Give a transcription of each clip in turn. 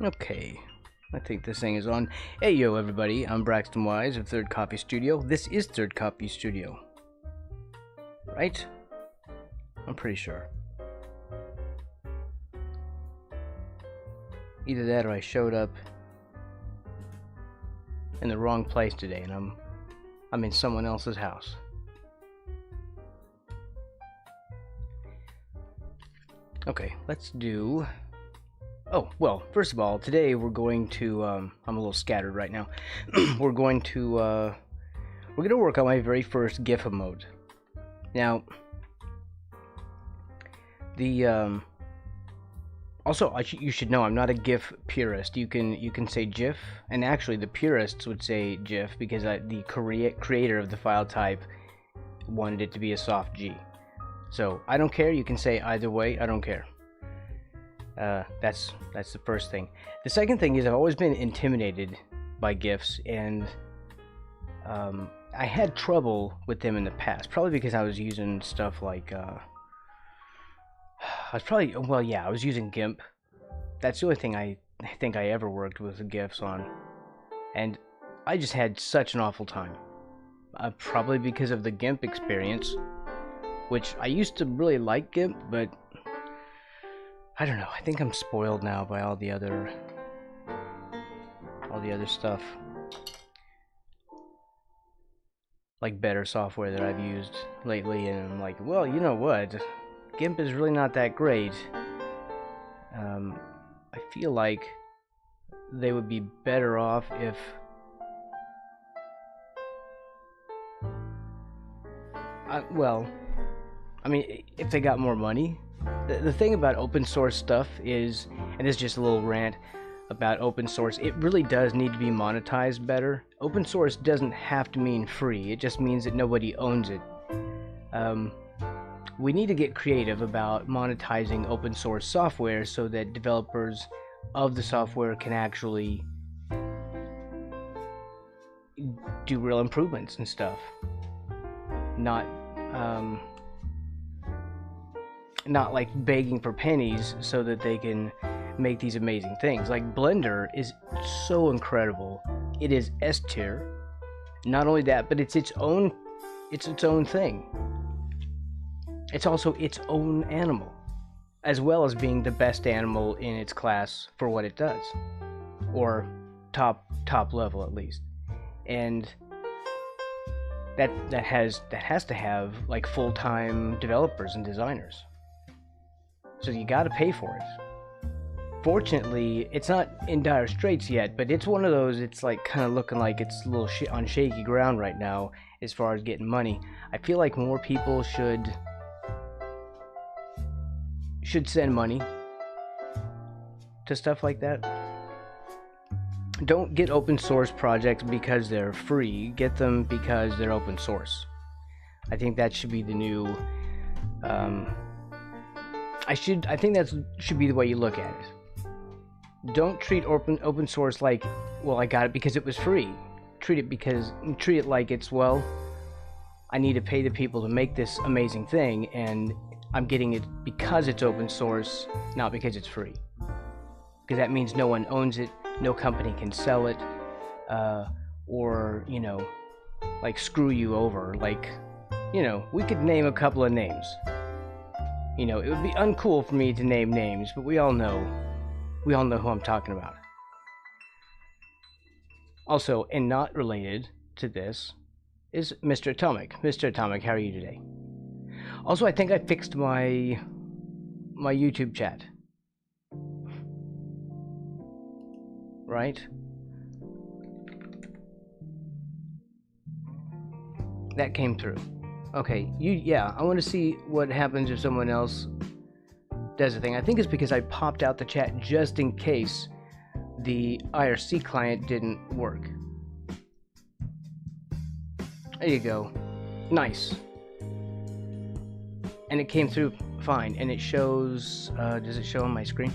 Okay, I think this thing is on. Hey yo everybody, I'm Braxton Wise of Third Copy Studio. This is Third Copy Studio. Right? I'm pretty sure. Either that or I showed up in the wrong place today and I'm in someone else's house. Okay, let's do... Oh, well, first of all, today we're going to, I'm a little scattered right now. we're going to work on my very first Gif Emote. Now, also, you should know I'm not a GIF purist. You can say GIF, and actually the purists would say GIF because the creator of the file type wanted it to be a soft G. So I don't care. You can say either way. I don't care. That's the first thing. The second thing is I've always been intimidated by GIFs, and I had trouble with them in the past. Probably because I was using stuff like I was using GIMP. That's the only thing I think I ever worked with GIFs on, and I just had such an awful time. Probably because of the GIMP experience, which I used to really like GIMP, but I don't know. I think I'm spoiled now by all the other stuff, like better software that I've used lately, and I'm like, well, you know what? GIMP is really not that great. I feel like they would be better off if if they got more money. The thing about open source stuff is, and this is just a little rant about open source, it really does need to be monetized better. Open source doesn't have to mean free, it just means that nobody owns it. We need to get creative about monetizing open source software so that developers of the software can actually do real improvements and stuff. Not like begging for pennies so that they can make these amazing things. Like Blender is so incredible. It is S tier. Not only that, but it's its own thing. It's also its own animal, as well as being the best animal in its class for what it does, or top level at least. And that has to have like full-time developers and designers. So you got to pay for it. Fortunately, it's not in dire straits yet, but it's one of those, it's like kind of looking like it's a little on shaky ground right now as far as getting money. I feel like more people should send money to stuff like that. Don't get open source projects because they're free. Get them because they're open source. I think that should be the new I think that should be the way you look at it. Don't treat open source like, well, I got it because it was free. Treat it like it's, well, I need to pay the people to make this amazing thing, and I'm getting it because it's open source, not because it's free. Because that means no one owns it, no company can sell it, or, like screw you over. Like, we could name a couple of names. It would be uncool for me to name names, but we all know who I'm talking about. Also, and not related to this, is Mr. Atomic. Mr. Atomic, how are you today? Also, I think I fixed my YouTube chat. Right? That came through. Okay, I want to see what happens if someone else does the thing. I think it's because I popped out the chat just in case the IRC client didn't work. There you go. Nice. And it came through fine, and it shows, does it show on my screen?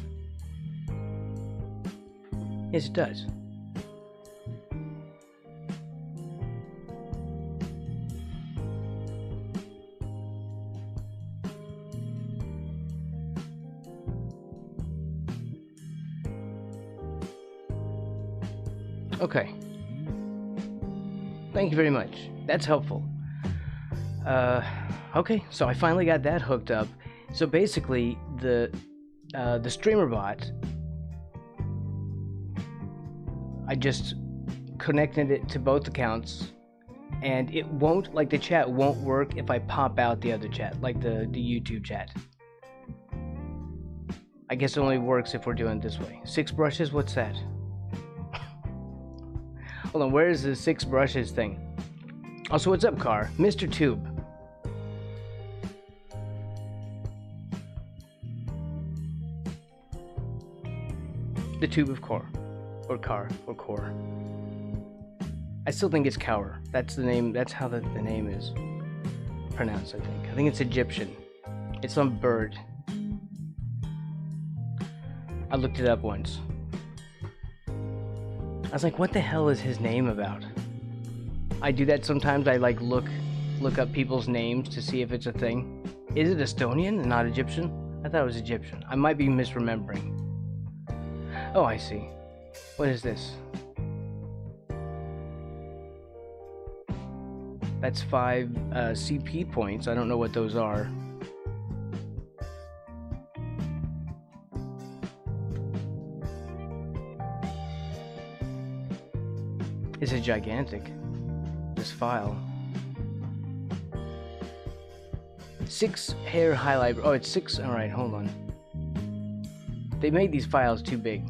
Yes, it does. Okay. Thank you very much. That's helpful. Okay, so I finally got that hooked up. So basically, the streamer bot, I just connected it to both accounts, and it won't, like, the chat won't work if I pop out the other chat, like the YouTube chat. I guess it only works if we're doing it this way. 6 brushes? What's that? Hold on, where is the 6 brushes thing? Also, what's up, Car? Mr. Tube. The tube of core. Or car. Or core. I still think it's Cower. That's the name. That's how the name is pronounced, I think. I think it's Egyptian. It's some bird. I looked it up once. I was like, what the hell is his name about? I do that sometimes. I like look up people's names to see if it's a thing. Is it Estonian and not Egyptian? I thought it was Egyptian. I might be misremembering. Oh, I see. What is this? That's 5 CP points. I don't know what those are. This is gigantic. This file. 6 hair highlight. Oh, it's 6. All right, hold on. They made these files too big.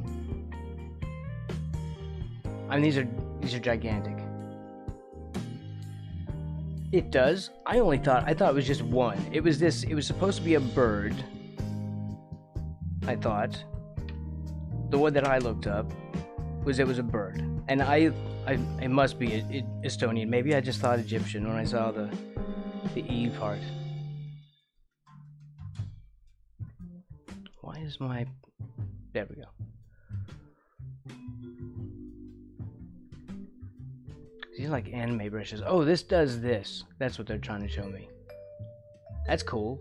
I mean, these are gigantic. It does. I thought it was just one. It was supposed to be a bird. I thought. The one that I looked up was a bird. And it must be Estonian. Maybe I just thought Egyptian when I saw the E part. Why is my... There we go. These are like anime brushes. Oh, this does this. That's what they're trying to show me. That's cool.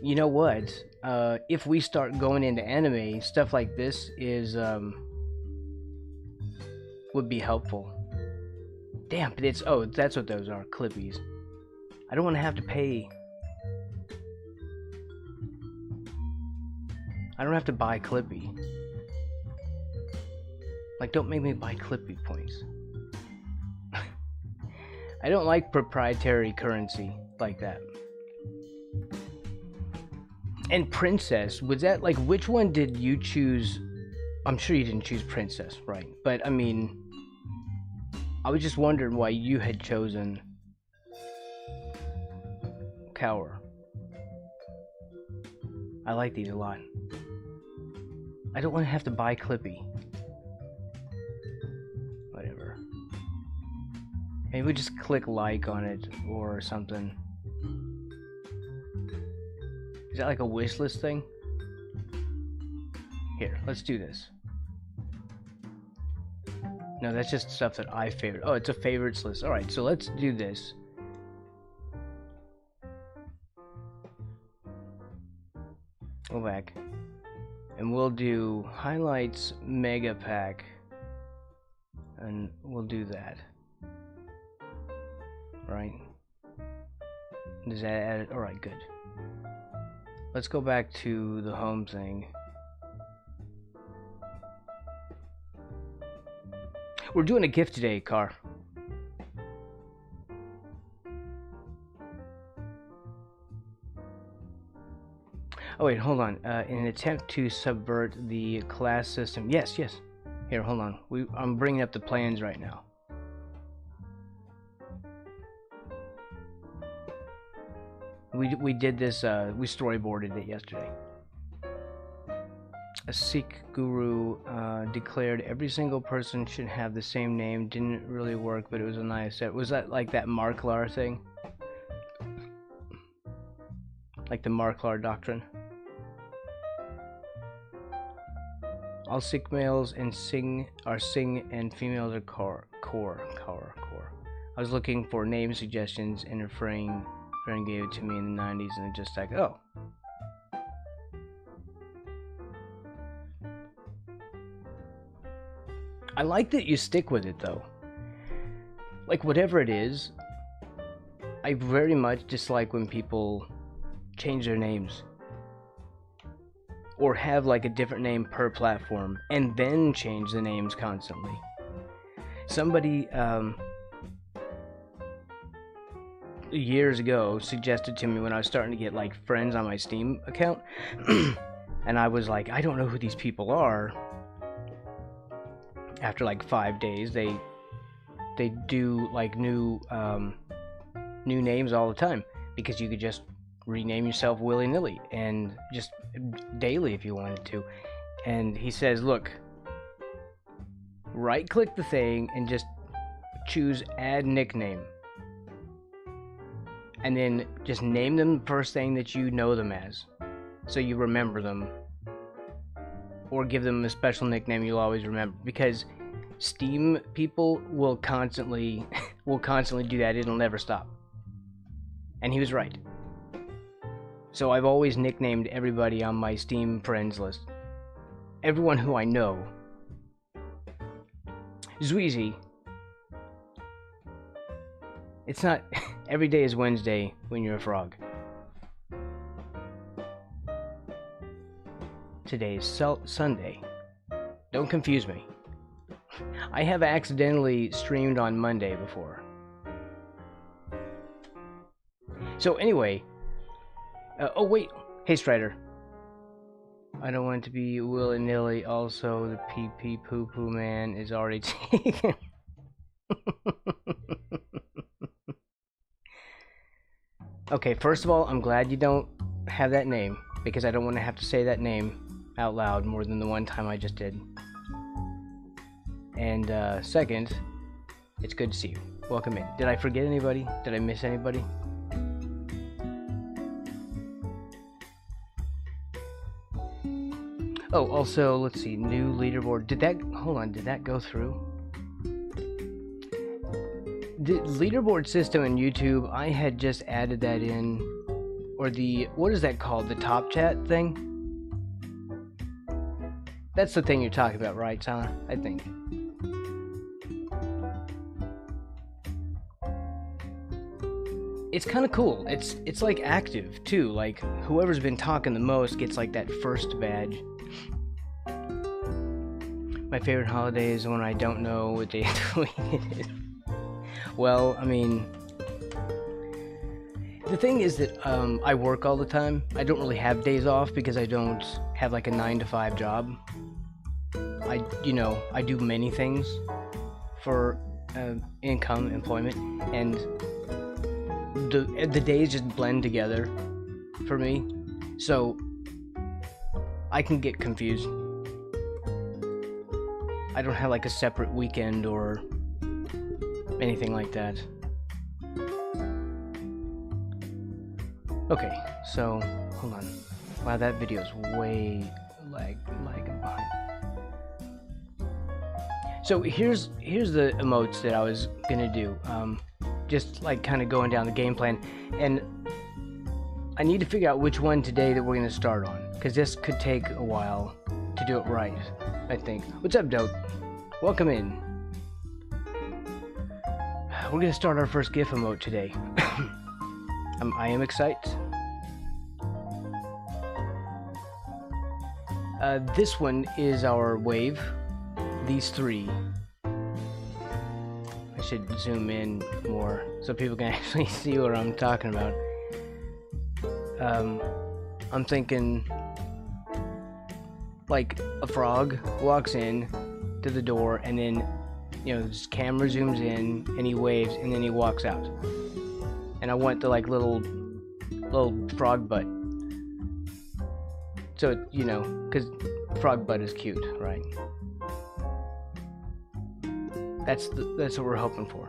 You know what? If we start going into anime, stuff like this is would be helpful. Damn, but it's... Oh, that's what those are. Clippies. I don't want to have to pay... I don't have to buy Clippy. Like, don't make me buy Clippy points. I don't like proprietary currency like that. And Princess, was that, like, which one did you choose? I'm sure you didn't choose Princess, right? But, I mean, I was just wondering why you had chosen Cower. I like these a lot. I don't want to have to buy Clippy. Whatever. Maybe we just click like on it or something. Is that like a wish list thing? Here, let's do this. No, that's just stuff that I favorite. Oh, it's a favorites list. Alright, so let's do this. Go back. And we'll do highlights mega pack. And we'll do that. Right? Does that add it? Alright, good. Let's go back to the home thing. We're doing a gift today, Car. Oh wait, hold on. In an attempt to subvert the class system. Yes, yes. Here, hold on. I'm bringing up the plans right now. We did this. We storyboarded it yesterday. A Sikh guru declared every single person should have the same name. Didn't really work, but it was a nice set. Was that like that Marklar thing? Like the Marklar doctrine? All Sikh males and Singh and females are core. I was looking for name suggestions and a friend gave it to me in the 90s and it just like, oh. I like that you stick with it though. Like whatever it is, I very much dislike when people change their names. Or have like a different name per platform and then change the names constantly. Somebody years ago suggested to me when I was starting to get like friends on my Steam account and I was like, I don't know who these people are. After like 5 days they do like new names all the time, because you could just rename yourself willy-nilly and just daily if you wanted to. And he says, look, right click the thing and just choose add nickname, and then just name them the first thing that you know them as, so you remember them, or give them a special nickname you'll always remember, because Steam people will constantly do that. It'll never stop. And he was right. So I've always nicknamed everybody on my Steam friends list. Everyone who I know. Zweezy. It's not... Every day is Wednesday when you're a frog. Today is Sunday. Don't confuse me. I have accidentally streamed on Monday before. So anyway... oh wait, hey Strider. I don't want to be willy-nilly. Also, the pee-pee poo-poo man is already taken. Okay, first of all, I'm glad you don't have that name, because I don't want to have to say that name out loud more than the one time I just did. And second, it's good to see you. Welcome in. Did I forget anybody? Did I miss anybody? Oh, also, let's see, new leaderboard. Did that go through? The leaderboard system in YouTube, I had just added that in, or the, what is that called? The top chat thing? That's the thing you're talking about, right, Tyler? I think. It's kind of cool. It's like active too. Like whoever's been talking the most gets like that first badge. My favorite holiday is when I don't know what day of the week it is. Well, I mean, the thing is that I work all the time. I don't really have days off because I don't have like a 9-to-5 job. I do many things for employment, and the days just blend together for me, so I can get confused. I don't have like a separate weekend or anything like that. Okay, so hold on. Wow, that video is way lagging behind. So here's the emotes that I was gonna do. Just like kind of going down the game plan, and I need to figure out which one today that we're gonna start on, because this could take a while to do it right, I think. What's up, Dope? Welcome in. We're gonna start our first Gif emote today. I am excited. This one is our wave. These three. I should zoom in more so people can actually see what I'm talking about. I'm thinking like a frog walks in to the door, and then this camera zooms in and he waves and then he walks out. And I want the like little frog butt. So because frog butt is cute, right? That's what we're hoping for.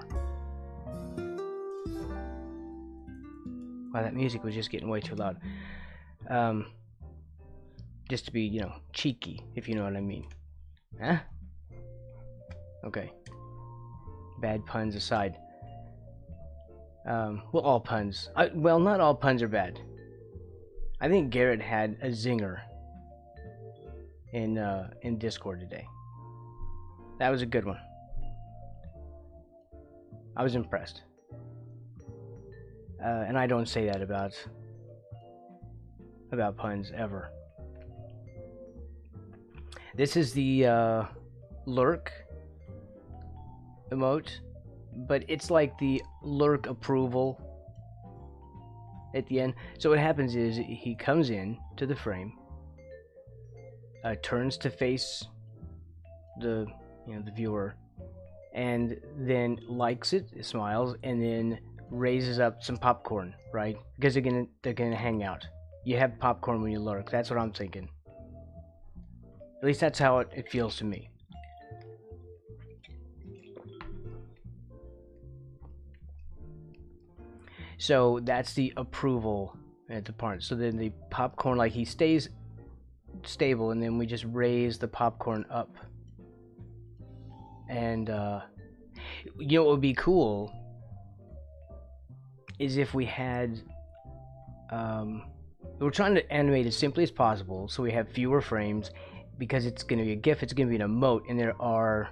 Wow, that music was just getting way too loud. Just to be, cheeky, if you know what I mean. Huh? Okay. Bad puns aside. Well, all puns. Well, not all puns are bad. I think Garrett had a zinger in Discord today. That was a good one. I was impressed. And I don't say that about puns ever. This is the lurk emote, but it's like the lurk approval at the end. So what happens is he comes in to the frame, turns to face the the viewer, and then likes it, smiles, and then raises up some popcorn, right? Because they're gonna hang out. You have popcorn when you lurk. That's what I'm thinking. At least that's how it feels to me. So that's the approval at the part. So then the popcorn, like he stays stable, and then we just raise the popcorn up. And you know what would be cool is if we had we're trying to animate as simply as possible so we have fewer frames, because it's going to be a GIF, it's going to be an emote, and there are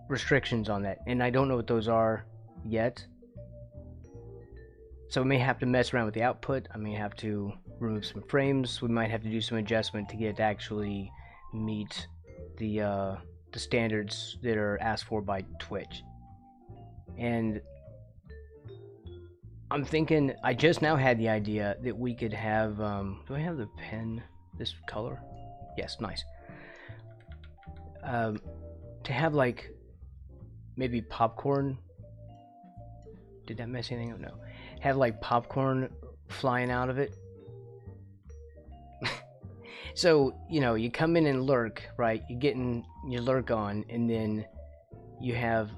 restrictions on that, and I don't know what those are yet. So we may have to mess around with the output. I may have to remove some frames. We might have to do some adjustment to get it to actually meet the standards that are asked for by Twitch. And I'm thinking, I just now had the idea that we could have, do I have the pen this color? Yes, nice. To have like maybe popcorn. Did that mess anything up? No. Have like popcorn flying out of it. So, you come in and lurk, right? You're getting your lurk on, and then you have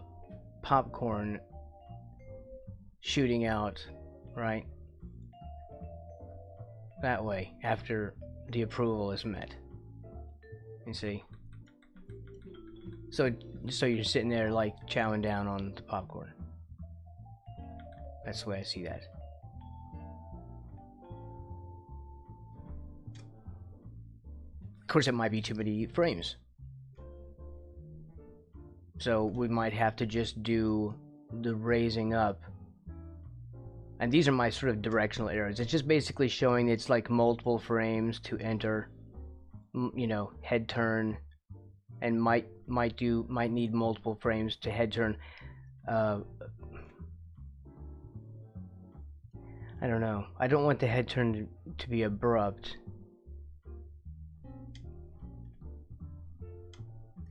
popcorn shooting out, right? That way, after the approval is met. You see? So you're sitting there like chowing down on the popcorn. That's the way I see that. Of course, it might be too many frames. So we might have to just do the raising up. And these are my sort of directional errors. It's just basically showing it's like multiple frames to enter, head turn, and might need multiple frames to head turn. I don't know. I don't want the head turn to be abrupt.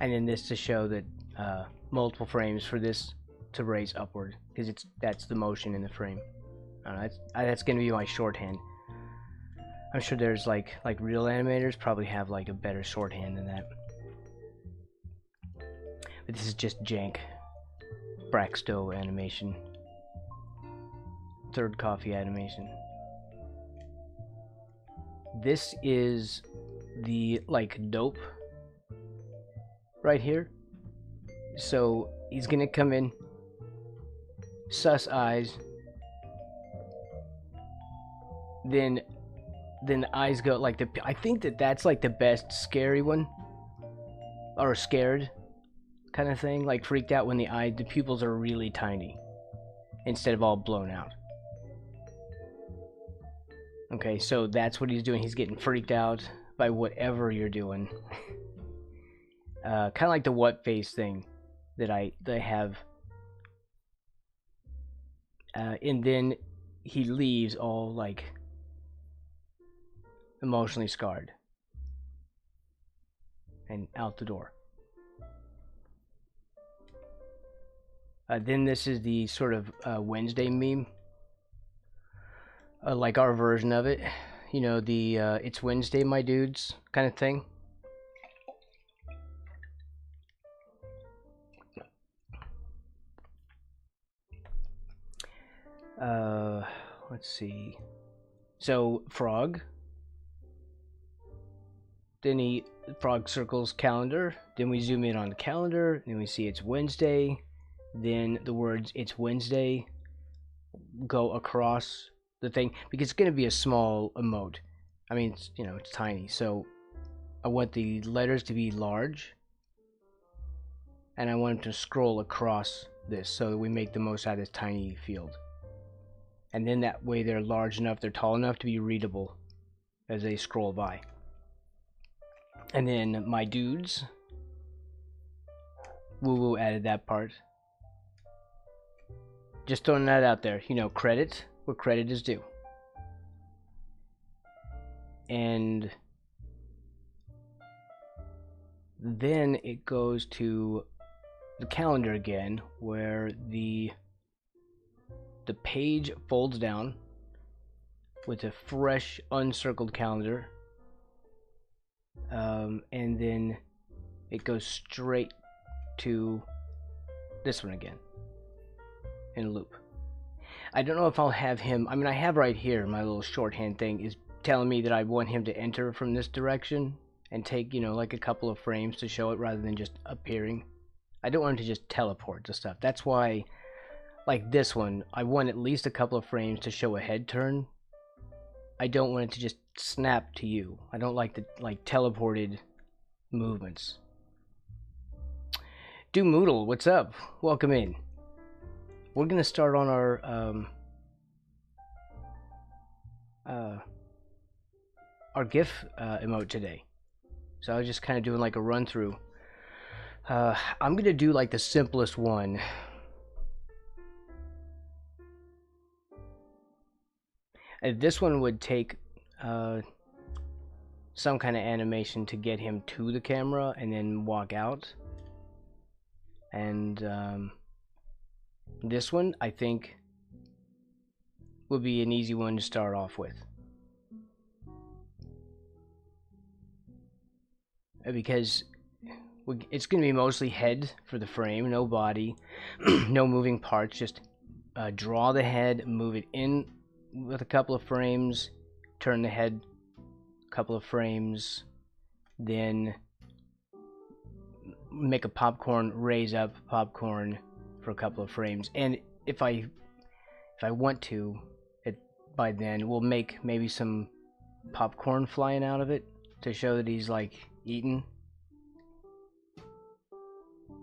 And then this to show that multiple frames for this to raise upward, because that's the motion in the frame. I don't know, that's gonna be my shorthand. I'm sure there's like real animators probably have like a better shorthand than that. But this is just jank Braxto animation. Third coffee animation. This is the dope right here. So he's gonna come in, sus eyes, then the eyes go like I think that's like the best scary one, or scared kind of thing, like freaked out when the pupils are really tiny instead of all blown out. Okay, so that's what he's doing. He's getting freaked out by whatever you're doing. Kind of like the what face thing that I have. And then he leaves all like emotionally scarred and out the door. Then this is the sort of Wednesday meme. Like our version of it, the it's Wednesday, my dudes kind of thing. Let's see. So frog. Then frog circles calendar. Then we zoom in on the calendar. Then we see it's Wednesday. Then the words "it's Wednesday" go across the thing, because it's going to be a small emote. I mean, it's tiny, so I want the letters to be large, and I want him to scroll across this so that we make the most out of this tiny field. And then that way they're large enough, they're tall enough to be readable as they scroll by. And then my dudes, Woo added that part. Just throwing that out there, you know, credit where credit is due. And then it goes to the calendar again, where the page folds down with a fresh uncircled calendar, and then it goes straight to this one again in a loop. I don't know if I'll have him, I mean, I have right here my little shorthand thing is telling me that I want him to enter from this direction and take, you know, like a couple of frames to show it rather than just appearing. I don't want him to just teleport to stuff. That's why, like this one, I want at least a couple of frames to show a head turn. I don't want it to just snap to you. I don't like the teleported movements. Doomnoodle, what's up? Welcome in. We're gonna start on our GIF emote today. So I was just kind of doing like a run through. I'm gonna do like the simplest one. This one would take some kind of animation to get him to the camera and then walk out. And this one, I think, would be an easy one to start off with. Because it's going to be mostly head for the frame, no body, no moving parts, just draw the head, move it in with a couple of frames, turn the head a couple of frames, then make a popcorn, raise up popcorn for a couple of frames. And if I want to, by then we'll make maybe some popcorn flying out of it to show that he's like eating.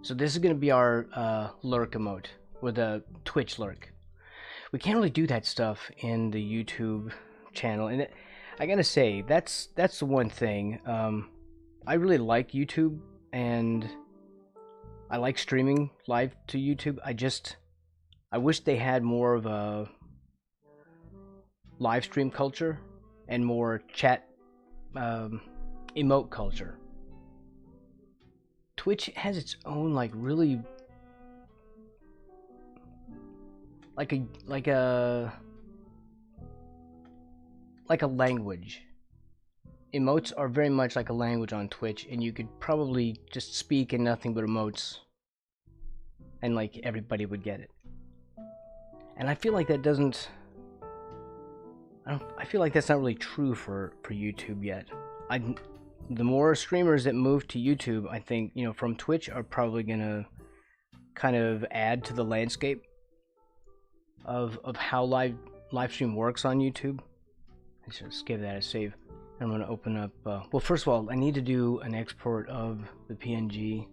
So this is going to be our lurk emote, with a Twitch lurk. We can't really do that stuff in the YouTube channel, and I gotta say that's the one thing. I really like YouTube, and I like streaming live to YouTube. I wish they had more of a live stream culture and more chat emote culture. Twitch has its own like really like a language. Emotes are very much like a language on Twitch, and you could probably just speak in nothing but emotes and like everybody would get it. And I feel like that doesn't I feel like that's not really true for YouTube yet. The more streamers that move to YouTube, I think, you know, from Twitch are probably gonna kind of add to the landscape of how live stream works on YouTube. Let's just give that a save. I'm gonna open up. Well, first of all, I need to do an export of the PNG,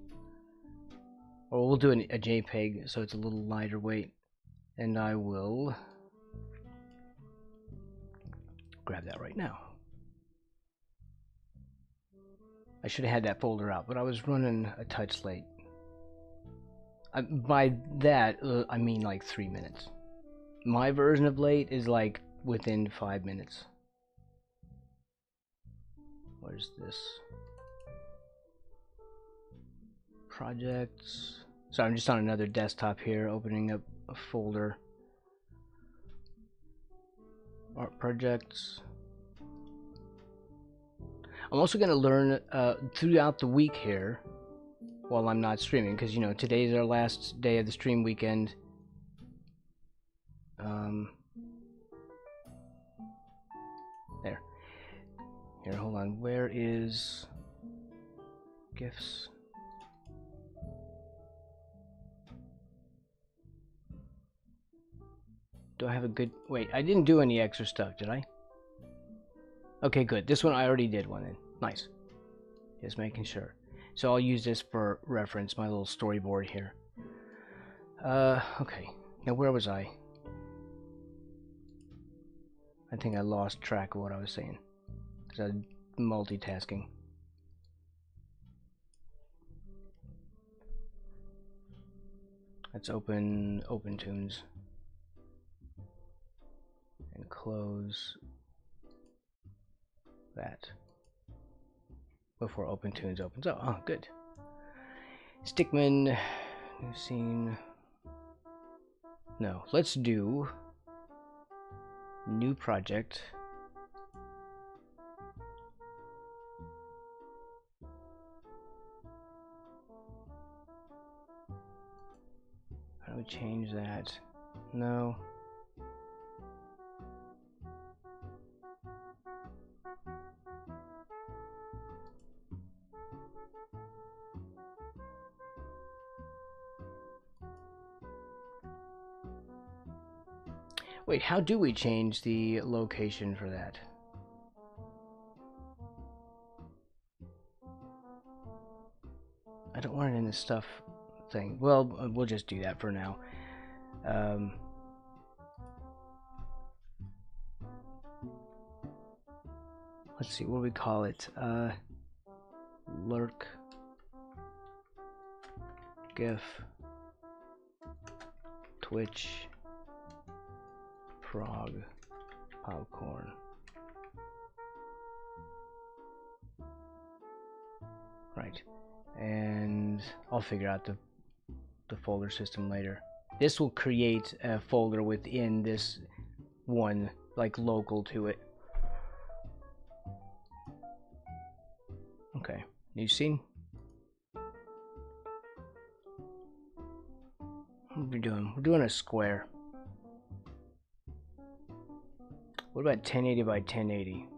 or we'll do a JPEG so it's a little lighter weight, and I will grab that right now. I should have had that folder out, but I was running a touch late. By that, I mean like 3 minutes. My version of late is like within 5 minutes. Where's this? Projects. So I'm just on another desktop here, opening up a folder. Art projects. I'm also going to learn throughout the week here, while I'm not streaming, because, you know, today's our last day of the stream weekend. There. Here, hold on. Where is GIFs? Do I have a good... Wait, I didn't do any extra stuff, did I? Okay, good. This one I already did one in. Nice. Just making sure. So I'll use this for reference, my little storyboard here. Okay. Now where was I? I think I lost track of what I was saying. Because I was multitasking. Let's open OpenTunes. And close that. Before OpenTunes opens up. Oh, good. Stickman. New scene. No, let's do new project. How do we change that? No. Wait, how do we change the location for that? I don't want it in the stuff thing. Well, we'll just do that for now. Let's see, what do we call it? Lurk. Gif. Twitch. Frog. Popcorn. Right. And I'll figure out the folder system later. This will create a folder within this one, like local to it. Okay, new scene. What are we doing? We're doing a square. What about 1080 by 1080?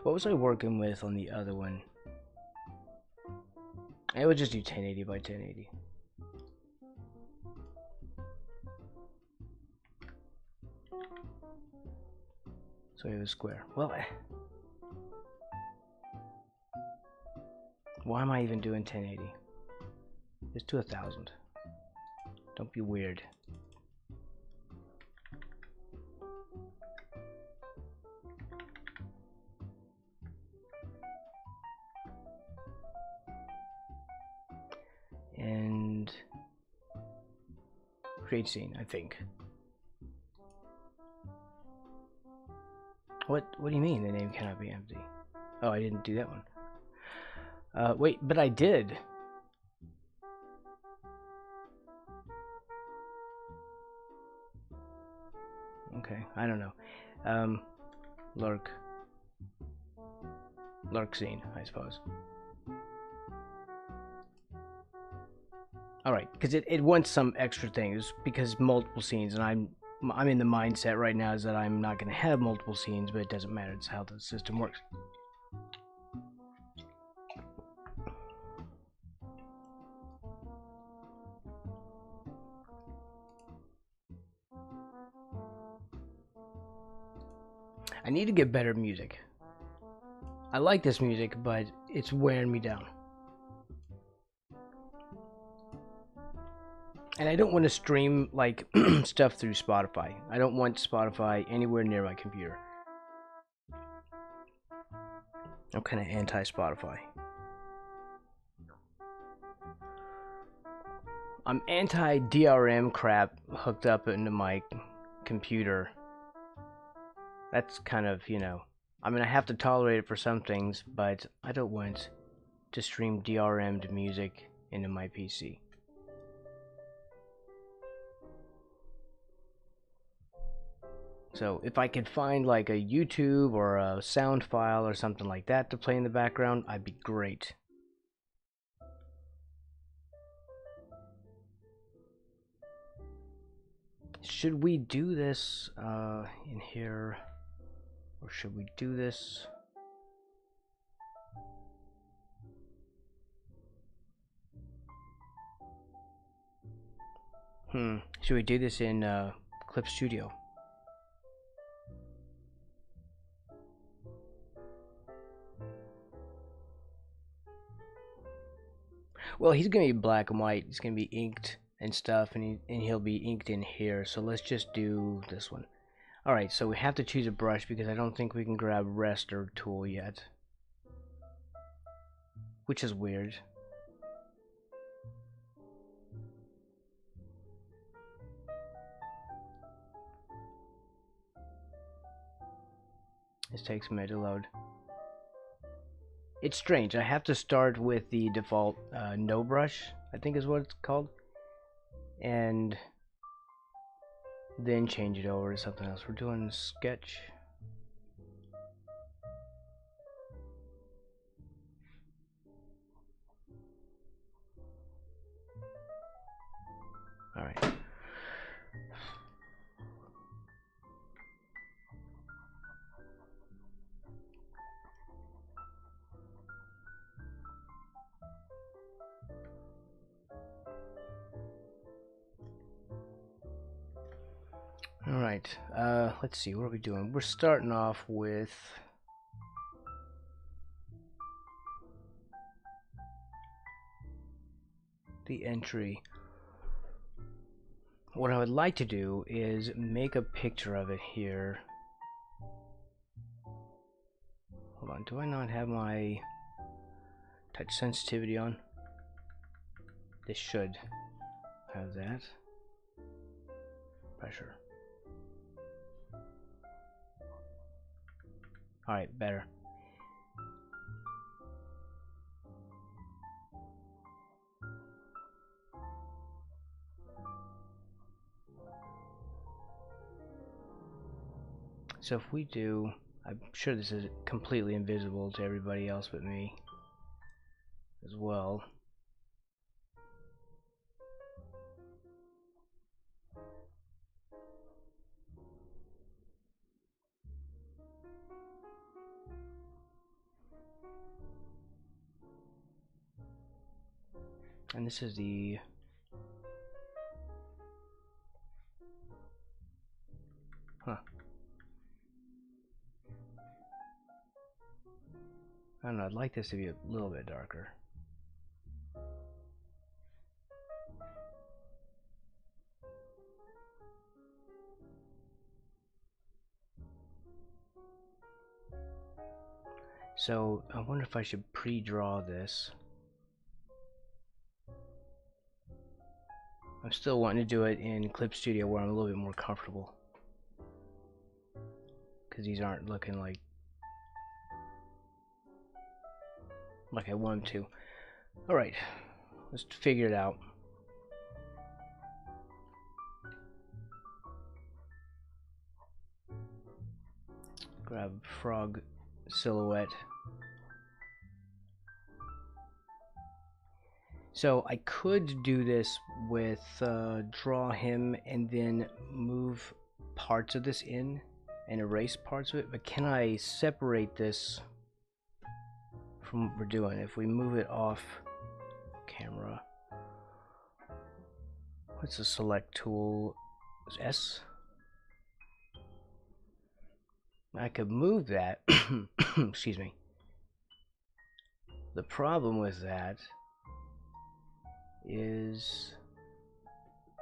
What was I working with on the other one? I would just do 1080 by 1080. So it was square. Well, why am I even doing 1080? Just do 1000. Don't be weird. And create scene, I think. What do you mean the name cannot be empty? Oh, I didn't do that one. Wait, but I did. Okay, I don't know. Lurk scene, I suppose. Alright, because it wants some extra things, because multiple scenes, and I'm in the mindset right now is that I'm not going to have multiple scenes, but it doesn't matter, it's how the system works. I need to get better music. I like this music, but it's wearing me down. And I don't want to stream like stuff through Spotify. I don't want Spotify anywhere near my computer. I'm kind of anti-Spotify. I'm anti-DRM crap hooked up into my computer. That's kind of, you know, I mean, I have to tolerate it for some things, but I don't want to stream DRM'd music into my PC. So if I could find like a YouTube or a sound file or something like that to play in the background, I'd be great. Should we do this in here, or should we do this? Should we do this in Clip Studio? Well, he's gonna be black and white. He's gonna be inked and stuff, and he'll be inked in here. So let's just do this one. All right. So we have to choose a brush because I don't think we can grab raster tool yet, which is weird. This takes a minute to load. It's strange. I have to start with the default no brush, I think is what it's called, and then change it over to something else. We're doing sketch. All right. Alright, let's see, what are we doing? We're starting off with the entry. What I would like to do is make a picture of it here. Hold on, do I not have my touch sensitivity on? This should have that. Pressure. Alright, better. So if we do, I'm sure this is completely invisible to everybody else but me as well. And this is the I don't know, I'd like this to be a little bit darker. So I wonder if I should pre-draw this. I'm still wanting to do it in Clip Studio where I'm a little bit more comfortable, because these aren't looking like I want them to. Alright, let's figure it out. Grab frog silhouette. So I could do this with draw him and then move parts of this in and erase parts of it, but can I separate this from what we're doing? If we move it off camera, what's the select tool? S? I could move that. Excuse me. The problem with that is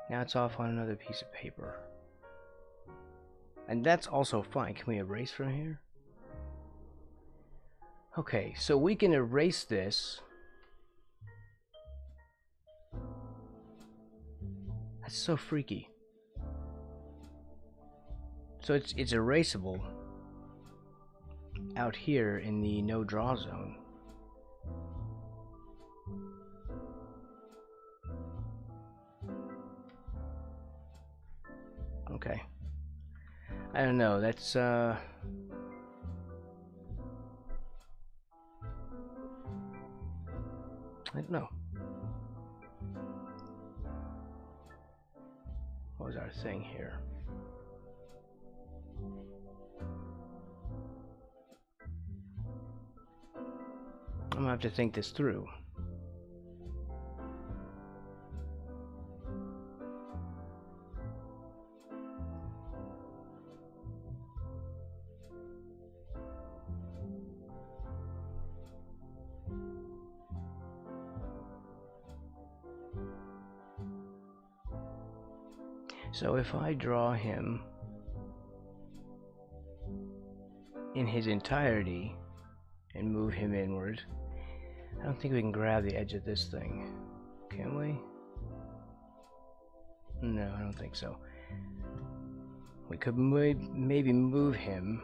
now it's off on another piece of paper, and that's also fine. Can we erase from here? Okay, so we can erase this. That's so freaky. So it's erasable out here in the no draw zone. Okay. I don't know, that's I don't know. What was our thing here? I'm gonna have to think this through. So if I draw him in his entirety and move him inward, I don't think we can grab the edge of this thing, can we? No, I don't think so. We could maybe move him.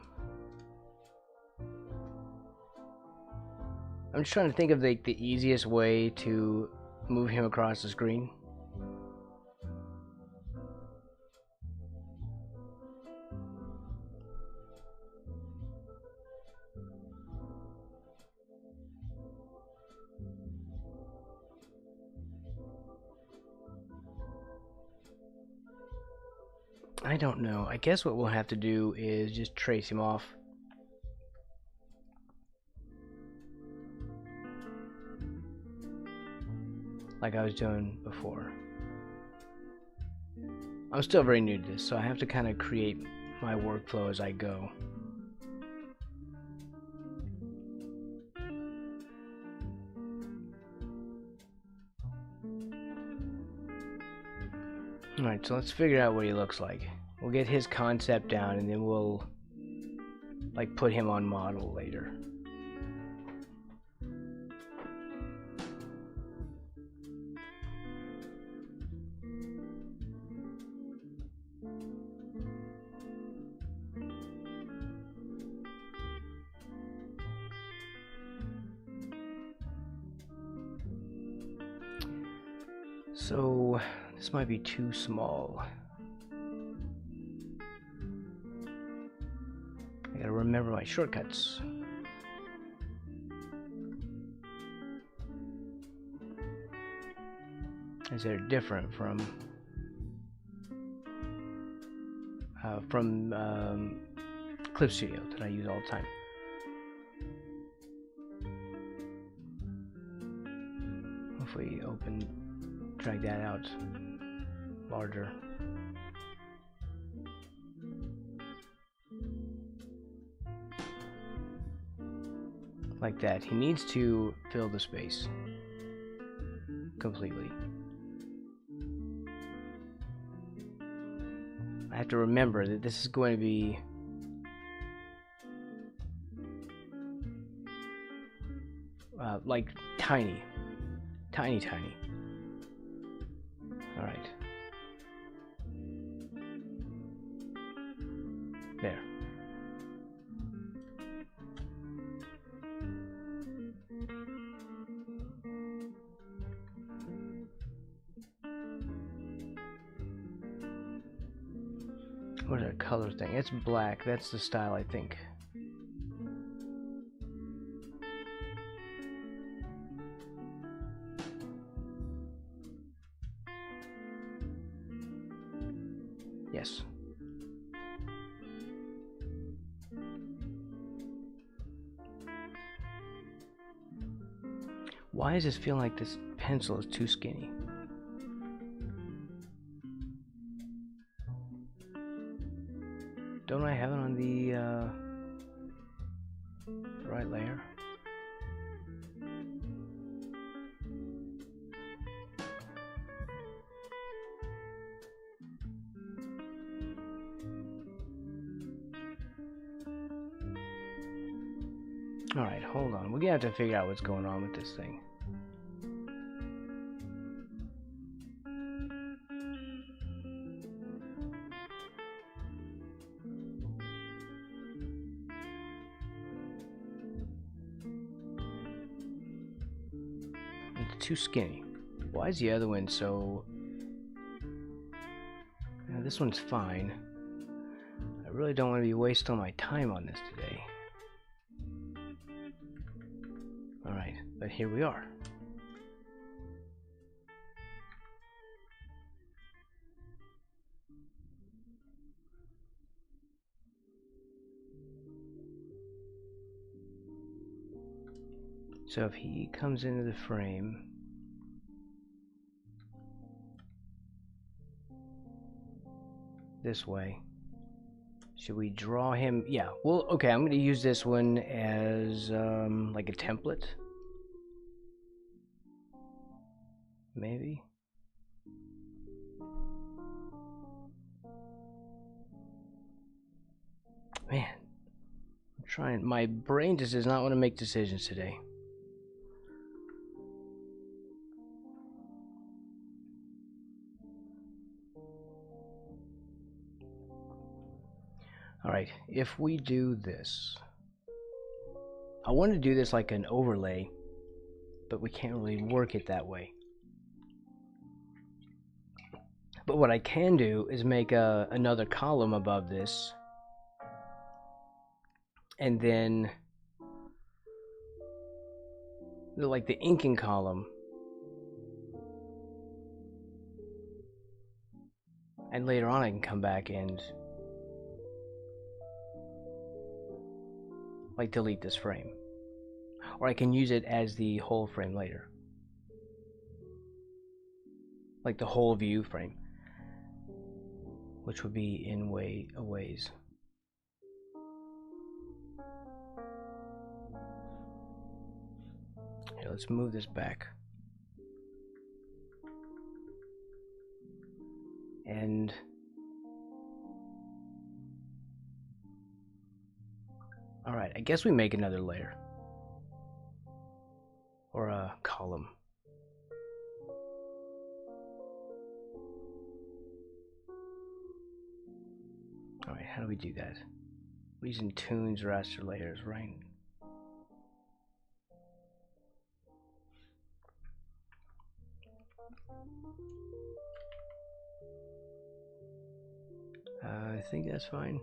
I'm just trying to think of the easiest way to move him across the screen. I don't know. I guess what we'll have to do is just trace him off. Like I was doing before. I'm still very new to this, so I have to kind of create my workflow as I go. Alright, so let's figure out what he looks like. We'll get his concept down and then we'll like put him on model later. So this might be too small. I gotta remember my shortcuts. As they're different from Clip Studio that I use all the time. If we drag that out larger. Like that. He needs to fill the space completely. I have to remember that this is going to be like tiny. Alright. There. What is that color thing? It's black. That's the style, I think. Yes. Why does this feel like this pencil is too skinny? Don't I have it on the right layer? Alright, hold on. We're gonna have to figure out what's going on with this thing. It's too skinny. Why is the other one so... this one's fine. I really don't want to be wasting my time on this today. Alright, but here we are. So if he comes into the frame, this way, should we draw him? Yeah, well, okay, I'm going to use this one as like a template. Maybe. Man, I'm trying. My brain just does not want to make decisions today. Alright, if we do this, I want to do this like an overlay, but we can't really work it that way. But what I can do is make another column above this, and then like the inking column, and later on I can come back and like delete this frame, or I can use it as the whole frame later, like the whole view frame, which would be in a ways. Here, let's move this back. And alright, I guess we make another layer. Or a column. Alright, how do we do that? We're using Toons raster layers, right? I think that's fine.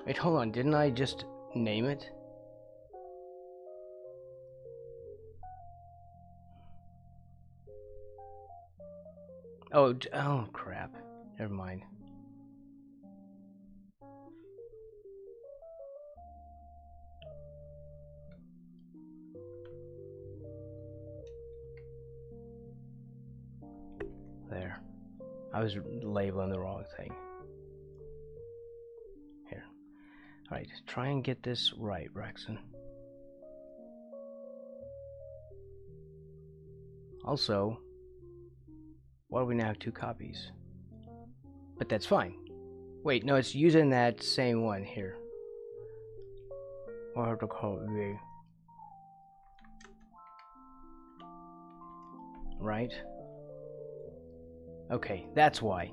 Wait, hold on, didn't I just name it? Oh, crap. Never mind. There. I was labeling the wrong thing. Here. Alright, try and get this right, Braxton. Also, why do we now have 2 copies? But that's fine. Wait, no, it's using that same one here. Or I have to call it V. Right? Okay, that's why.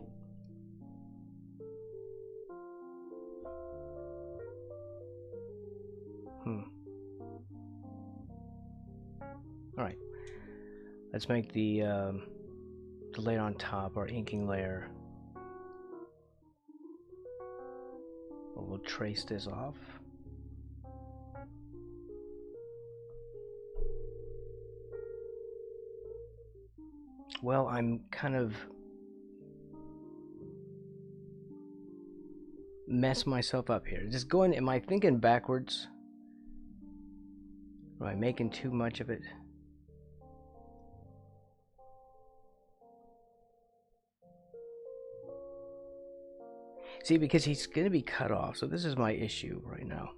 Alright. Let's make the layer on top our inking layer. We'll trace this off. Well, I'm kind of mess myself up here. Just going, am I thinking backwards? Am I making too much of it? See, because he's going to be cut off, so this is my issue right now.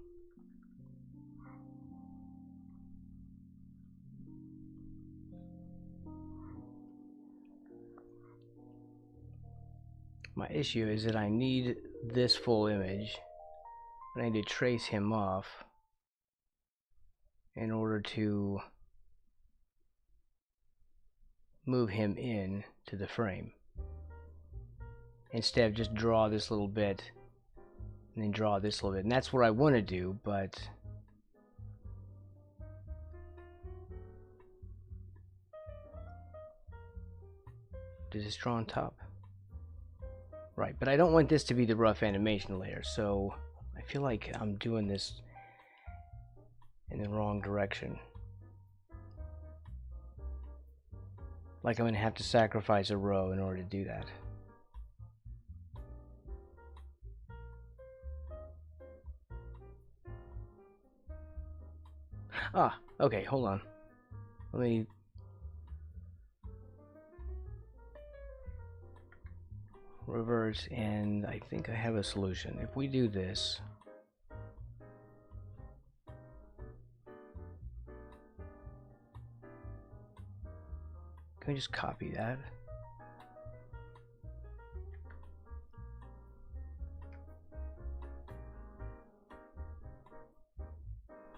My issue is that I need this full image, and I need to trace him off in order to move him in to the frame. Instead of just draw this little bit and then draw this little bit. And that's what I want to do, but does this draw on top? Right, but I don't want this to be the rough animation layer, so I feel like I'm doing this in the wrong direction. Like I'm going to have to sacrifice a row in order to do that. Ah, okay, hold on. Let me reverse, and I think I have a solution. If we do this, Can we just copy that?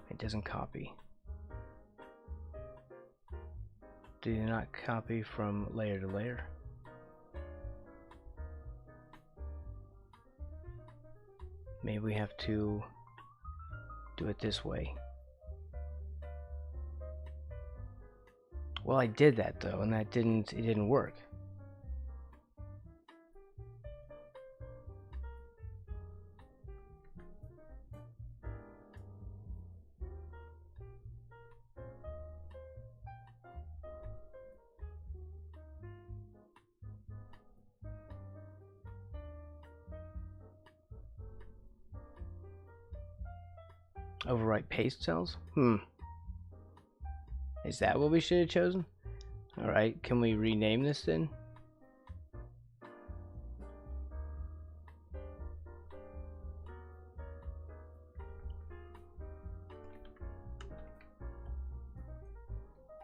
It doesn't copy. Do not copy from layer to layer. Maybe we have to do it this way. Well, I did that though, and it didn't work. Overwrite paste cells? Is that what we should have chosen? Alright, can we rename this then?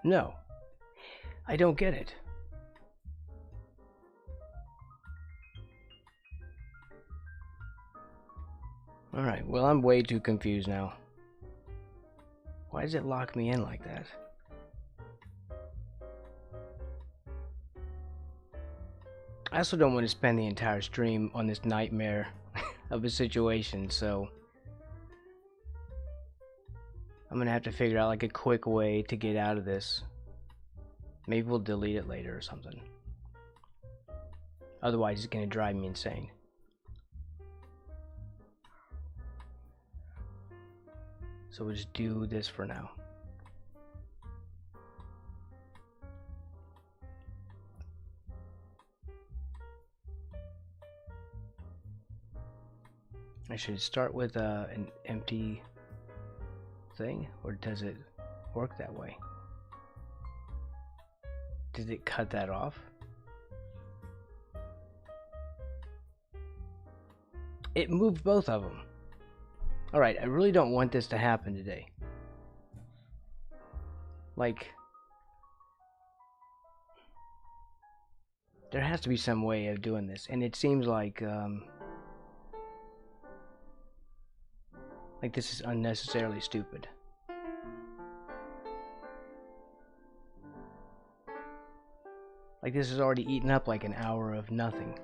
No. I don't get it. Alright, well, I'm way too confused now. Why does it lock me in like that? I also don't want to spend the entire stream on this nightmare of a situation, so I'm gonna have to figure out like a quick way to get out of this. Maybe we'll delete it later or something. Otherwise, it's gonna drive me insane. So we'll just do this for now. I should start with an empty thing, or does it work that way? Did it cut that off? It moved both of them. Alright, I really don't want this to happen today. Like, there has to be some way of doing this, and it seems like this is unnecessarily stupid. Like, this has already eaten up like an hour of nothing.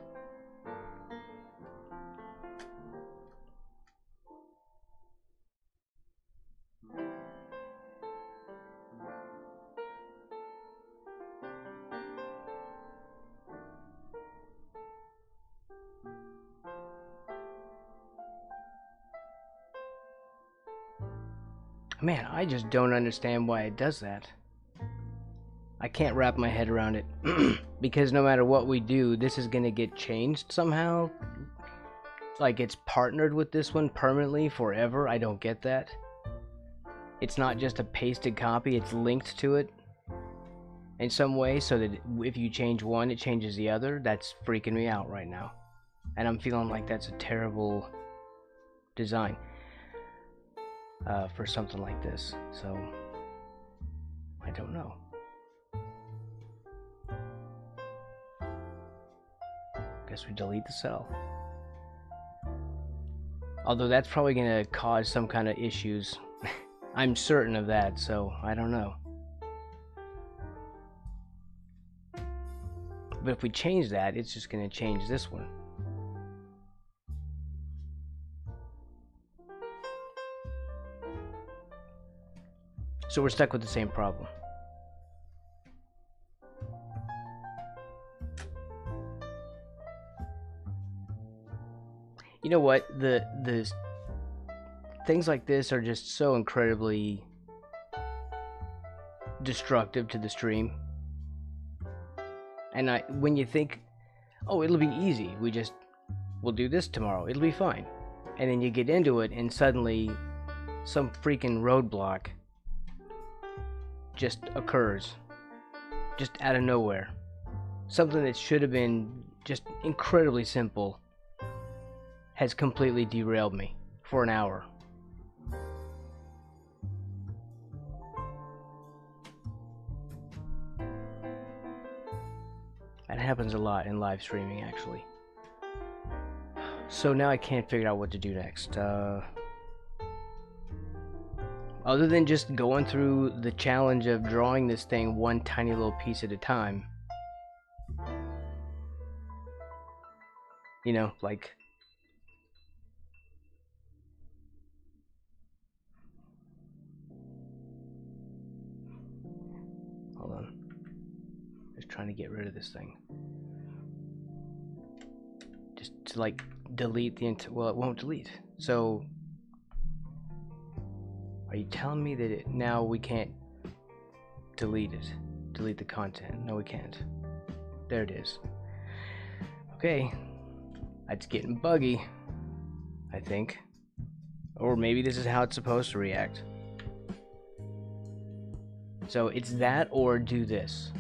Man, I just don't understand why it does that. I can't wrap my head around it. Because no matter what we do, this is gonna get changed somehow. Like it's partnered with this one permanently forever. I don't get that. It's not just a pasted copy, it's linked to it in some way so that if you change one, it changes the other. That's freaking me out right now. And I'm feeling like that's a terrible design for something like this. So, I don't know. Guess we delete the cell. Although that's probably going to cause some kind of issues. I'm certain of that, so I don't know. But if we change that, it's just going to change this one. So we're stuck with the same problem. You know what? The things like this are just so incredibly destructive to the stream. And when you think, oh, it'll be easy, we'll do this tomorrow, it'll be fine. And then you get into it and suddenly some freaking roadblock just occurs. Just out of nowhere. Something that should have been just incredibly simple has completely derailed me for an hour. happens a lot in live streaming, actually. So now I can't figure out what to do next. Other than just going through the challenge of drawing this thing one tiny little piece at a time. You know, like... Hold on. Just trying to get rid of this thing. Just to, like, delete the well, it won't delete. So... Are you telling me that now we can't delete it? Delete the content? No, we can't. There it is. Okay. It's getting buggy, I think. Or maybe this is how it's supposed to react. So it's that or do this.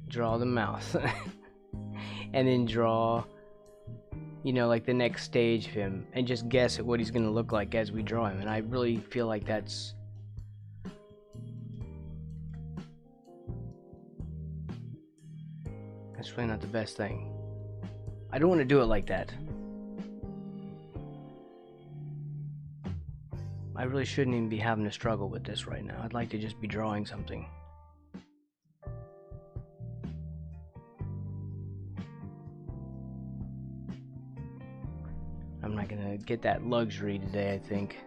Draw the mouth. And then draw, you know, like the next stage of him. And just guess at what he's going to look like as we draw him. And I really feel like that's... That's really not the best thing. I don't want to do it like that. I really shouldn't even be having to struggle with this right now. I'd like to just be drawing something. I'm not gonna get that luxury today, I think.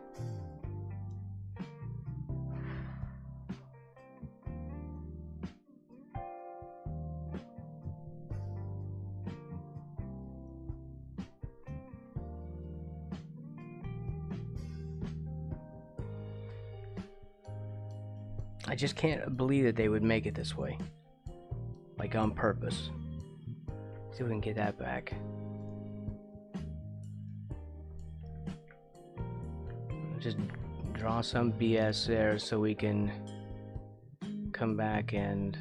I just can't believe that they would make it this way. Like on purpose. See if we can get that back. Just draw some BS there so we can come back and...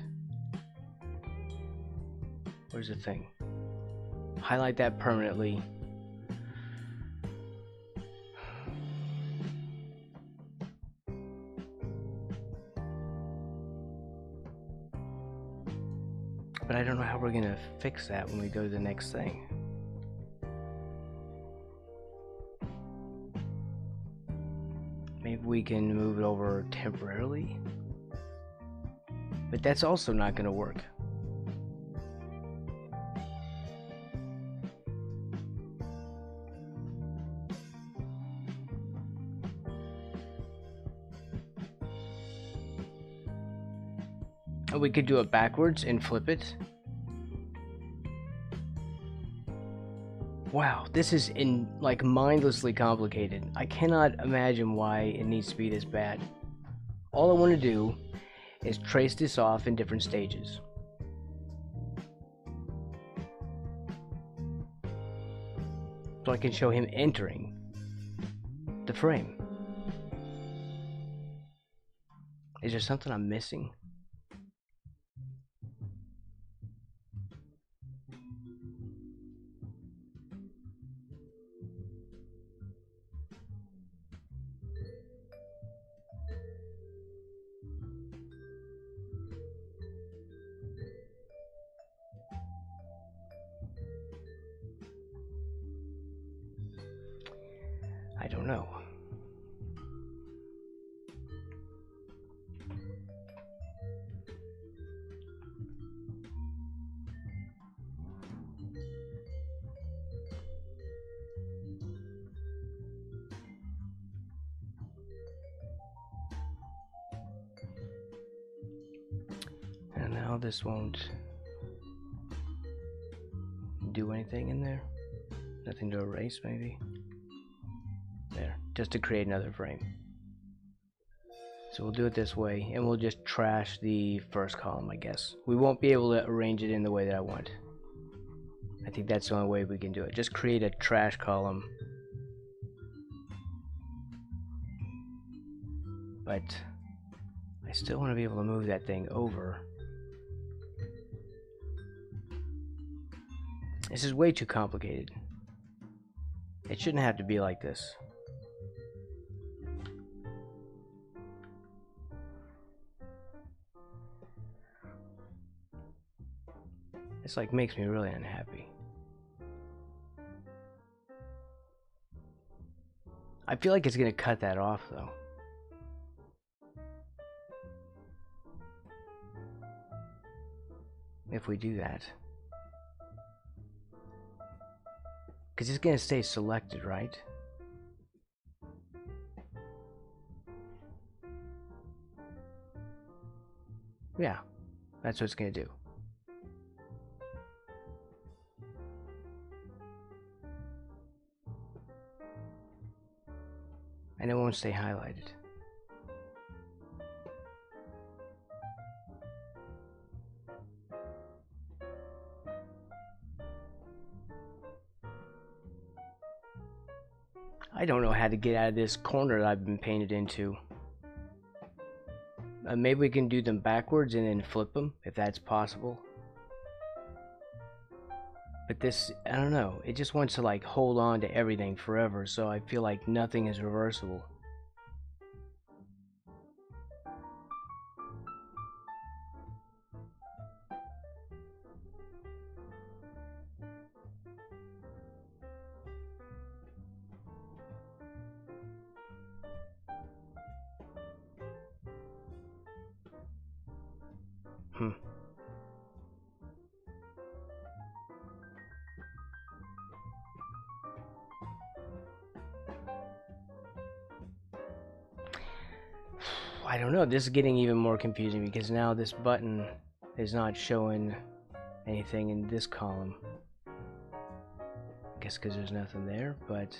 Where's the thing? Highlight that permanently. But I don't know how we're gonna fix that when we go to the next thing. Maybe we can move it over temporarily. But that's also not gonna work. We could do it backwards and flip it. Wow, this is like mindlessly complicated. I cannot imagine why it needs to be this bad. All I want to do is trace this off in different stages. So I can show him entering the frame. Is there something I'm missing? I don't know. And now this won't do anything in there. Nothing to erase, maybe. There, just to create another frame. So we'll do it this way, and we'll just trash the first column, I guess. We won't be able to arrange it in the way that I want. I think that's the only way we can do it. Just create a trash column. But I still want to be able to move that thing over. This is way too complicated. It shouldn't have to be like this. It's like makes me really unhappy. I feel like it's gonna cut that off though. If we do that. Because it's gonna stay selected, right? Yeah, that's what it's gonna do. And it won't stay highlighted. I don't know how to get out of this corner that I've been painted into. Maybe we can do them backwards and then flip them, if that's possible. But this, I don't know, it just wants to like hold on to everything forever, so I feel like nothing is reversible. I don't know, this is getting even more confusing because now this button is not showing anything in this column. I guess because there's nothing there, but...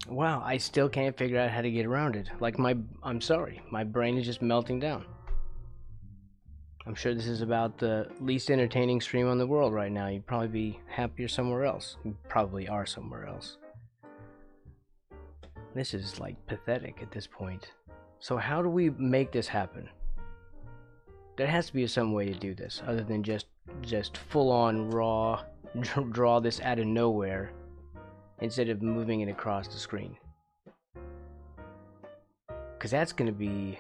wow, I still can't figure out how to get around it. Like I'm sorry, my brain is just melting down. I'm sure this is about the least entertaining stream on the world right now. You'd probably be happier somewhere else. You probably are somewhere else. This is like pathetic at this point. So how do we make this happen? There has to be some way to do this other than just full on raw draw this out of nowhere instead of moving it across the screen. Because that's going to be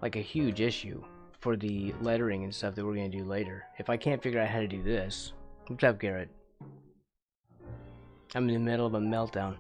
like a huge issue for the lettering and stuff that we're going to do later. If I can't figure out how to do this. What's up, Garrett? I'm in the middle of a meltdown.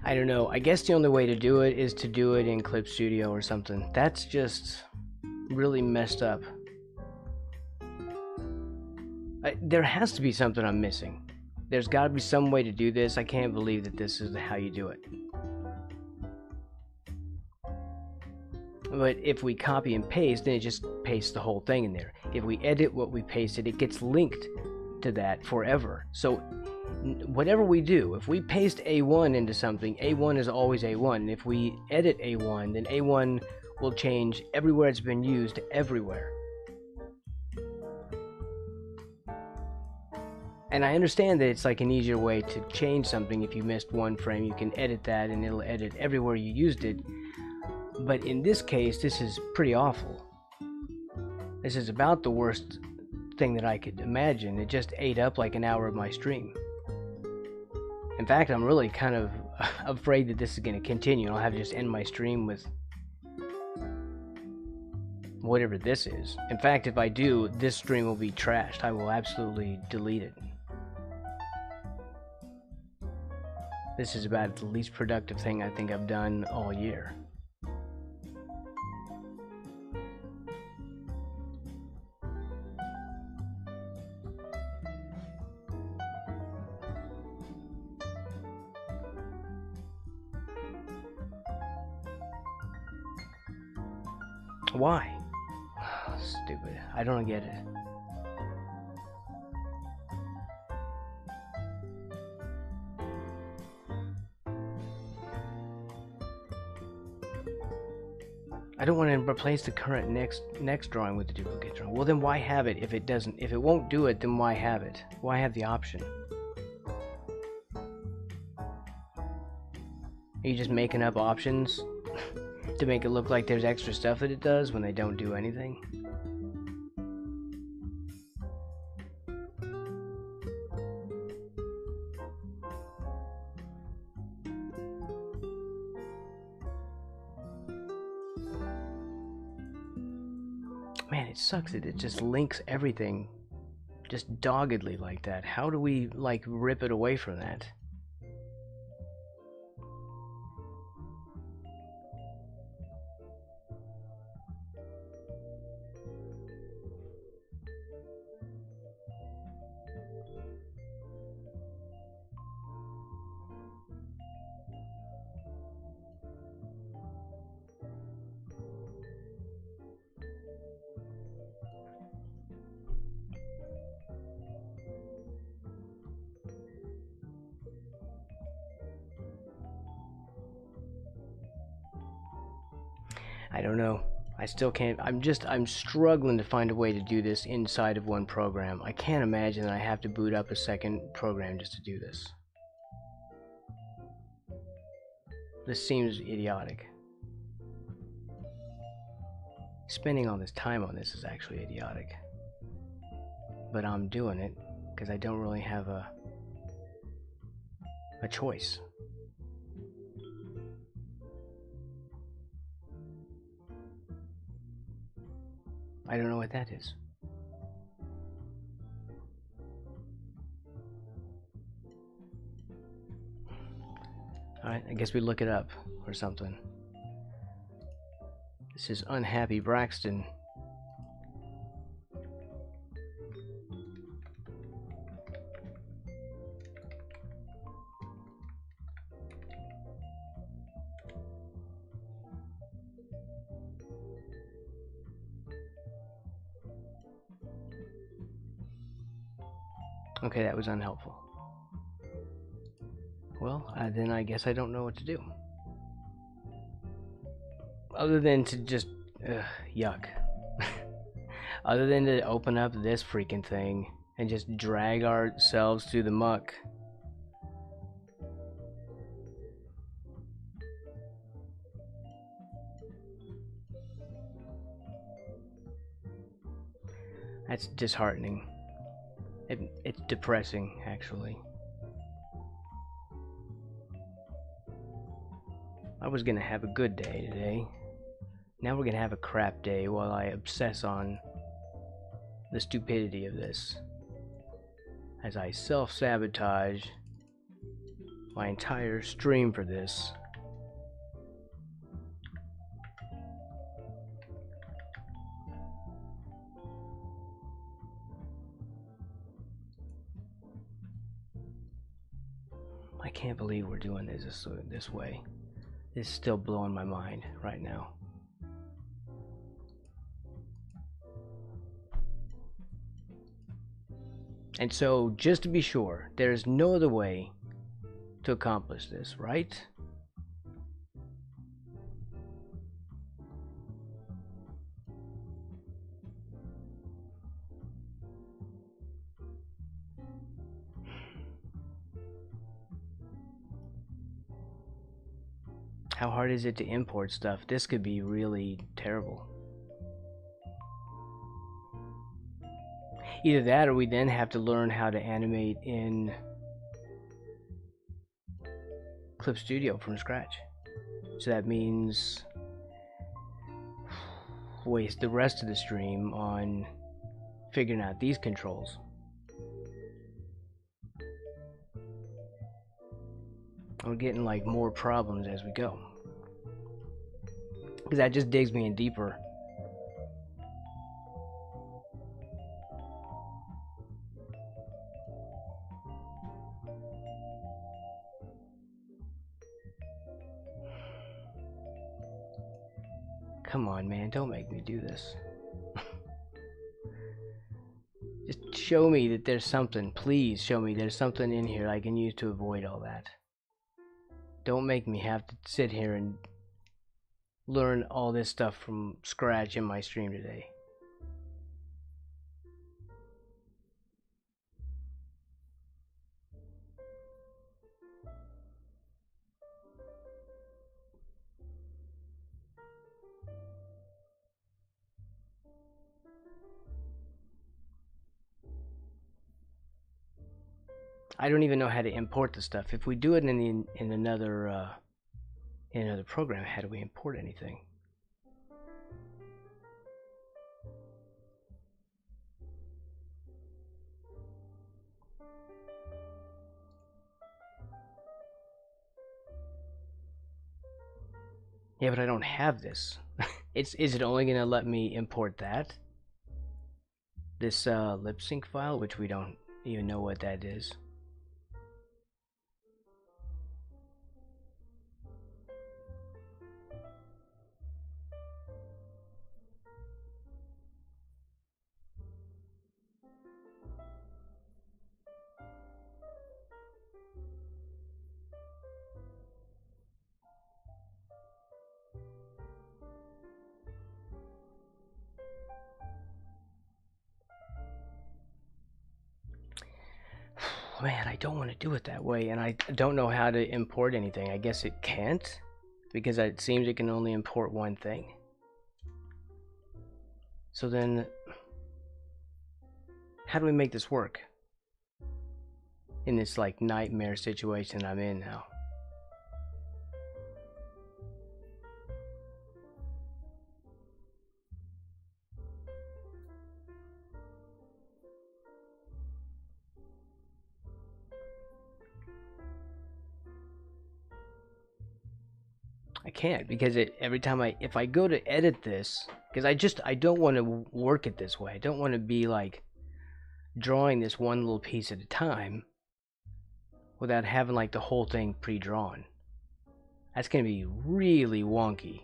I don't know. I guess the only way to do it is to do it in Clip Studio or something. That's just really messed up. There has to be something I'm missing. There's got to be some way to do this. I can't believe that this is how you do it. But if we copy and paste, then it just pastes the whole thing in there. If we edit what we pasted, it gets linked to that forever. So whatever we do, if we paste A1 into something, A1 is always A1. And if we edit A1, then A1 will change everywhere it's been used everywhere. And I understand that it's like an easier way to change something. If you missed one frame, you can edit that and it'll edit everywhere you used it. But in this case, this is pretty awful. This is about the worst thing that I could imagine. It just ate up like an hour of my stream. In fact, I'm really kind of afraid that this is going to continue. I'll have to just end my stream with whatever this is. In fact, if I do, this stream will be trashed. I will absolutely delete it. This is about the least productive thing I think I've done all year. Why? Stupid. I don't get it. I don't want to replace the current next drawing with the duplicate drawing. Well, then why have it if it doesn't? If it won't do it, then why have it? Why have the option? Are you just making up options to make it look like there's extra stuff that it does when they don't do anything? Man, it sucks that it just links everything just doggedly like that. How do we, like, rip it away from that? I don't know. I still can't. I'm struggling to find a way to do this inside of one program. I can't imagine that I have to boot up a second program just to do this. This seems idiotic. Spending all this time on this is actually idiotic. But I'm doing it because I don't really have a choice. I don't know what that is. Alright, I guess we look it up or something. This is Unhappy Braxton. Okay, that was unhelpful. Well, then I guess I don't know what to do. Other than to just... yuck. Other than to open up this freaking thing and just drag ourselves through the muck. That's disheartening. It's depressing, actually. I was gonna have a good day today. Now we're gonna have a crap day while I obsess on the stupidity of this. As I self-sabotage my entire stream for this. I can't believe we're doing this way. It's still blowing my mind right now. And so, just to be sure, there's no other way to accomplish this, right? How hard is it to import stuff? This could be really terrible. Either that or we then have to learn how to animate in Clip Studio from scratch. So that means waste the rest of the stream on figuring out these controls. We're getting like more problems as we go. Because that just digs me in deeper. Come on, man, don't make me do this. Just show me that there's something. Please show me there's something in here I can use to avoid all that. Don't make me have to sit here and learn all this stuff from scratch in my stream today. I don't even know how to import the stuff. If we do it in another program, how do we import anything? Yeah, but I don't have this. Is it only gonna let me import that? This lip sync file, which we don't even know what that is. Man, I don't want to do it that way, and I don't know how to import anything. I guess it can't, because it seems it can only import one thing. So then, how do we make this work? In this, like, nightmare situation I'm in now. I can't, because every time if I go to edit this, because I don't want to work it this way. I don't want to be like drawing this one little piece at a time without having like the whole thing pre-drawn. That's gonna be really wonky.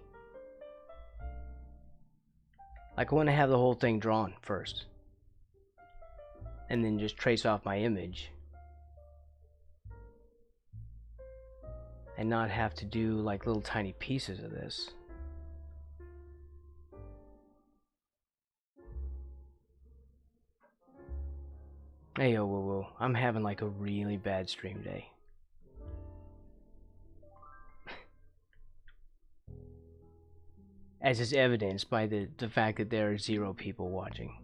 Like, I want to have the whole thing drawn first, and then just trace off my image, and not have to do like little tiny pieces of this. Hey, yo, whoa, whoa. I'm having like a really bad stream day. As is evidenced by the fact that there are 0 people watching.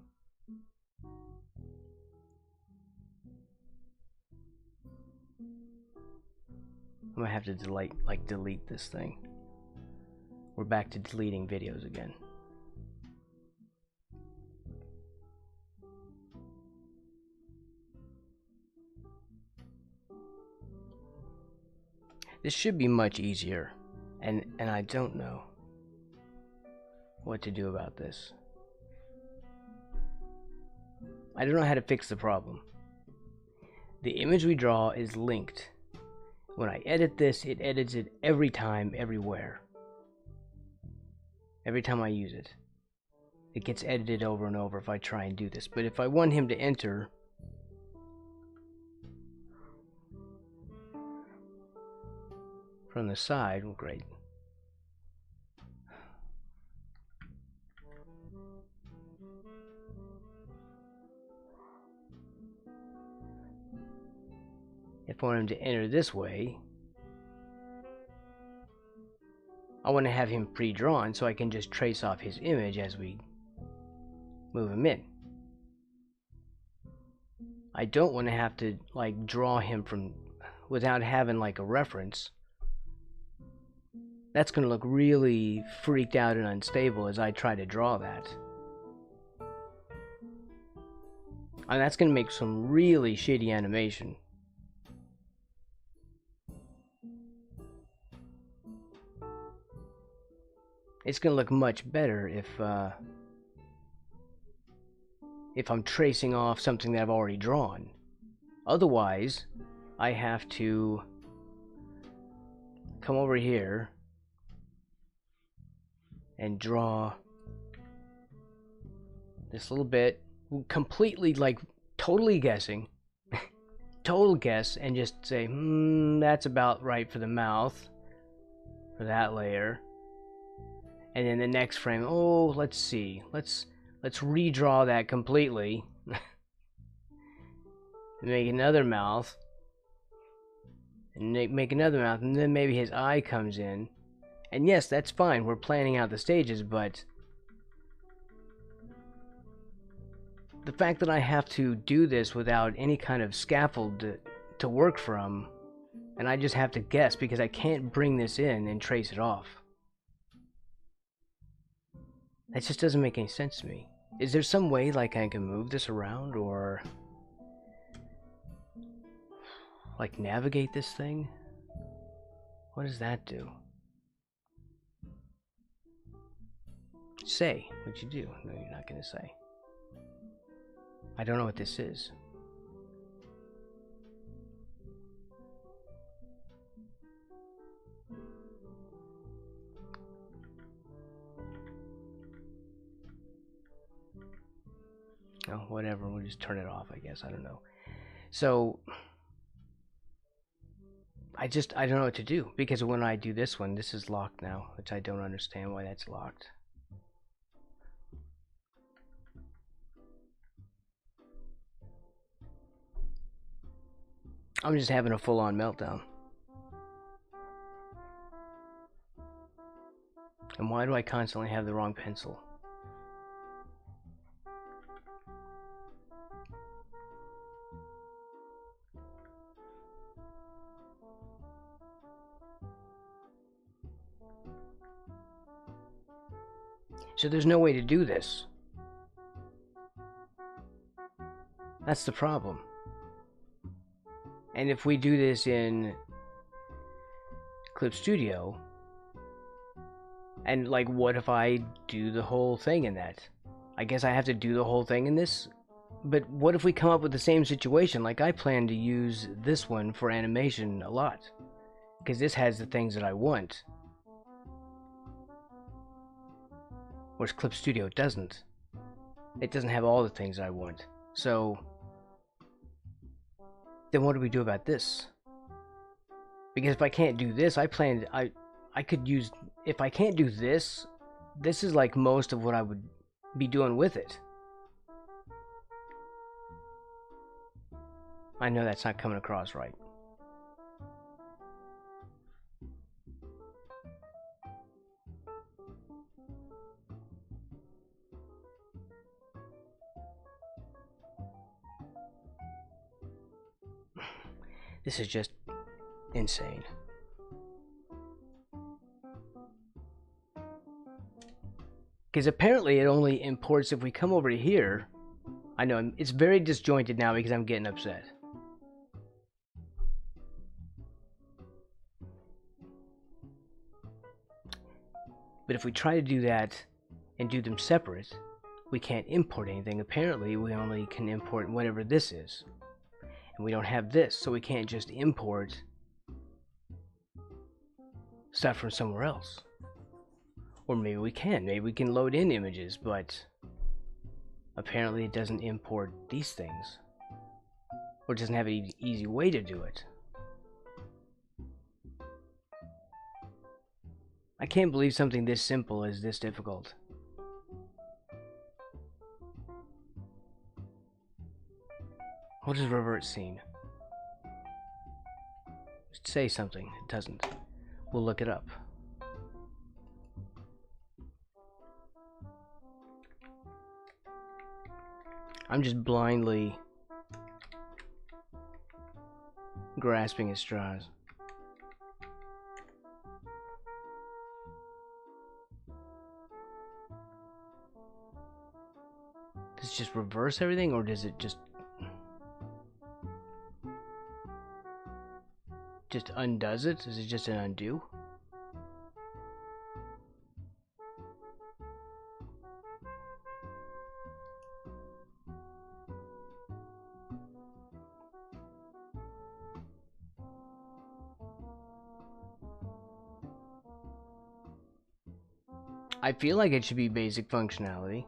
I'm gonna have to delete this thing. We're back to deleting videos again. This should be much easier, and I don't know what to do about this. I don't know how to fix the problem. The image we draw is linked. When I edit this, it edits it every time, everywhere. Every time I use it. It gets edited over and over if I try and do this. But if I want him to enter from the side, well, great. If I want him to enter this way, I want to have him pre-drawn so I can just trace off his image as we move him in. I don't want to have to like draw him from without having like a reference. That's going to look really freaked out and unstable as I try to draw that. And that's going to make some really shitty animation. It's going to look much better if I'm tracing off something that I've already drawn. Otherwise, I have to come over here and draw this little bit, completely, like, totally guessing, total guess, and just say, that's about right for the mouth, for that layer. And then the next frame, oh, let's see, let's redraw that completely. Make another mouth, and make another mouth, and then maybe his eye comes in. And yes, that's fine, we're planning out the stages, but the fact that I have to do this without any kind of scaffold to work from, and I just have to guess because I can't bring this in and trace it off. That just doesn't make any sense to me. Is there some way, like, I can move this around, or like navigate this thing? What does that do? Say what you do. No, you're not gonna say. I don't know what this is. Oh, whatever, we'll just turn it off, I guess. I don't know. So I don't know what to do, because when I do this one, this is locked now, which I don't understand why that's locked. I'm just having a full-on meltdown. And why do I constantly have the wrong pencil? So there's no way to do this. That's the problem. And if we do this in Clip Studio, and like, what if I do the whole thing in that? I guess I have to do the whole thing in this? But what if we come up with the same situation? Like, I plan to use this one for animation a lot, because this has the things that I want. Whereas Clip Studio doesn't. It doesn't have all the things I want. So then what do we do about this? Because if I can't do this, I could use, if I can't do this, this is like most of what I would be doing with it. I know that's not coming across right. This is just insane. Because apparently it only imports if we come over to here. I know, it's very disjointed now because I'm getting upset. But if we try to do that and do them separate, we can't import anything. Apparently we only can import whatever this is. And we don't have this, so we can't just import stuff from somewhere else. Or maybe we can. Maybe we can load in images, but apparently it doesn't import these things. Or it doesn't have an easy way to do it. I can't believe something this simple is this difficult. What is revert scene? Say something. It doesn't. We'll look it up. I'm just blindly grasping at straws. Does it just reverse everything, or does it just undoes it? Is it just an undo? I feel like it should be basic functionality.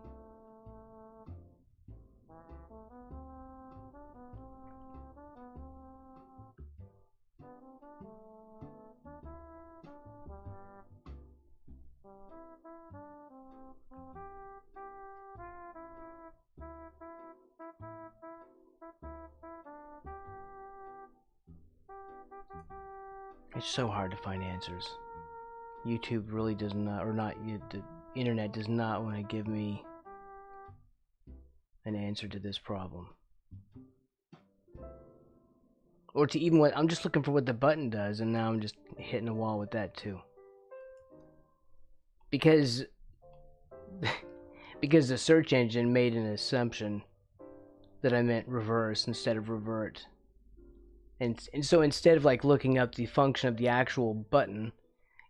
It's so hard to find answers. YouTube really does not, or not, the internet does not want to give me an answer to this problem. Or to even what, I'm just looking for what the button does, and now I'm just hitting a wall with that too. Because the search engine made an assumption that I meant reverse instead of revert. And so instead of like looking up the function of the actual button,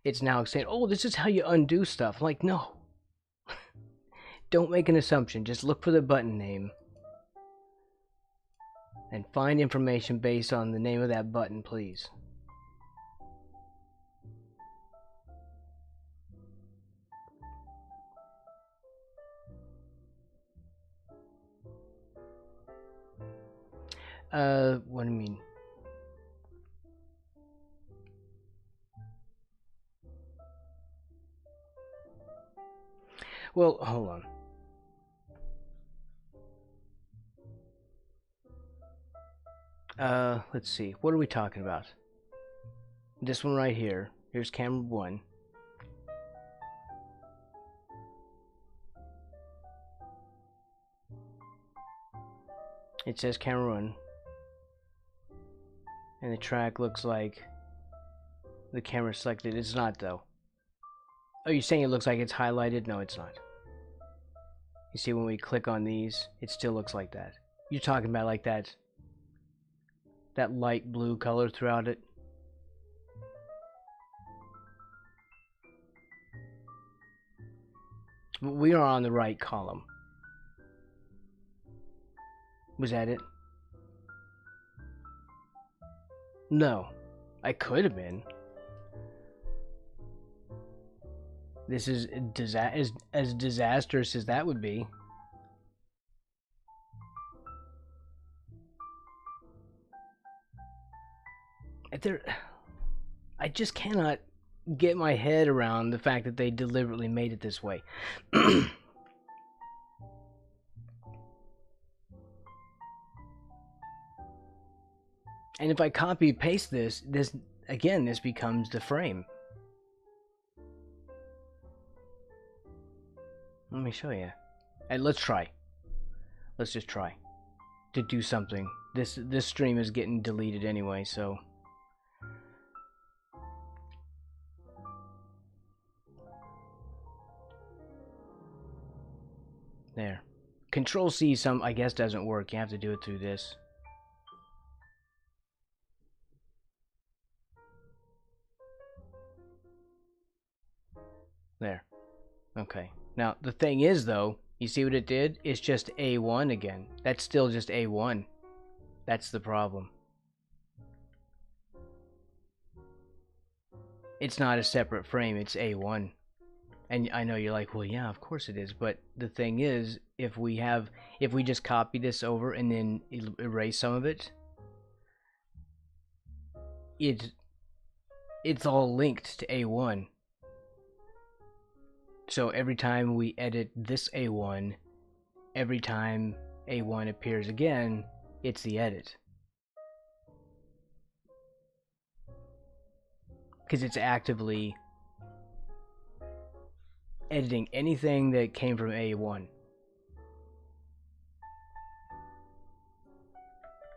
it's now saying, oh, this is how you undo stuff. I'm like, no. Don't make an assumption. Just look for the button name. And find information based on the name of that button, please. What do you mean? Well, hold on. Let's see. What are we talking about? This one right here. Here's camera 1. It says camera 1. And the track looks like the camera selected. It's not, though. Oh, you're saying it looks like it's highlighted? No, it's not. You see, when we click on these, it still looks like that. You're talking about like that light blue color throughout it? We are on the right column. Was that it? No. I could have been. This is as disastrous as that would be. I just cannot get my head around the fact that they deliberately made it this way. And if I copy paste this again, this becomes the frame. Let me show you. And let's try. Let's just try to do something. This stream is getting deleted anyway, so there. Control C I guess doesn't work. You have to do it through this. There. Okay. Now, the thing is, though, you see what it did? It's just A1 again. That's still just A1. That's the problem. It's not a separate frame, it's A1. And I know you're like, well, yeah, of course it is. But the thing is, if we just copy this over and then erase some of it, it's all linked to A1. So every time we edit this A1, every time A1 appears again, it's the edit. Because it's actively editing anything that came from A1.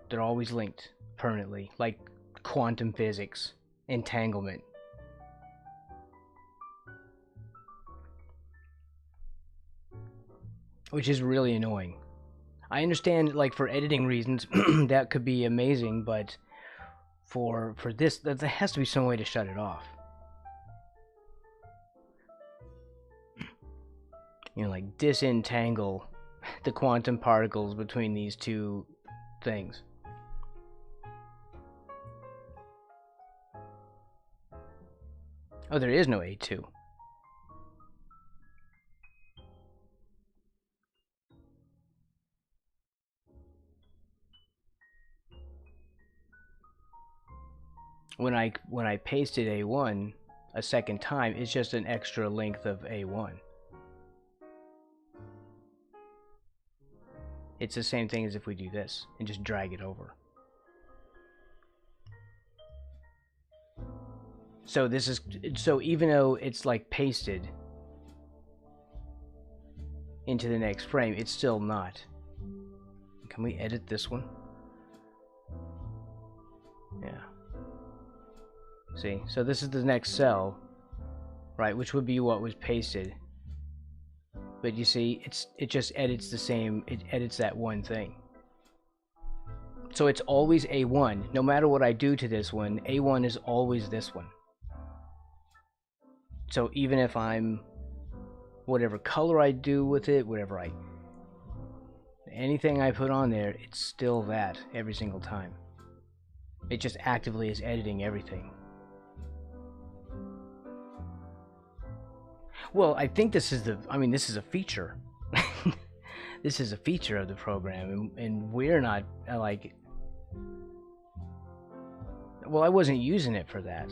They're always linked permanently, like quantum physics, entanglement. Which is really annoying. I understand, like, for editing reasons, that could be amazing, but for this, there has to be some way to shut it off. You know, like, disentangle the quantum particles between these two things. Oh, there is no A2. when I pasted A1 a second time, it's just an extra length of A1. It's the same thing as if we do this and just drag it over. So this is, so even though it's like pasted into the next frame, it's still not. Can we edit this one? Yeah. See, so this is the next cell, right, which would be what was pasted. But you see, it just edits the same, it edits that one thing. So it's always A1. No matter what I do to this one, A1 is always this one. So even if I'm, whatever color I do with it, anything I put on there, it's still that every single time. It just actively is editing everything. Well, I think this is this is a feature. This is a feature of the program, and we're not, like... Well, I wasn't using it for that.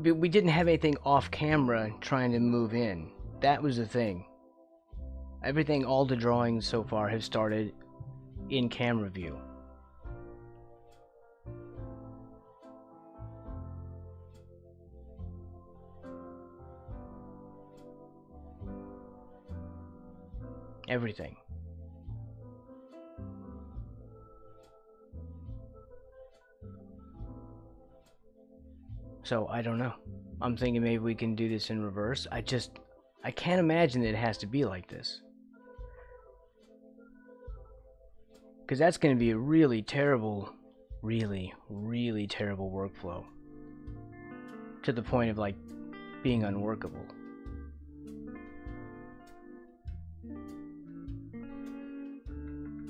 But we didn't have anything off camera trying to move in. That was the thing. Everything, all the drawings so far have started in camera view. Everything. So I don't know. I'm thinking maybe we can do this in reverse. I can't imagine that it has to be like this. Because that's going to be a really terrible, really terrible workflow. To the point of, like, being unworkable.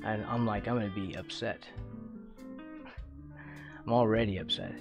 And I'm going to be upset. I'm already upset.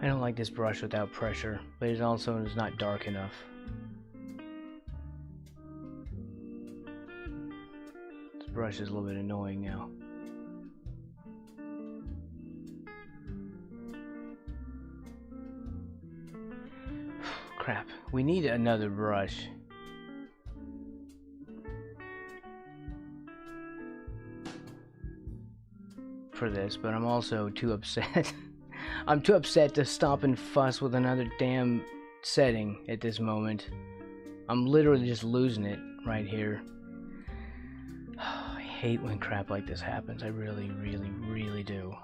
I don't like this brush without pressure, but it also is not dark enough. This brush is a little bit annoying now. Crap, we need another brush. For this, but I'm also too upset. I'm too upset to stop and fuss with another damn setting at this moment. I'm literally just losing it right here. I hate when crap like this happens. I really do.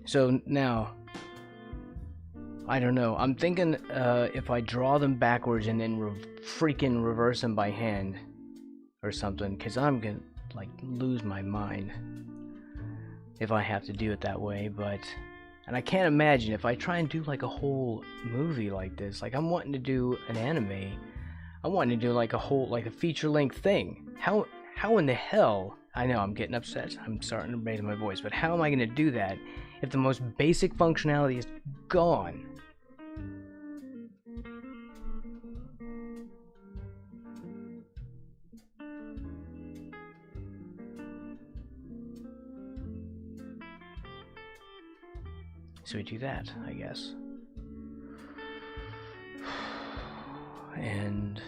So now, I don't know. I'm thinking if I draw them backwards and then freaking reverse them by hand or something, because I'm gonna lose my mind if I have to do it that way. But and I can't imagine if I try and do like a whole movie like this, like I'm wanting to do an anime, I'm wanting to do like a whole a feature-length thing. How in the hell, I know I'm getting upset, I'm starting to raise my voice, but how am I going to do that if the most basic functionality is gone? So we do that, I guess. And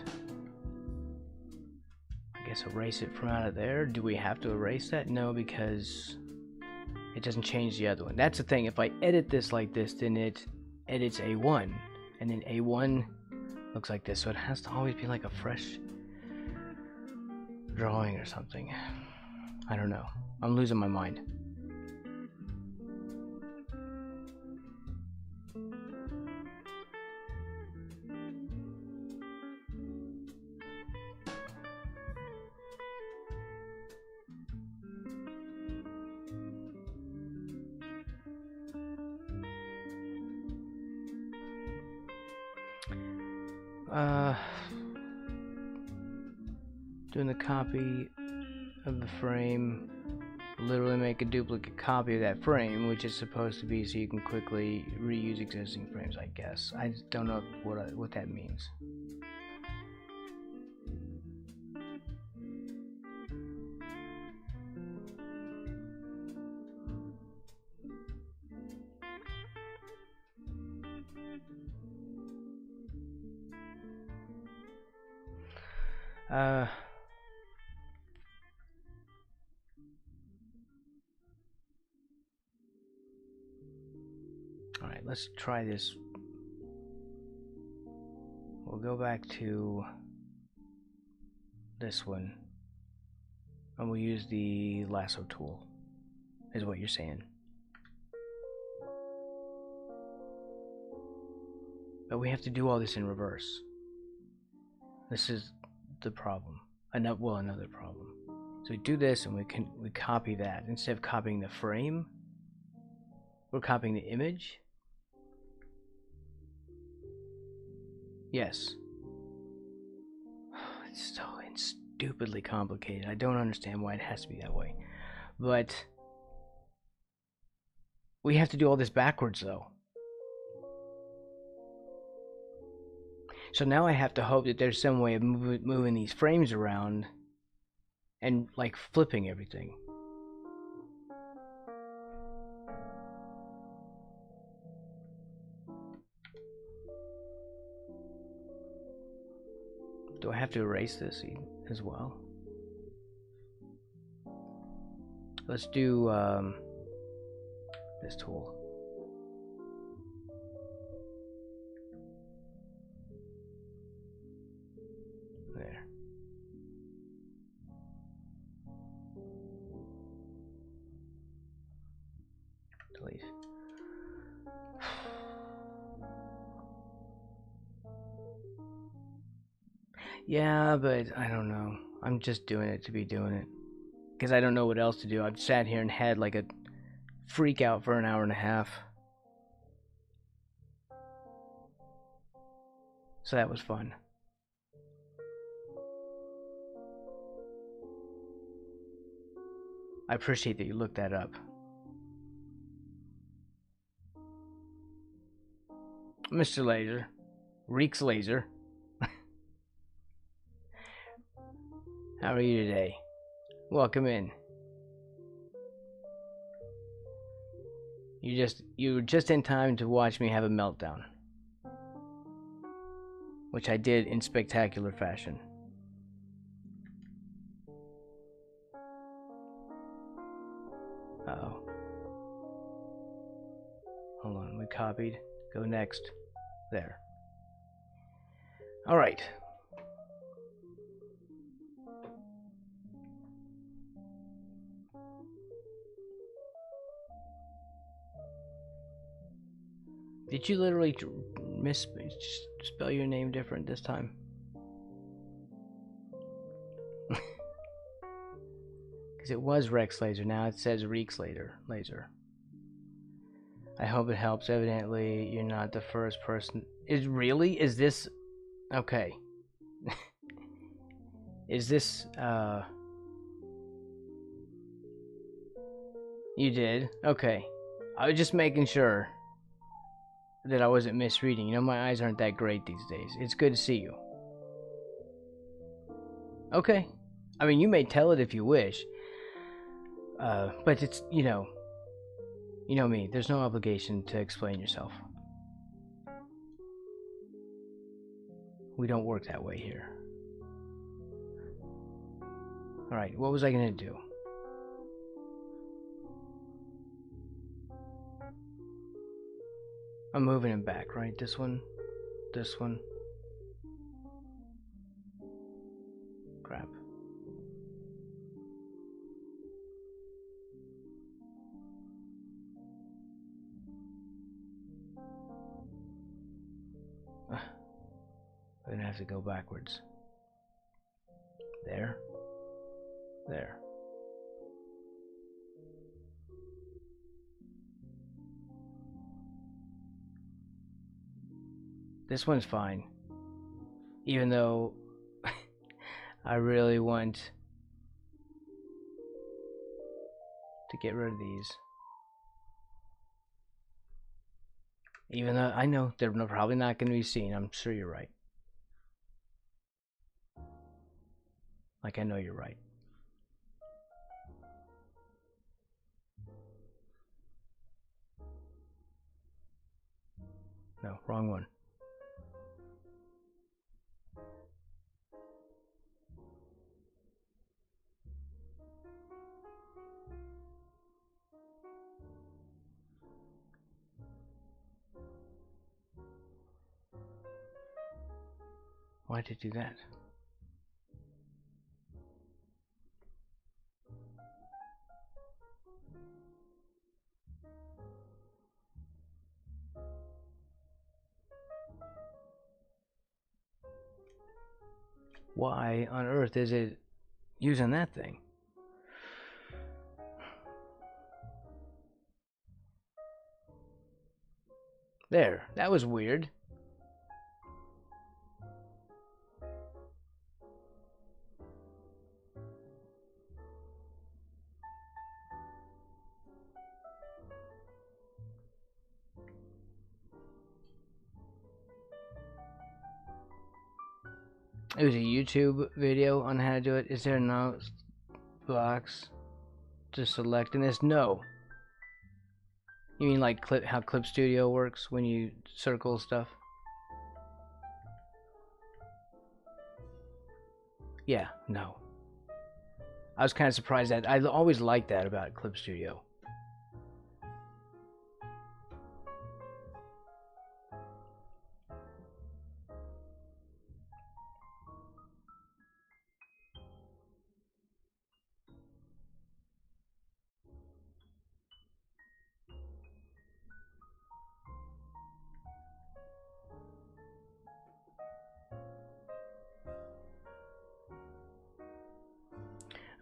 I guess erase it from out of there. Do we have to erase that? No, because it doesn't change the other one. That's the thing. If I edit this like this, then it edits A1. And then A1 looks like this. So it has to always be like a fresh drawing or something. I don't know. I'm losing my mind. Uh, doing the copy of the frame. Literally make a duplicate copy of that frame, which is supposed to be so you can quickly reuse existing frames, I guess. I just don't know what that means. Alright, let's try this. We'll go back to this one, and we'll use the lasso tool, is what you're saying. But we have to do all this in reverse. This is the problem. Another problem. So we do this, and we copy that. Instead of copying the frame, we're copying the image. Yes. It's so stupidly complicated. I don't understand why it has to be that way. But we have to do all this backwards, though. So now I have to hope that there's some way of moving these frames around and, like, flipping everything. Do I have to erase this as well? Let's do this tool. There. Delete. Yeah, but I don't know. I'm just doing it to be doing it. Because I don't know what else to do. I've sat here and had like a freak out for an hour and a half. So that was fun. I appreciate that you looked that up. Mr. Laser. Reeks Laser. How are you today? Welcome in. You were just in time to watch me have a meltdown. Which I did in spectacular fashion. Uh-oh. Hold on, we copied. Go next. There. Alright. Did you literally spell your name different this time? Because it was Rex Laser, now it says Reeks Laser. I hope it helps. Evidently, you're not the first person. Is this... Okay. Is this, You did? Okay. I was just making sure that I wasn't misreading. You know, my eyes aren't that great these days. It's good to see you. Okay. I mean, you may tell it if you wish. But it's, you know me. There's no obligation to explain yourself. We don't work that way here. Alright, what was I gonna do? I'm moving him back, right? This one. Crap. I'm gonna have to go backwards. There. This one's fine. Even though I really want to get rid of these. Even though I know they're probably not going to be seen. I'm sure you're right. Like, I know you're right. No, wrong one. Why did it do that? Why on earth is it using that thing? There, that was weird. It was a YouTube video on how to do it. Is there no box to select in this? No. You mean like how Clip Studio works when you circle stuff? Yeah, no. I was kind of surprised that I always liked that about Clip Studio.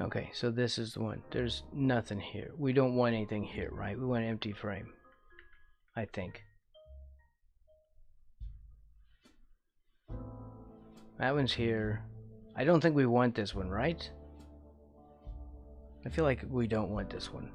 Okay, so this is the one. There's nothing here. We don't want anything here, right? We want an empty frame, I think. That one's here. I don't think we want this one, right? I feel like we don't want this one.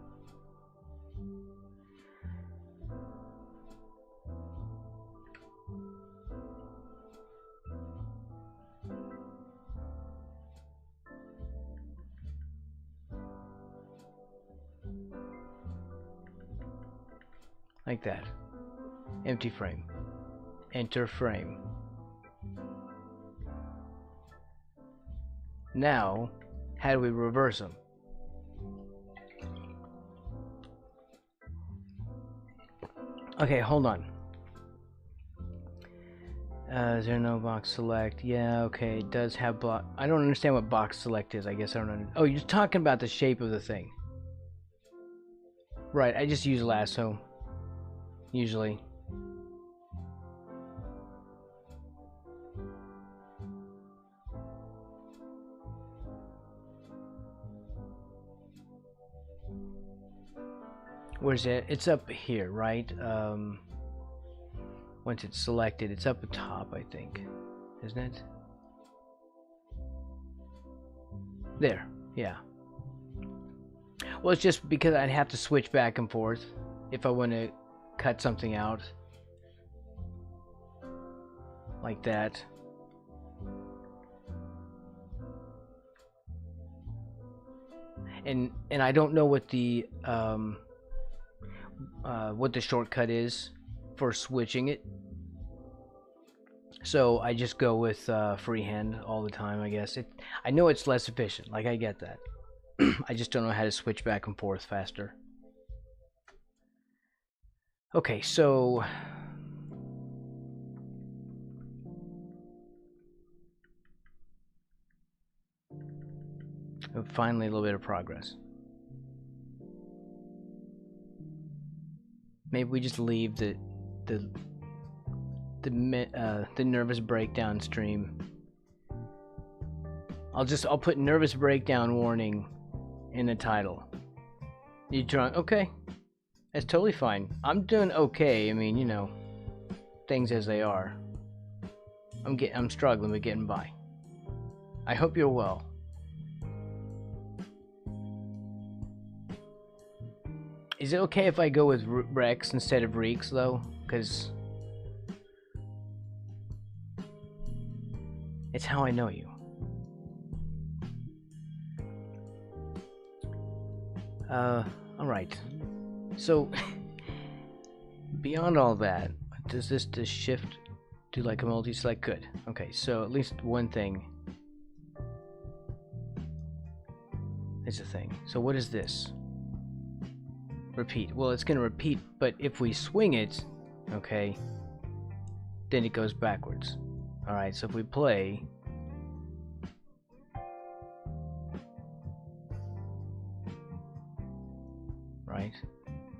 Like that. Empty frame. Enter frame. Now, how do we reverse them? Okay, hold on. Is there no box select? Yeah, okay, it does have block. I don't understand what box select is. I guess I don't understand. Oh, you're talking about the shape of the thing. Right, I just use lasso. Usually. Where's it? It's up here, right? Once it's selected, it's up top, I think. Isn't it? There, yeah. Well, it's just because I'd have to switch back and forth if I want to cut something out. Like that. And I don't know what the shortcut is for switching it. So I just go with freehand all the time, I guess. I know it's less efficient, like I get that. I just don't know how to switch back and forth faster. Okay, so finally a little bit of progress. Maybe we just leave the nervous breakdown stream. I'll put nervous breakdown warning in the title. You drunk? Okay, that's totally fine. I'm doing okay. I mean, you know, things as they are. I'm struggling with getting by. I hope you're well. Is it okay if I go with Rex instead of Reeks though? Because it's how I know you. Alright. So, beyond all that, does this shift do like a multi-select? Good. Okay, so at least one thing is a thing. So what is this? Repeat. Well, it's going to repeat, but if we swing it, okay, then it goes backwards. Alright, so if we play... Right?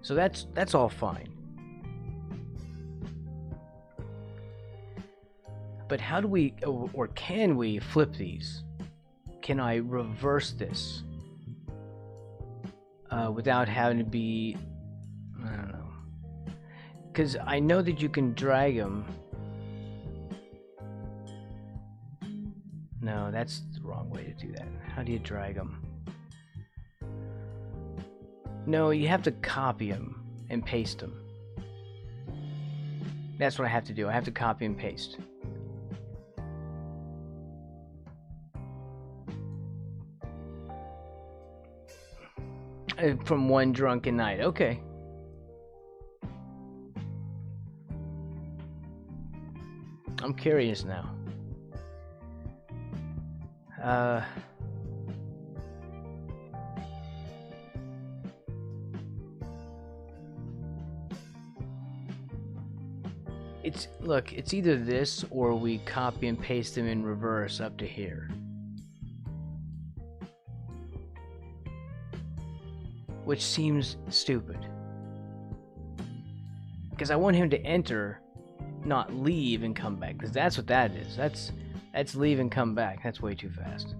So that's all fine. But how do we, or can we flip these? Can I reverse this? Without having to be, I don't know. Because I know that you can drag them. No, that's the wrong way to do that. How do you drag them? No, you have to copy them and paste them. That's what I have to do. I have to copy and paste. From one drunken night. Okay. I'm curious now. Look, it's either this or we copy and paste them in reverse up to here. Which seems stupid. Because I want him to enter, not leave and come back. Because that's what that is. That's leave and come back. That's way too fast.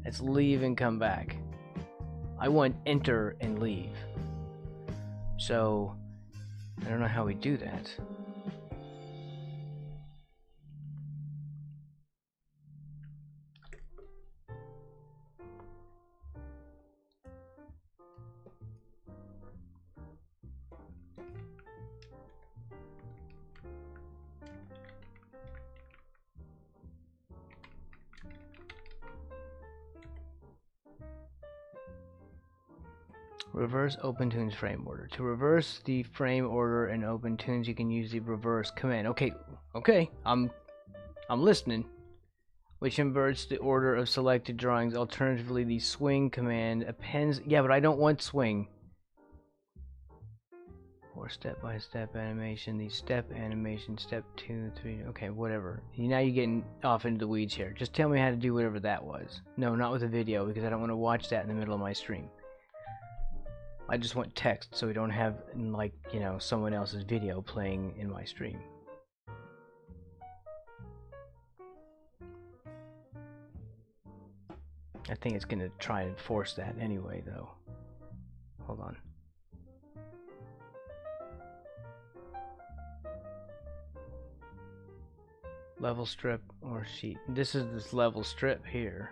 That's leave and come back. I want enter and leave. So, I don't know how we do that. Reverse OpenTunes frame order. To reverse the frame order in OpenTunes, you can use the reverse command. Okay, I'm listening. Which inverts the order of selected drawings. Alternatively, the swing command appends. Yeah, but I don't want swing. Or step-by-step animation. The step animation, step 2, 3. Okay, whatever. Now you're getting off into the weeds here. Just tell me how to do whatever that was. No, not with a video, because I don't want to watch that in the middle of my stream. I just want text so we don't have, like, you know, someone else's video playing in my stream. I think it's going to try and force that anyway, though. Hold on. Level strip or sheet. This is this level strip here.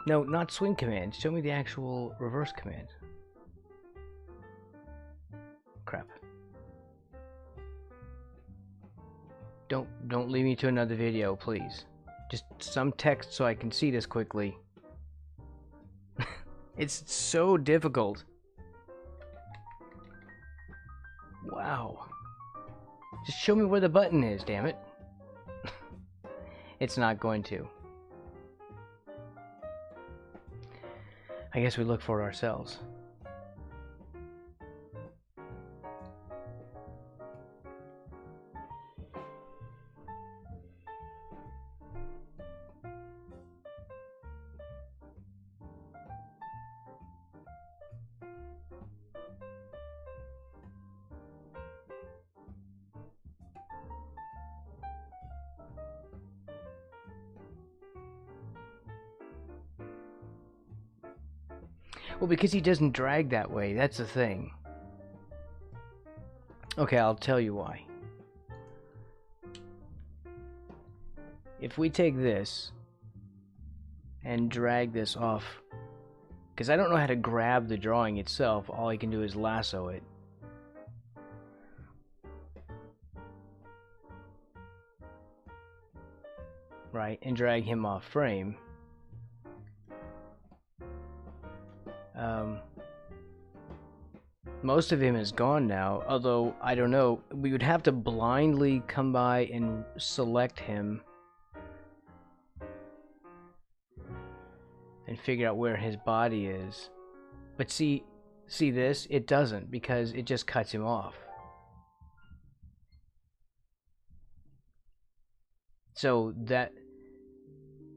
No, not swing command. Show me the actual reverse command. Crap. Don't lead me to another video, please. Just some text so I can see this quickly. It's so difficult. Wow. Just show me where the button is, damn it. It's not going to. I guess we look for it ourselves. Well, because he doesn't drag that way, that's the thing. Okay, I'll tell you why. if we take this and drag this off, because I don't know how to grab the drawing itself, all I can do is lasso it. Right, and drag him off frame. Most of him is gone now, although I don't know, we would have to blindly come by and select him and figure out where his body is. But see this? It doesn't, because it just cuts him off. So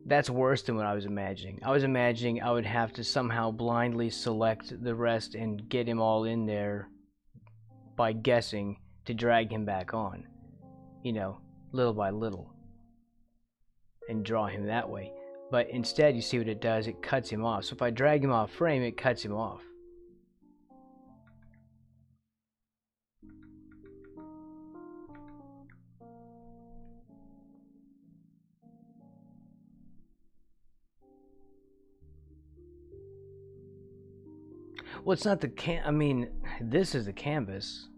that's worse than what I was imagining. I was imagining I would have to somehow blindly select the rest and get him all in there by guessing to drag him back on, you know, little by little, and draw him that way. But instead, you see what it does? It cuts him off. So if I drag him off frame, it cuts him off. Well, it's not the I mean, this is the canvas.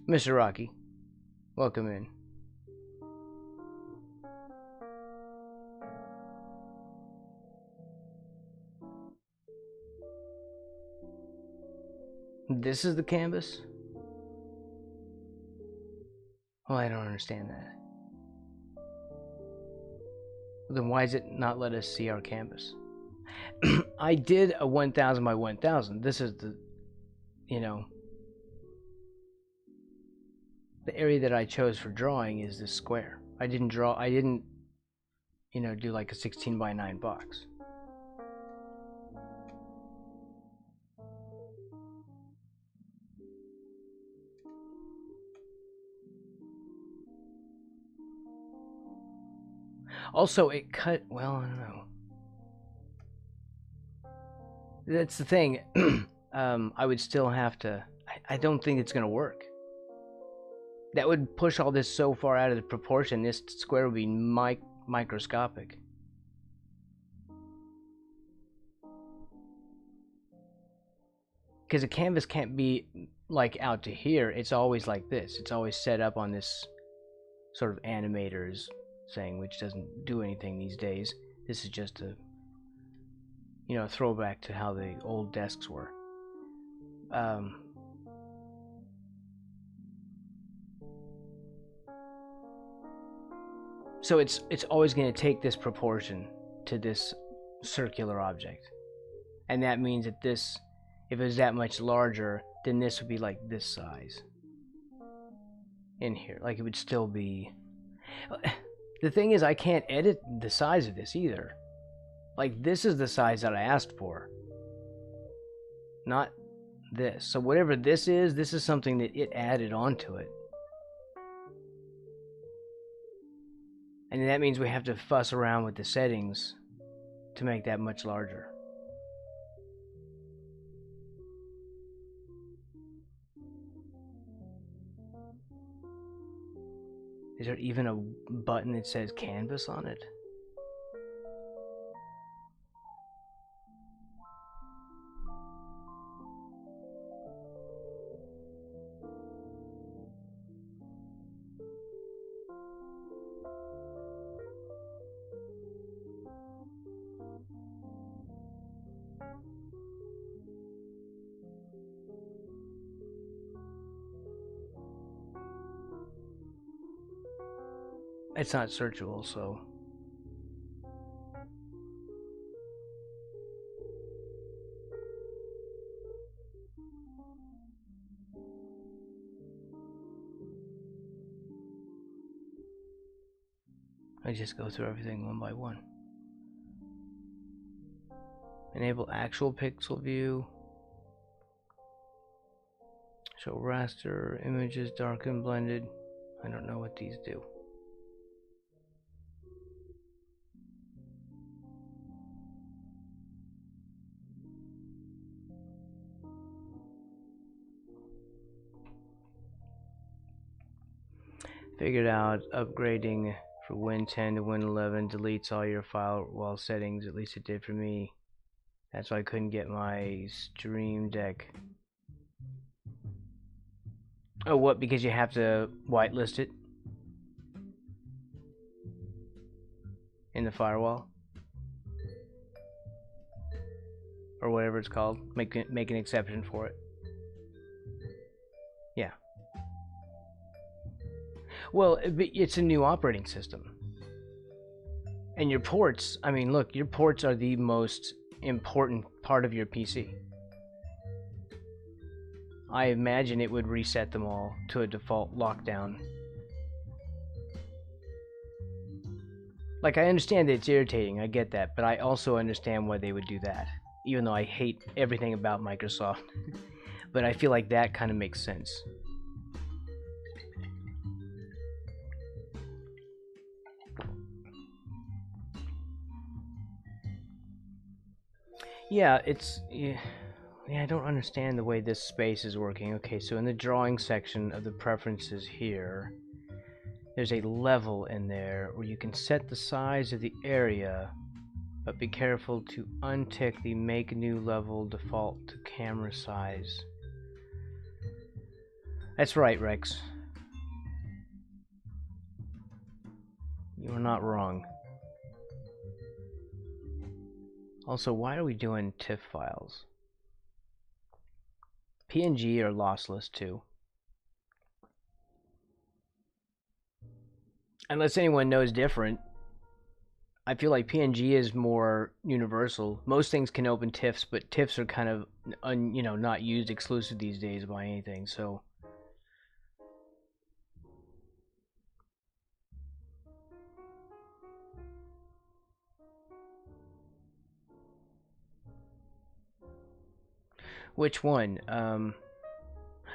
Mr. Rocky, welcome in. This is the canvas? Well, I don't understand that. Then why does it not let us see our canvas? I did a 1000 by 1000. This is the, you know, the area that I chose for drawing is this square. I didn't, you know, do like a 16 by 9 box. Also, it cut, well, I don't know. That's the thing. I would still have to, I don't think it's going to work. That would push all this so far out of the proportion, this square would be microscopic. Because a canvas can't be like out to here, it's always like this. It's always set up on this sort of animator's thing, which doesn't do anything these days. This is just a, you know, throwback to how the old desks were. So it's always going to take this proportion to this circular object, and that means that this, if it was that much larger, then this would be like this size in here. Like it would still be. The thing is, I can't edit the size of this either. Like this is the size that I asked for, not this. So whatever this is something that it added onto it. And that means we have to fuss around with the settings to make that much larger. Is there even a button that says canvas on it? It's not searchable, so I just go through everything one by one. Enable actual pixel view. Show raster, images darkened, blended. I don't know what these do. Figured out upgrading for Win 10 to Win 11 deletes all your firewall settings. At least it did for me. That's why I couldn't get my Stream Deck. Oh, what? Because you have to whitelist it in the firewall, or whatever it's called. Make an exception for it. Yeah. Well, it's a new operating system. And your ports, I mean, look, your ports are the most important part of your PC. I imagine it would reset them all to a default lockdown. Like, I understand that it's irritating, I get that, but I also understand why they would do that. Even though I hate everything about Microsoft. But I feel like that kind of makes sense. Yeah, I don't understand the way this space is working. Okay, so in the drawing section of the preferences here, there's a level in there where you can set the size of the area, but be careful to untick the make new level default to camera size. That's right, Rex. You are not wrong. Also, why are we doing TIFF files? PNG are lossless too. Unless anyone knows different. I feel like PNG is more universal. Most things can open TIFFs, but TIFFs are kind of, not used exclusive these days by anything, so. Which one?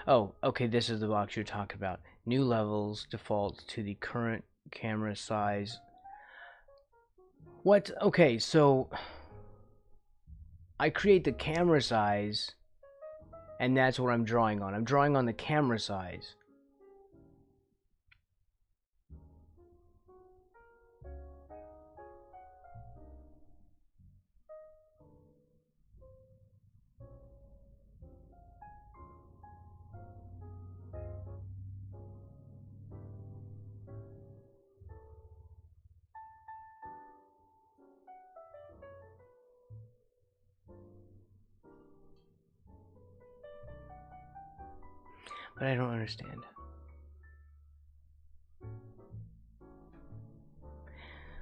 Oh, okay, this is the box you're talking about. New levels default to the current camera size. What? Okay, so I create the camera size, and that's what I'm drawing on. I'm drawing on the camera size. But I don't understand.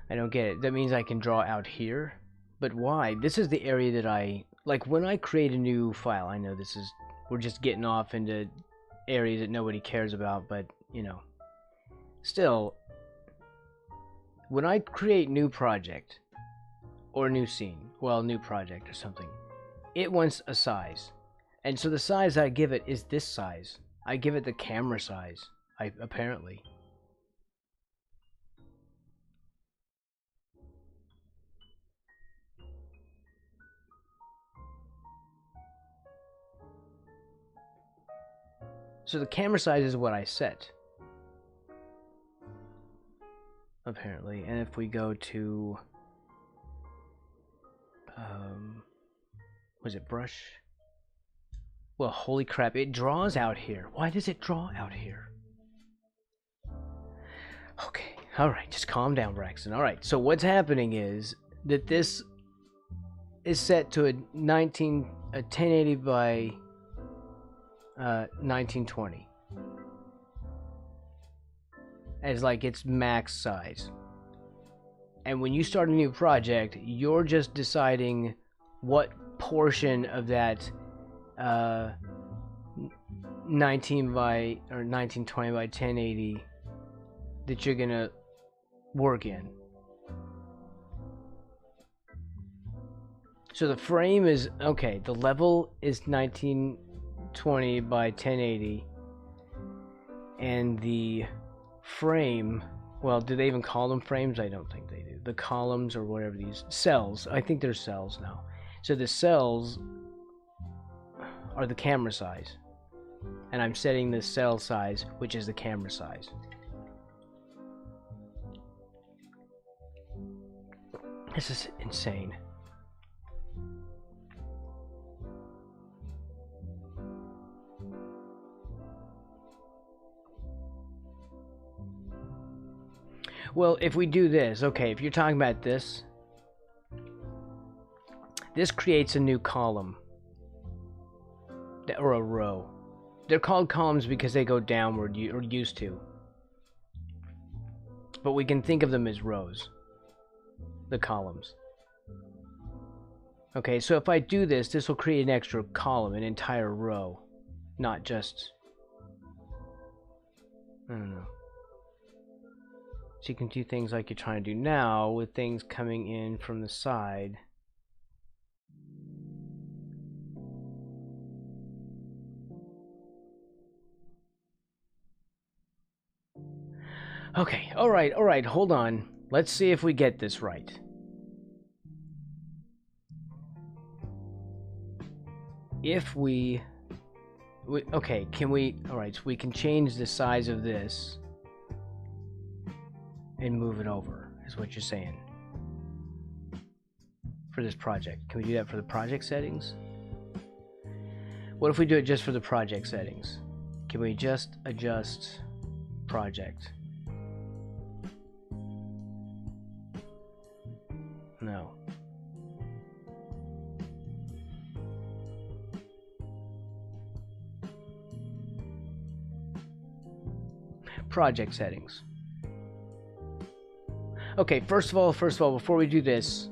I don't get it. That means I can draw out here? But why? This is the area that I... Like, when I create a new file, I know this is... We're just getting off into areas that nobody cares about, but, Still, when I create new project, or new scene, well, new project or something, it wants a size. And so the size I give it is this size. I give it the camera size, apparently. So the camera size is what I set, apparently. And if we go to, was it brush? Well, holy crap, it draws out here. Why does it draw out here? Okay, alright, just calm down, Braxton. Alright, so what's happening is that this is set to a 1080 by 1920 as like its max size. And when you start a new project, you're just deciding what portion of that 1920 by 1080 that you're gonna work in. So the frame is okay. The level is 1920 by 1080, and the frame. Well, do they even call them frames? I don't think they do. The columns or whatever these cells. I think they're cells now. So the cells are the camera size, and I'm setting the cell size, which is the camera size. This is insane. Well, if we do this, okay, if you're talking about this, this creates a new column or a row. They're called columns because they go downward, or used to. But we can think of them as rows, the columns. Okay, so if I do this, this will create an extra column, an entire row, not just, I don't know. So you can do things like you're trying to do now with things coming in from the side. Okay, alright, hold on. Let's see if we get this right. If we okay, can we, alright, so we can change the size of this and move it over, is what you're saying. For this project. Can we do that for the project settings? What if we do it just for the project settings? Can we just adjust project? No. Project settings. Okay, first of all, before we do this,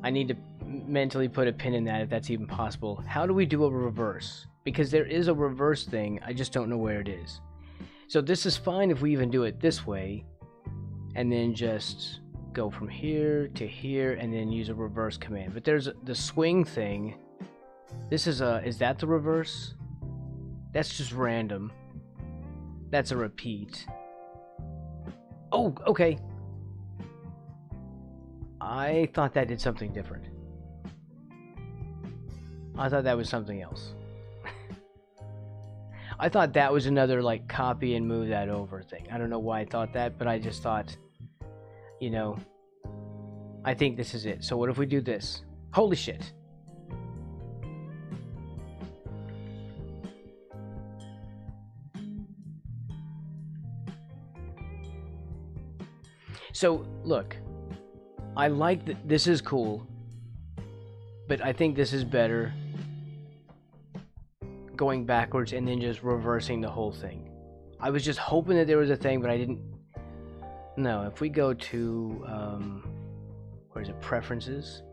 I need to mentally put a pin in that, if that's even possible. How do we do a reverse? Because there is a reverse thing, I just don't know where it is. So this is fine if we even do it this way, and then just go from here to here, and then use a reverse command. But there's the swing thing. This is that the reverse? That's just random. That's a repeat. Oh, okay. I thought that did something different. I thought that was something else. I thought that was another, like, copy and move that over thing. I don't know why I thought that, but I just thought, you know, I think this is it. So what if we do this? Holy shit. So, look. I like that. This is cool. But I think this is better. Going backwards and then just reversing the whole thing. I was just hoping that there was a thing, but I didn't. No, if we go to, where is it? Preferences,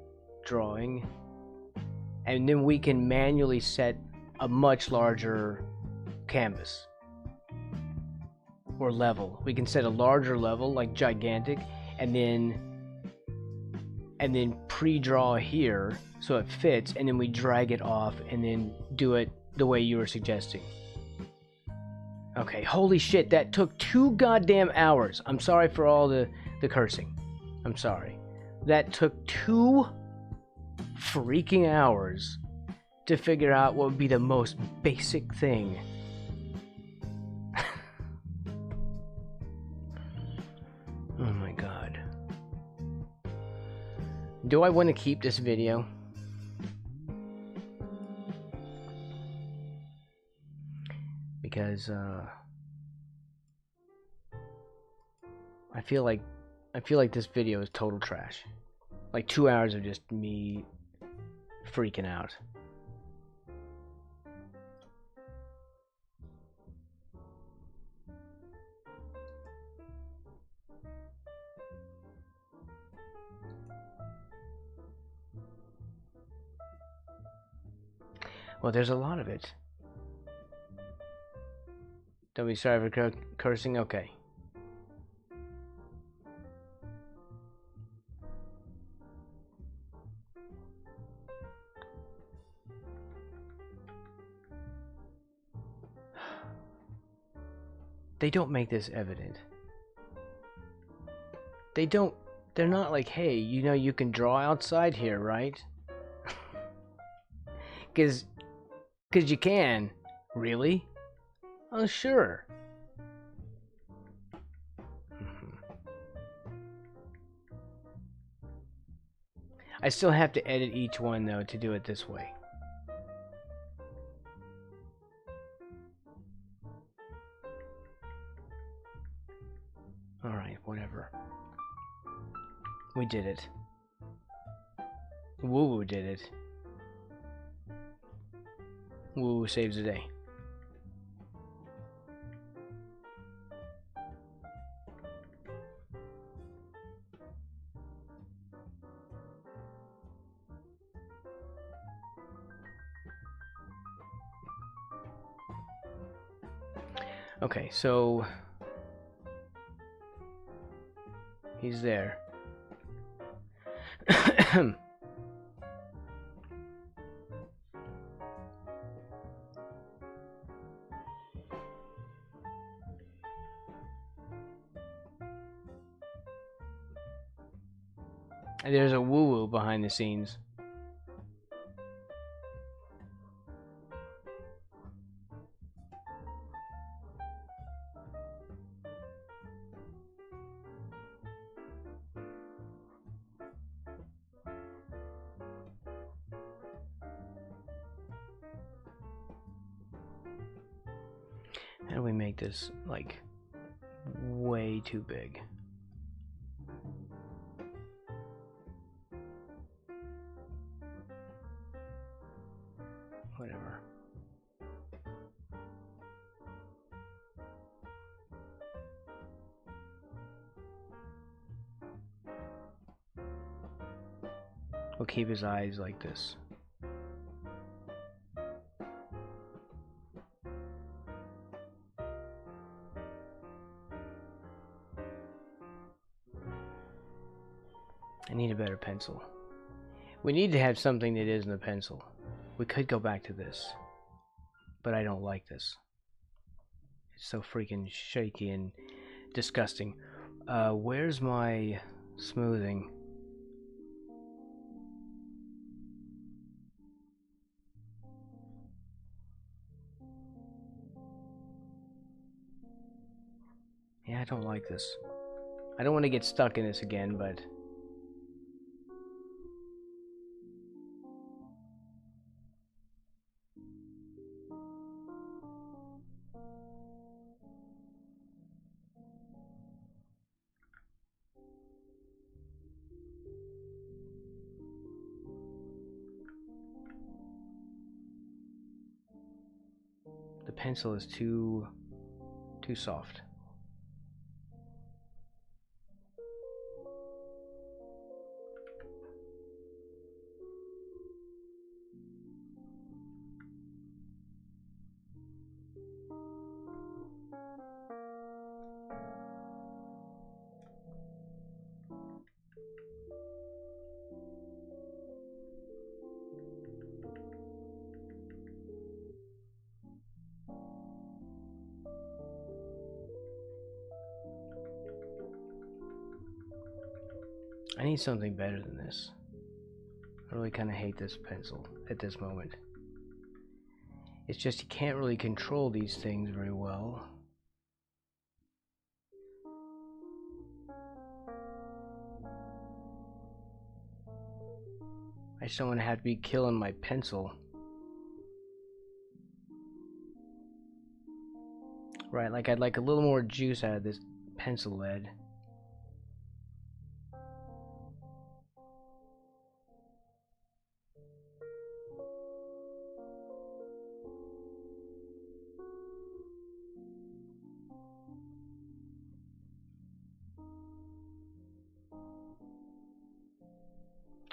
drawing, and then we can manually set a much larger canvas or level. We can set a larger level, like gigantic, and then pre-draw here so it fits, and then we drag it off and then do it the way you were suggesting. Okay, holy shit, that took 2 goddamn hours. I'm sorry for all the cursing. I'm sorry. That took 2 freaking hours to figure out what would be the most basic thing. Oh my god. Do I want to keep this video? Because I feel like this video is total trash. Like 2 hours of just me freaking out. Well, there's a lot of it. Don't be sorry for cursing. Okay. They don't make this evident. They don't. They're not like, hey, you know, you can draw outside here, right? Because you can. Really? Oh, sure. I still have to edit each one though to do it this way. Alright, whatever. We did it. Woo Woo did it. Woo Woo saves the day. Okay, so he's there. There's a Woo Woo behind the scenes. How do we make this, like, way too big? Whatever. We'll keep his eyes like this. I need a better pencil. We need to have something that isn't a pencil. We could go back to this, but I don't like this. It's so freaking shaky and disgusting. Where's my smoothing? Yeah, I don't like this. I don't want to get stuck in this again, but the pencil is too soft. I need something better than this. I really kind of hate this pencil at this moment. It's just you can't really control these things very well. I just don't want to have to be killing my pencil. Right, like I'd like a little more juice out of this pencil lead.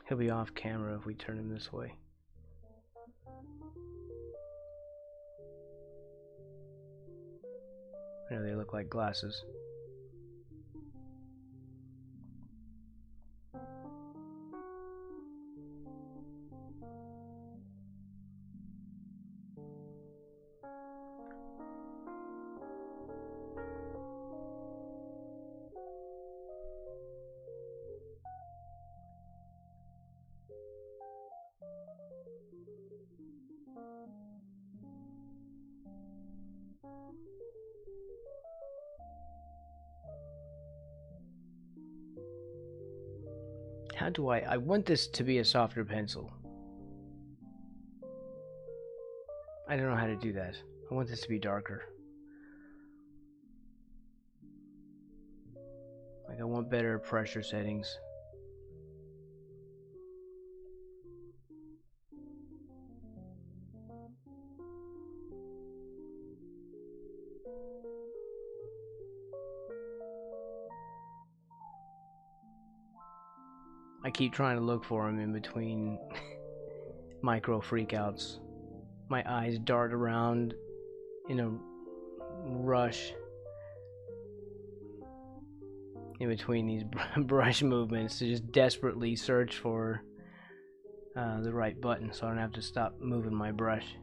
He'll be off camera if we turn him this way. I know they look like glasses. How do I want this to be a softer pencil. I don't know how to do that. I want this to be darker. Like, I want better pressure settings. I keep trying to look for them in between micro freakouts. My eyes dart around in a rush in between these brush movements to just desperately search for the right button so I don't have to stop moving my brush.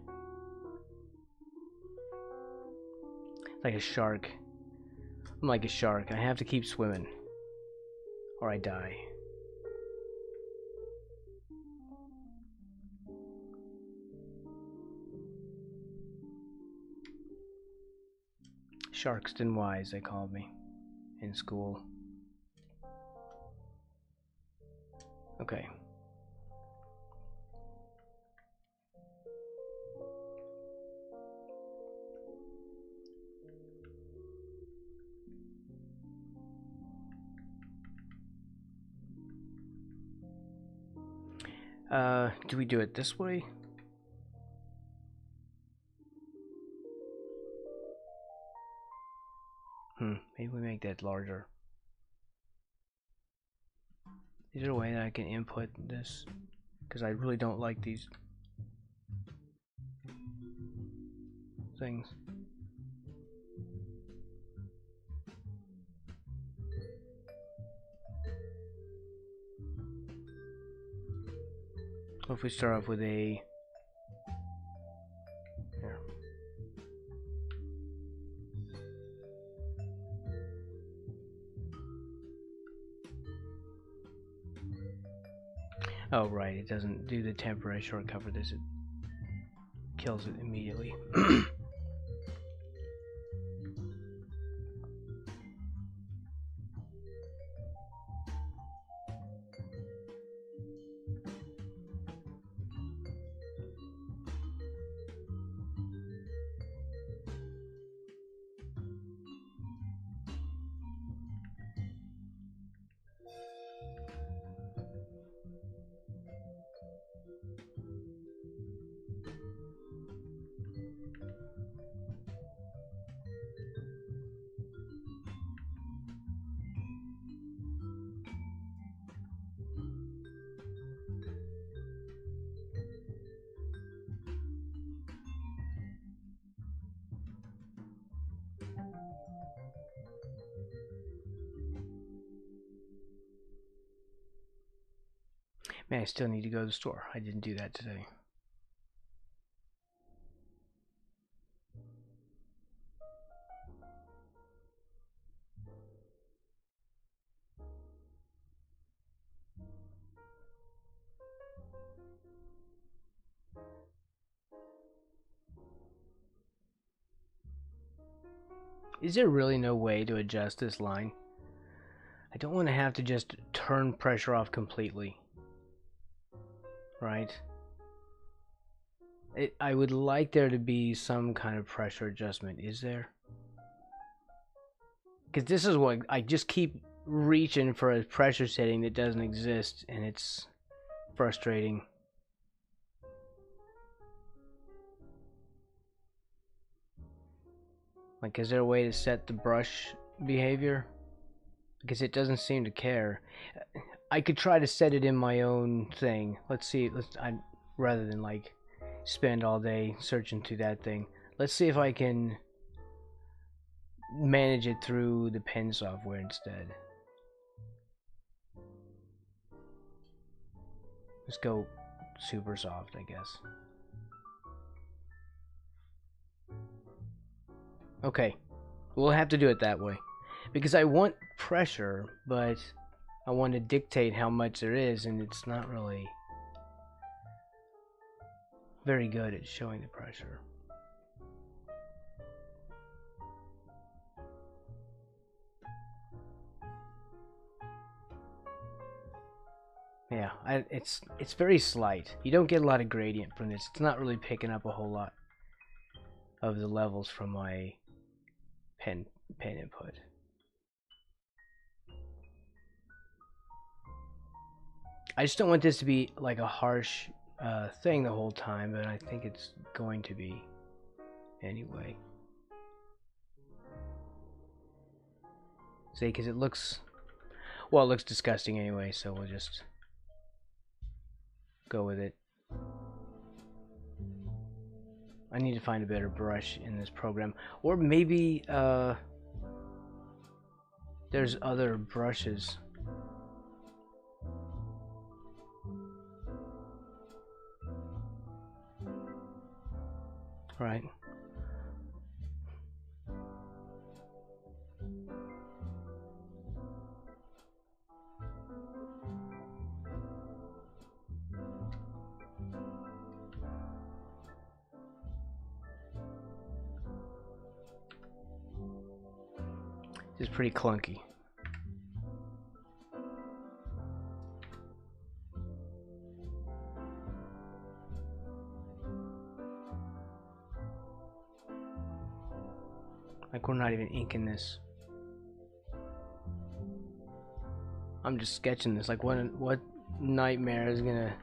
It's like a shark. I'm like a shark. I have to keep swimming or I die. Sharkston Wise, they called me in school. Okay. Do we do it this way? Maybe we make that larger. Is there a way that I can input this? Because I really don't like these things. What if we start off with a... Here. Oh, right, it doesn't do the temporary shortcut for this. It kills it immediately. Man, I still need to go to the store. I didn't do that today. Is there really no way to adjust this line? I don't want to have to just turn pressure off completely. Right? I would like there to be some kind of pressure adjustment. Is there? Because this is what I just keep reaching for a pressure setting that doesn't exist, and it's frustrating. Like, is there a way to set the brush behavior? Because it doesn't seem to care. I could try to set it in my own thing. Let's see. Rather than like spend all day searching through that thing. Let's see if I can manage it through the pen software instead. Let's go super soft, I guess. Okay, we'll have to do it that way. Because I want pressure, but I want to dictate how much there is, and it's not really very good at showing the pressure. Yeah, it's very slight. You don't get a lot of gradient from this. It's not really picking up a whole lot of the levels from my pen input. I just don't want this to be like a harsh thing the whole time, but I think it's going to be anyway. See, because it looks, well, it looks disgusting anyway, so we'll just go with it. I need to find a better brush in this program, or maybe there's other brushes. Right. It's pretty clunky. Like we're not even inking this. I'm just sketching this. Like what nightmare is gonna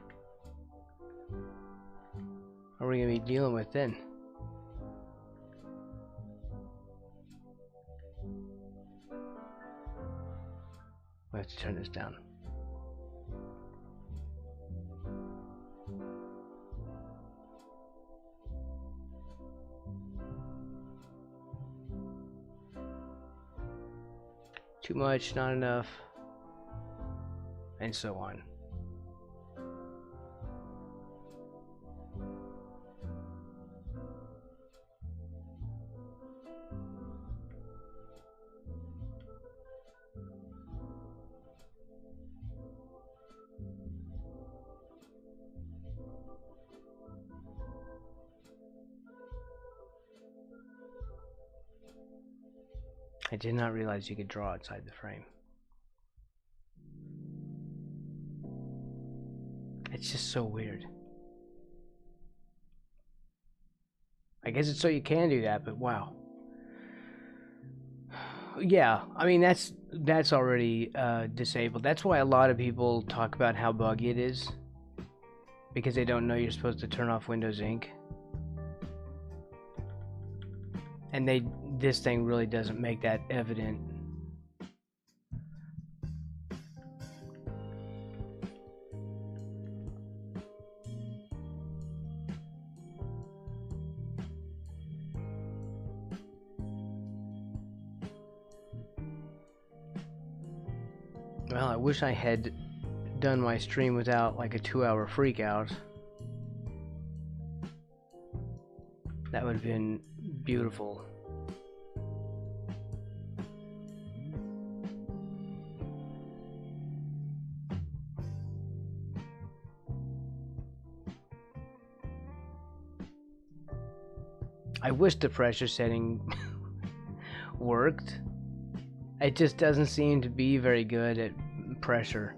are we gonna be dealing with then? We have to turn this down. Too much, not enough, and so on. I did not realize you could draw outside the frame. It's just so weird. I guess it's so you can do that, but wow. Yeah, I mean that's already disabled. That's why a lot of people talk about how buggy it is, because they don't know you're supposed to turn off Windows Ink. And this thing really doesn't make that evident. Well, I wish I had done my stream without like a 2-hour freak out. That would have been beautiful. I wish the pressure setting worked. It just doesn't seem to be very good at pressure.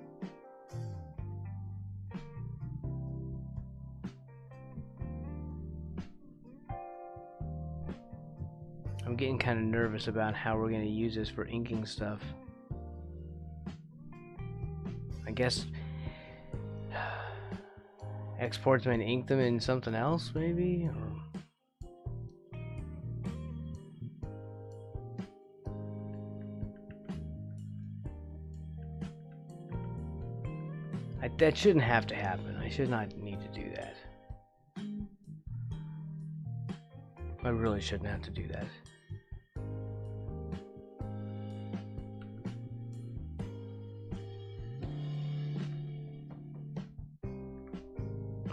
I'm getting kind of nervous about how we're going to use this for inking stuff. I guess export them and ink them in something else, maybe? Or that shouldn't have to happen. I should not need to do that. I really shouldn't have to do that.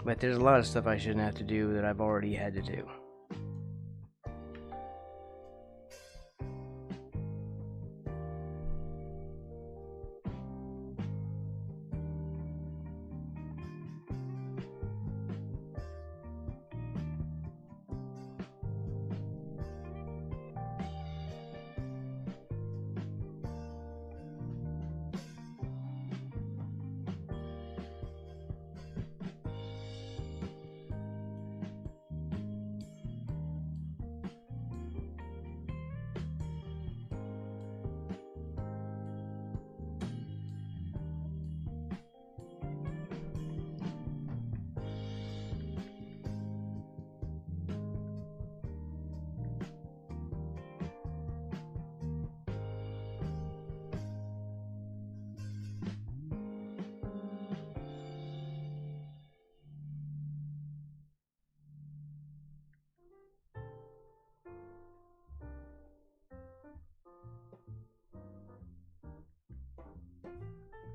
But there's a lot of stuff I shouldn't have to do that I've already had to do.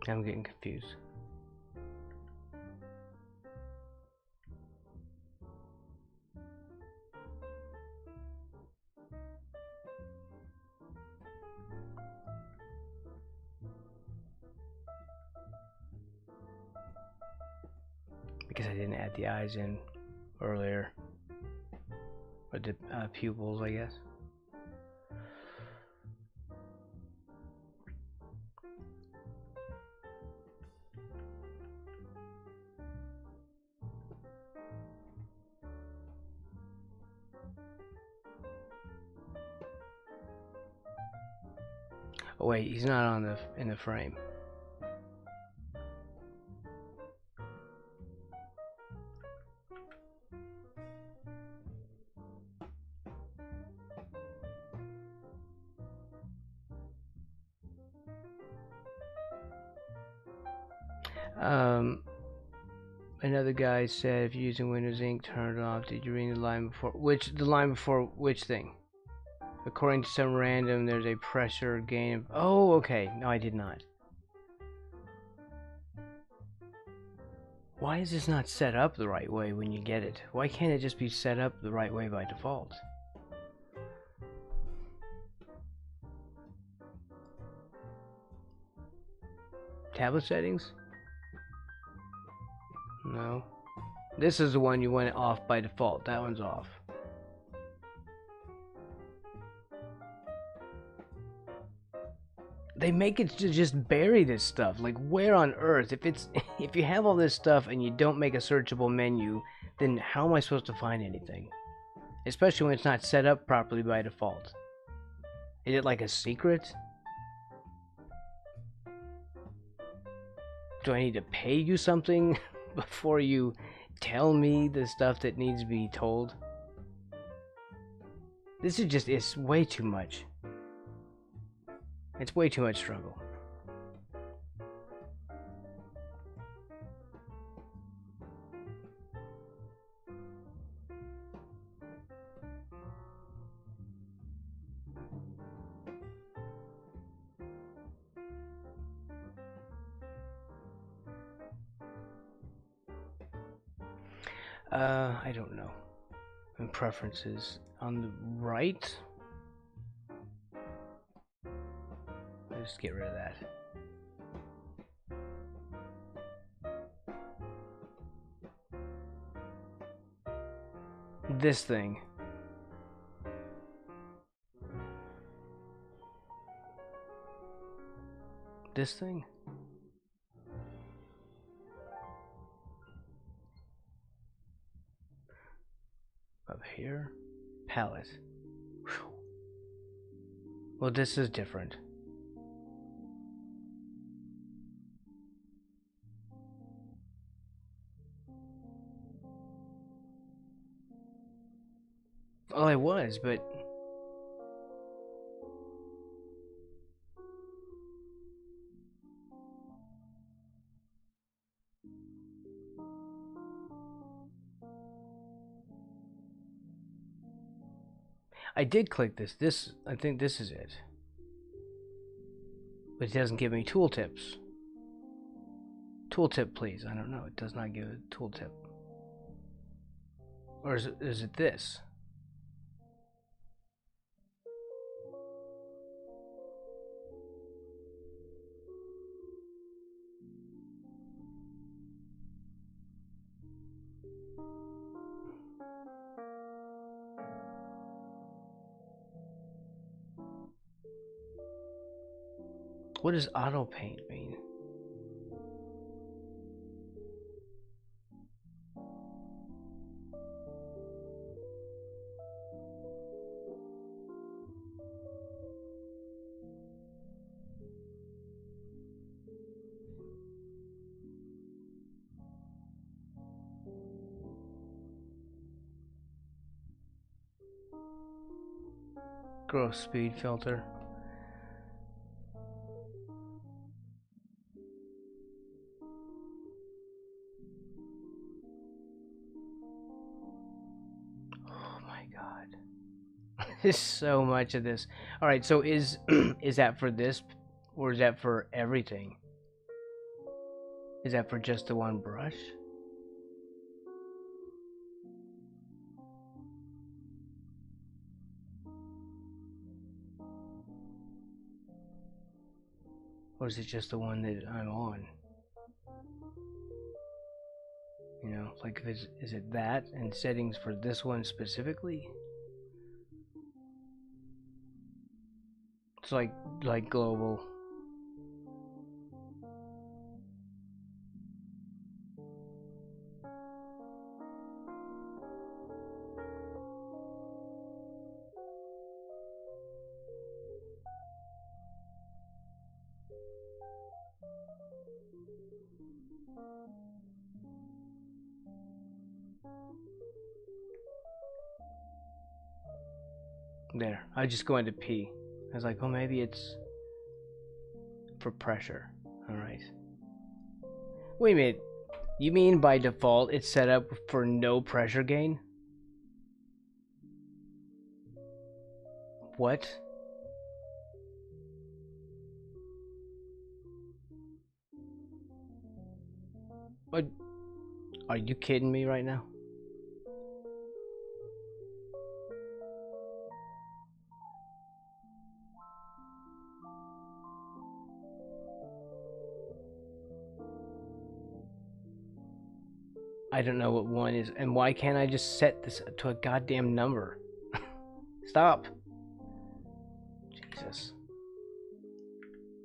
I'm getting confused. Because I didn't add the eyes in earlier. Or the pupils, I guess. Oh wait, he's not on the in the frame. Another guy said if you're using Windows Ink, turn it off. Did you read the line before? The line before which thing? According to some random, there's a pressure gain. Oh, okay. No, I did not. Why is this not set up the right way when you get it? Why can't it just be set up the right way by default? Tablet settings? No. This is the one you went off by default. That one's off. They make it to just bury this stuff. Like, where on earth? If you have all this stuff and you don't make a searchable menu, then how am I supposed to find anything? Especially when it's not set up properly by default. Is it like a secret? Do I need to pay you something before you tell me the stuff that needs to be told? This is just, it's way too much. It's way too much struggle. I don't know. And preferences on the right. I'll just get rid of that. This thing. This thing? Up here? Palette. Whew. Well, this is different. Well, I was, but... I did click this. I think this is it. But it doesn't give me tooltips. Tooltip, please. I don't know. It does not give a tooltip. Or is it this? What does auto paint mean? Growth speed filter. Oh my god. There's so much of this. Alright, so is is that for this or is that for everything? Is that for just the one brush? Or is it just the one that I'm on? You know, like is it that and settings for this one specifically? It's like global. There. I just go into P. I was like, oh, maybe it's for pressure. Alright. Wait a minute. You mean by default it's set up for no pressure gain? What? What? Are you kidding me right now? I don't know what one is, and why can't I just set this to a goddamn number? Stop. Jesus.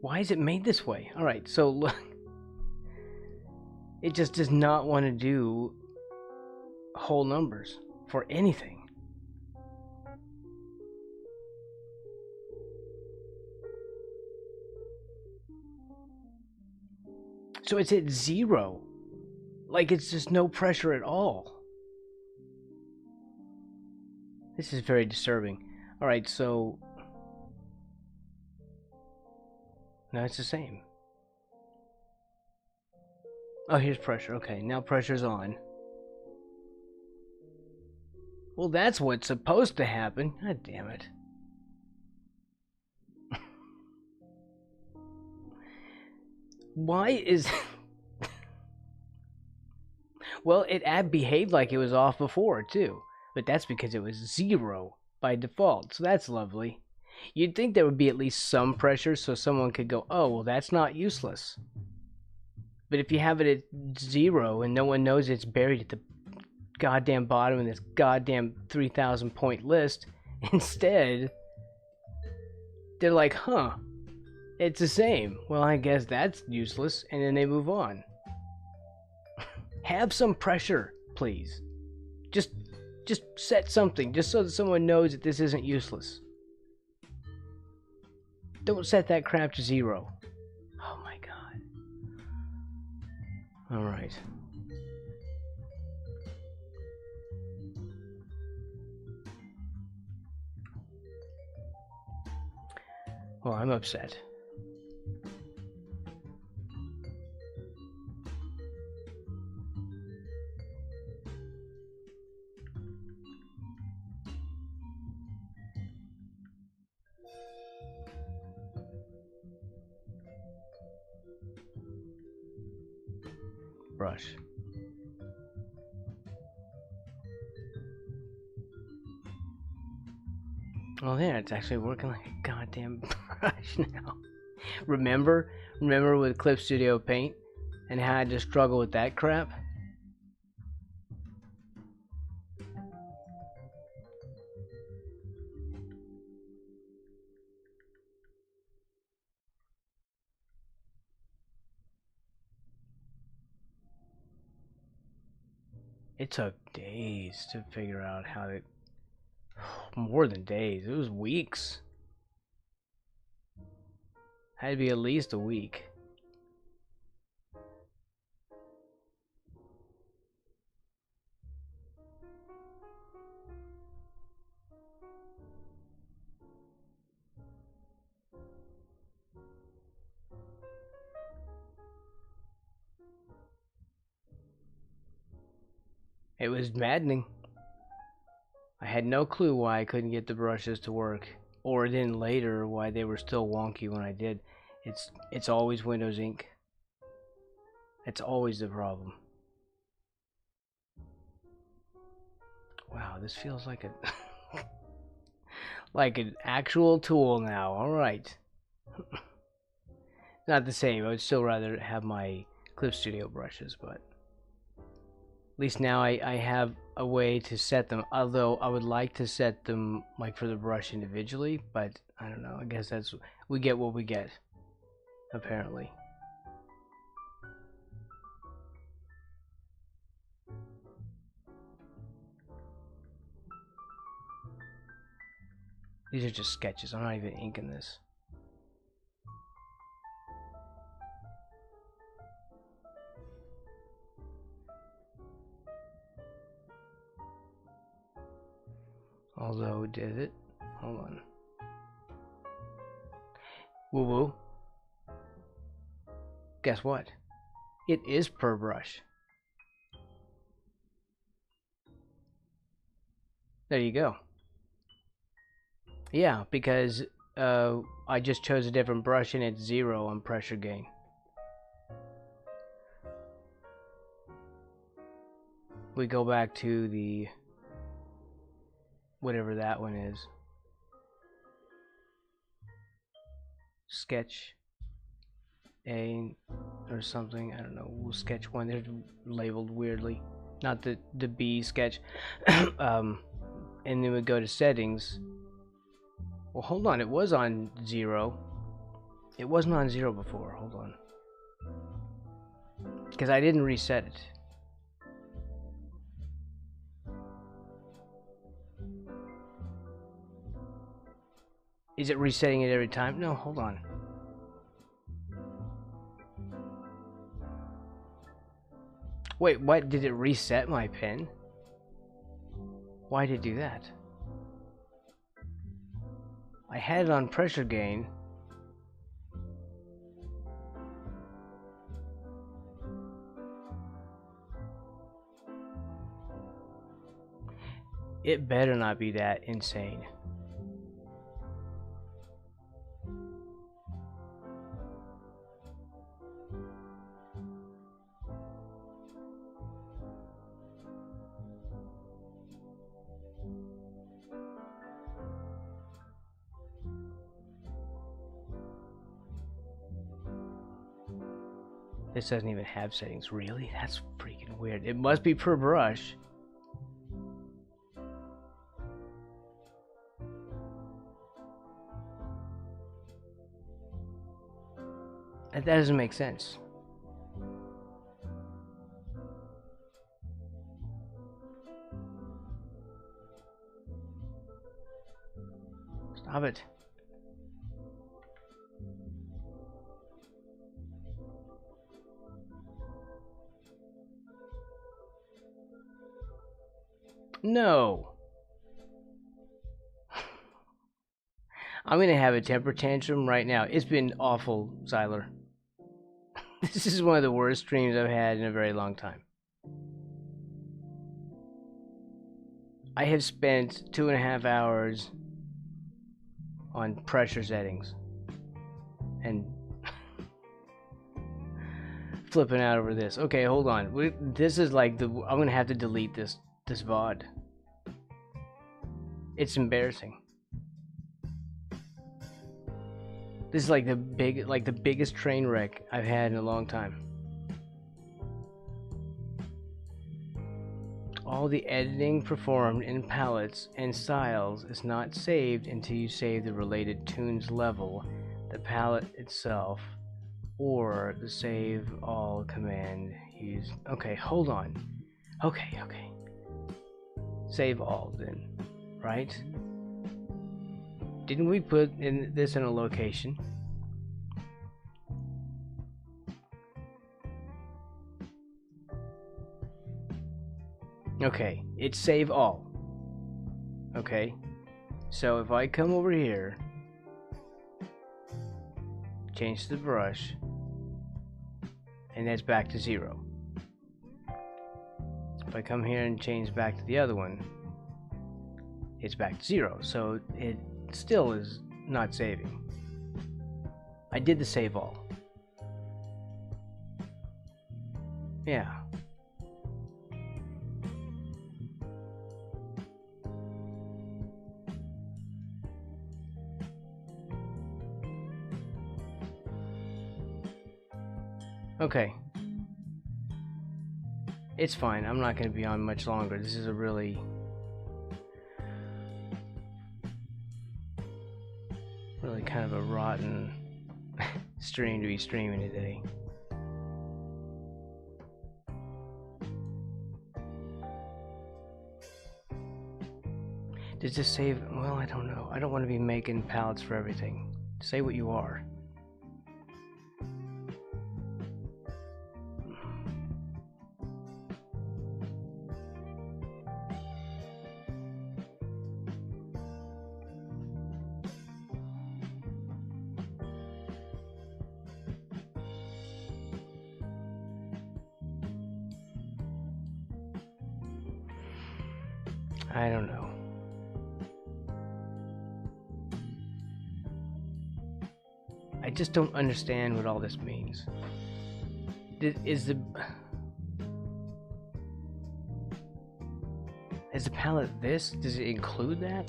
Why is it made this way? Alright, so look. It just does not want to do whole numbers for anything. So it's at 0. Like it's just no pressure at all. This is very disturbing. Alright, so... No, it's the same. Oh, here's pressure. Okay, now pressure's on. Well, that's what's supposed to happen. God damn it. Why is... Well, it behaved like it was off before, too. But that's because it was 0 by default, so that's lovely. You'd think there would be at least some pressure so someone could go, oh, well, that's not useless. But if you have it at 0 and no one knows it's buried at the goddamn bottom of this goddamn 3,000 point list, instead, they're like, huh, it's the same. Well, I guess that's useless, and then they move on. Have some pressure, please. Just set something, just so that someone knows that this isn't useless. Don't set that crap to 0. Oh my god. Alright. Well, I'm upset. Brush. Oh, there, it's actually working like a goddamn brush now. Remember with Clip Studio Paint and how I had to struggle with that crap? It took days to figure out how to... More than days, it was weeks. Had to be at least a week. It was maddening. I had no clue why I couldn't get the brushes to work, or then later why they were still wonky when I did. It's always Windows Ink. It's always the problem. Wow, this feels like a like an actual tool now. All right. Not the same. I would still rather have my Clip Studio brushes, but at least now I have a way to set them. Although I would like to set them like for the brush individually, but I don't know. I guess that's we get what we get, apparently. These are just sketches. I'm not even inking this. Although, did it? Hold on. Woo woo. Guess what? It is per brush. There you go. Yeah, because I just chose a different brush and it's 0 on pressure gain. We go back to the whatever that one is. Sketch A or something. I don't know. We'll sketch 1. They're labeled weirdly. Not the B sketch. And then we go to settings. Well, hold on. It was on 0. It wasn't on 0 before. Hold on. Because I didn't reset it. Is it resetting it every time? No, hold on. Wait, what? Did it reset my pen? Why did it do that? I had it on pressure gain. It better not be that insane. This doesn't even have settings. Really? That's freaking weird. It must be per brush. That doesn't make sense. Stop it. No. I'm gonna have a temper tantrum right now. It's been awful, Zyler. This is one of the worst streams I've had in a very long time. I have spent 2.5 hours on pressure settings and flipping out over this. Okay, hold on. This is like I'm gonna have to delete this VOD. It's embarrassing. This is like the biggest train wreck I've had in a long time. All the editing performed in palettes and styles is not saved until you save the related tunes level, the palette itself, or the save all command used. Okay, hold on. Okay. Save all then, right? Didn't we put this in a location? Okay, it's save all. Okay, so if I come over here, change the brush, and that's back to 0. If I come here and change back to the other one, it's back to 0. So it still is not saving. I did the save all. Yeah. Okay. It's fine. I'm not going to be on much longer. This is a really kind of a rotten stream to be streaming today. Does this save? Well, I don't know. I don't want to be making palettes for everything. Say what you are. I don't know. I just don't understand what all this means. Is the palette this? Does it include that?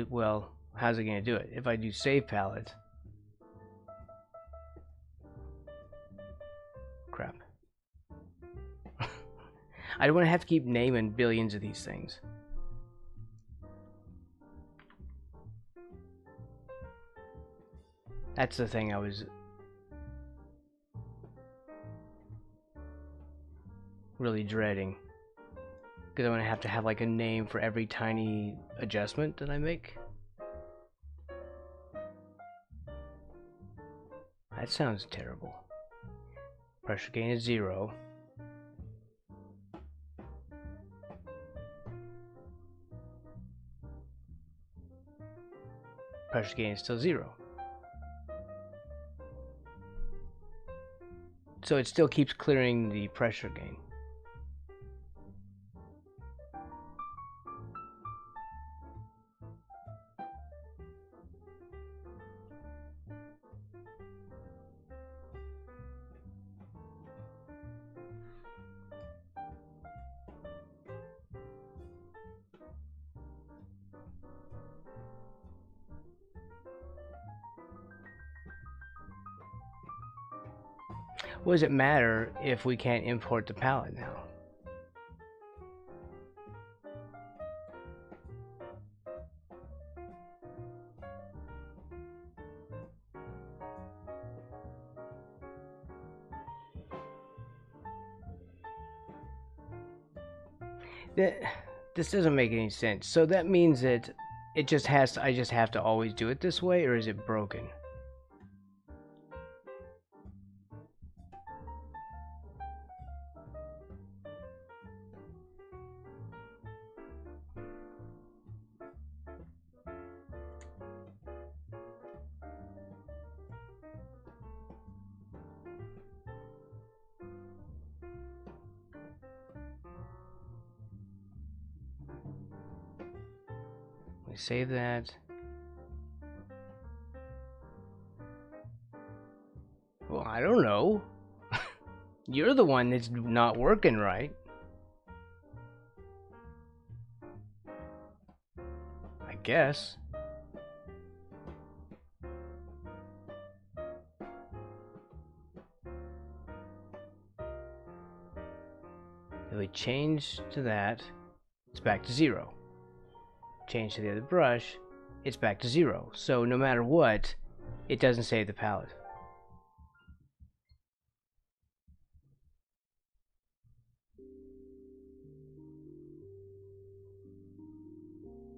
Well, how's it going to do it? If I do save palette. Crap. I don't want to have to keep naming billions of these things. That's the thing I was really dreading. Because I'm going to have like a name for every tiny adjustment that I make. That sounds terrible. Pressure gain is 0. Pressure gain is still 0. So it still keeps clearing the pressure gain. What does it matter if we can't import the palette now? This doesn't make any sense. So that means that it just has to, I just have to always do it this way, or is it broken? We save that. Well, I don't know. You're the one that's not working right. I guess. If we change to that, it's back to 0. Change to the other brush, it's back to 0. So no matter what, it doesn't save the palette.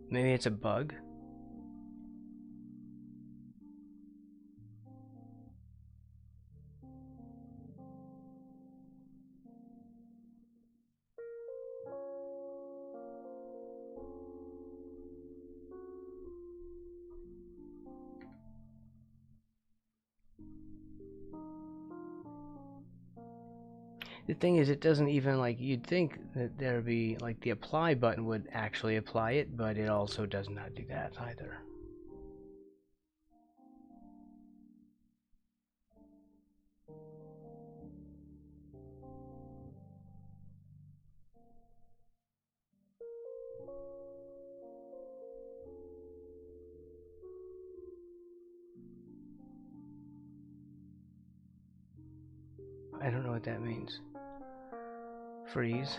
Maybe it's a bug. The thing is, it doesn't even, like, you'd think that there'd be, like, the apply button would actually apply it, but it also does not do that either. I don't know what that means. Freeze.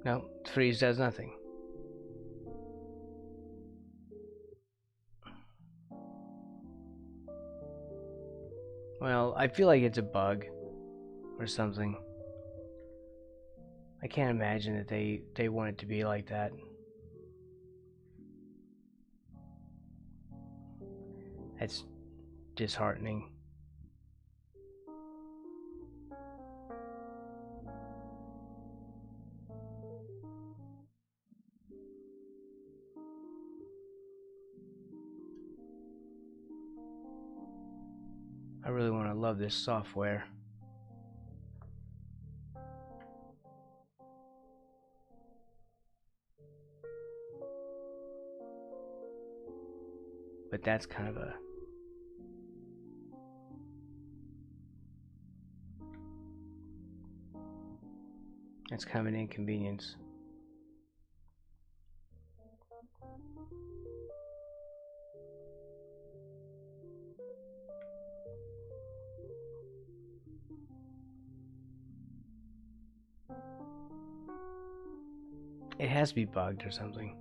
No, freeze does nothing. Well, I feel like it's a bug or something. I can't imagine that they want it to be like that. That's disheartening. I really want to love this software. But that's kind of an inconvenience. It has to be bugged or something.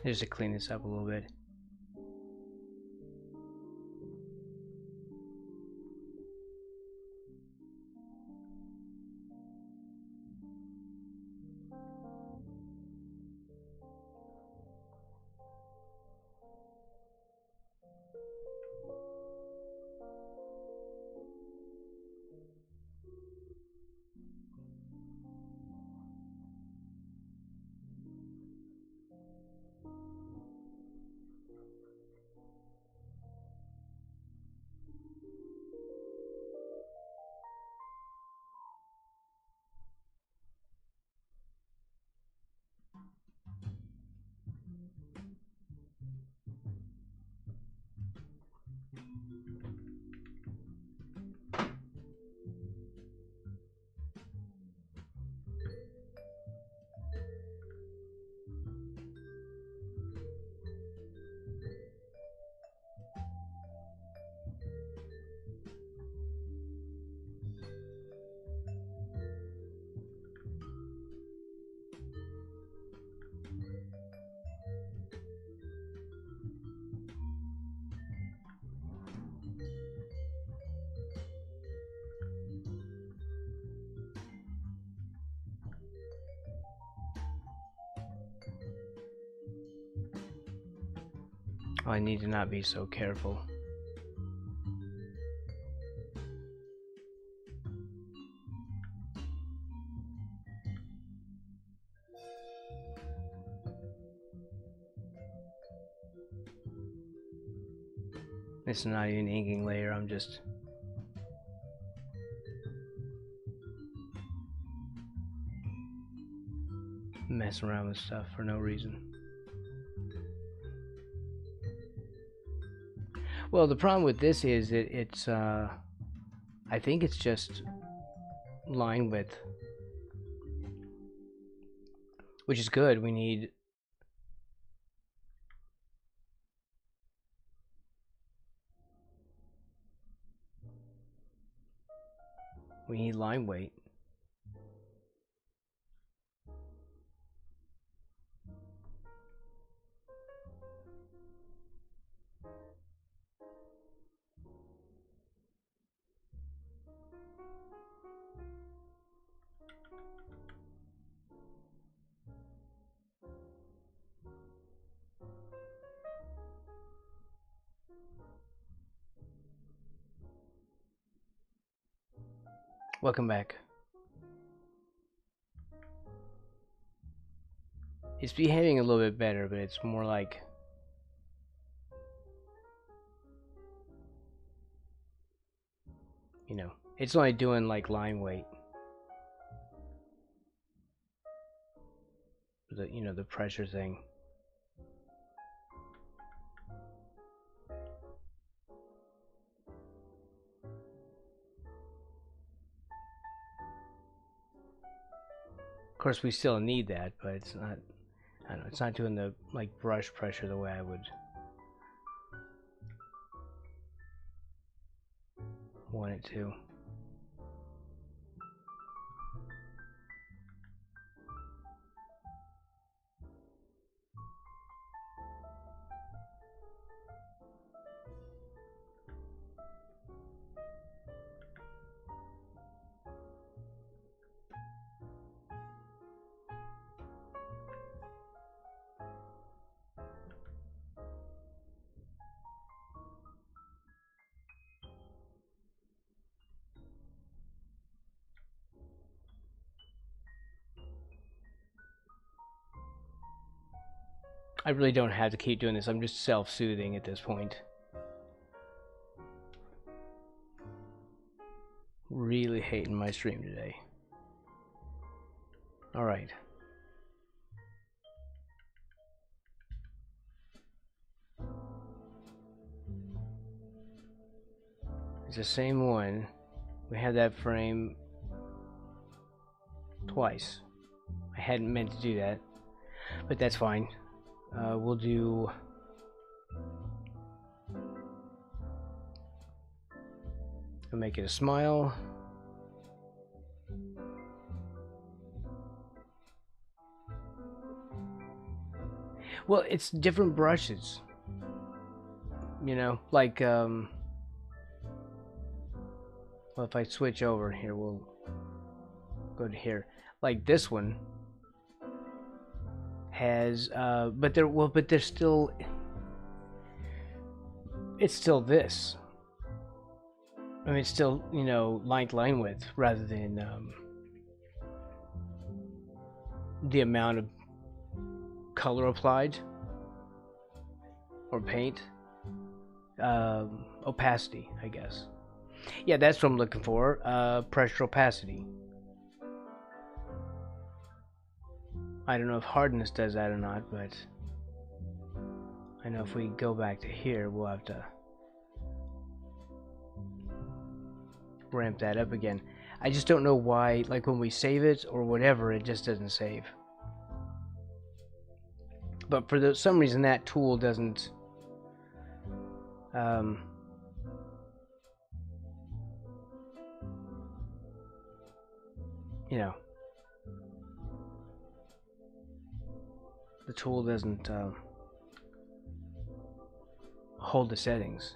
Just to clean this up a little bit. Oh, I need to not be so careful. It's not even an inking layer, I'm just messing around with stuff for no reason. Well, the problem with this is that it's, I think it's just line width, which is good. We need line weight. Welcome back. It's behaving a little bit better, but it's more like, you know, it's only doing like line weight. The, you know, the pressure thing. Of course, we still need that, but it's not, I don't know, it's not doing the like brush pressure the way I would want it to. I really don't have to keep doing this. I'm just self-soothing at this point. Really hating my stream today. Alright. It's the same one. We had that frame twice. I hadn't meant to do that, but that's fine. We'll do... We'll make it a smile. Well, it's different brushes. You know, like, well, if I switch over here, we'll go to here. Like this one has, but there's still, it's still this. I mean, it's still, you know, line width rather than the amount of color applied or paint. Opacity, I guess. Yeah, that's what I'm looking for. Pressure opacity. I don't know if hardness does that or not, but I know if we go back to here, we'll have to ramp that up again. I just don't know why, like when we save it or whatever, it just doesn't save. But for some reason, that tool doesn't. You know, the tool doesn't hold the settings.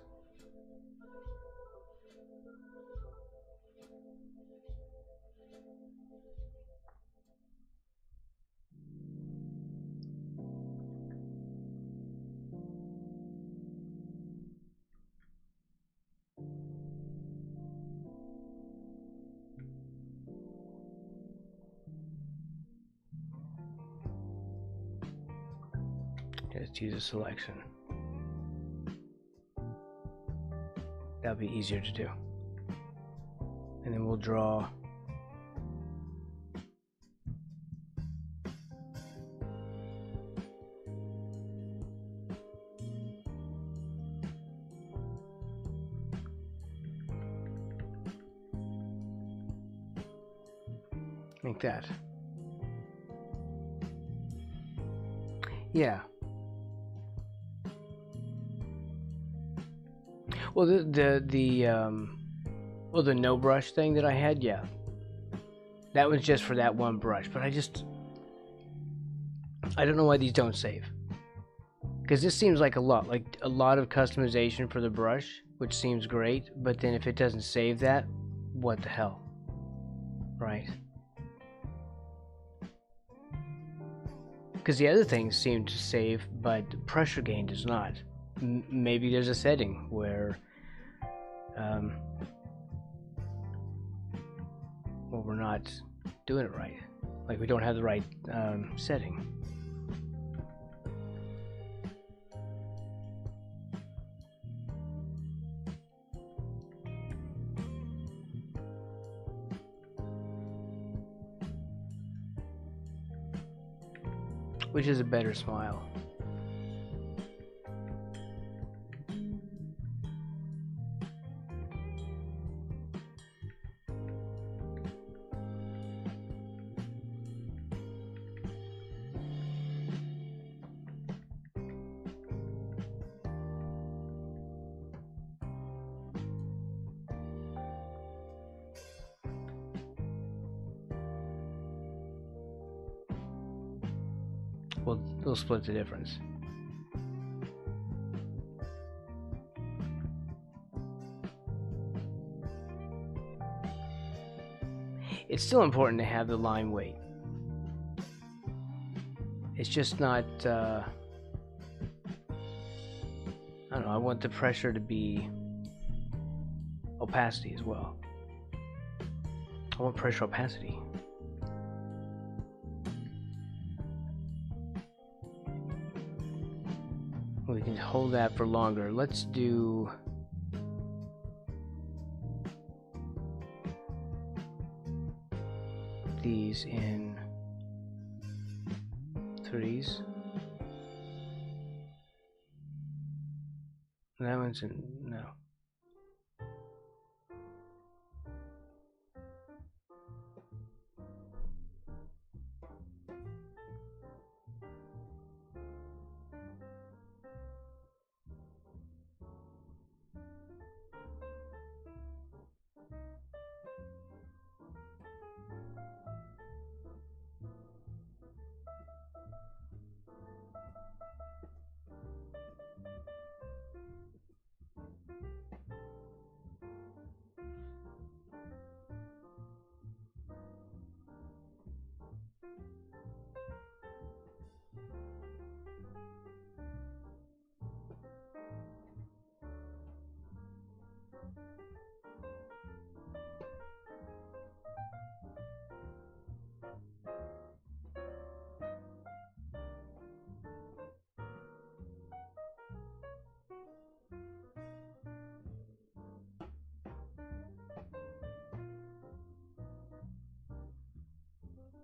Let's use a selection. That'll be easier to do. And then we'll draw like that. Yeah. Well, the no brush thing that I had, yeah, that was just for that one brush. But I don't know why these don't save, because this seems like a lot of customization for the brush, which seems great. But then if it doesn't save that, what the hell, right? Because the other things seem to save, but pressure gain does not. Maybe there's a setting where, well, we're not doing it right. Like we don't have the right setting. Which is a better smile? Well, they'll split the difference. It's still important to have the line weight. It's just not, I don't know, I want the pressure to be opacity as well. I want pressure opacity. We can hold that for longer. Let's do these in 3s. That one's in, no.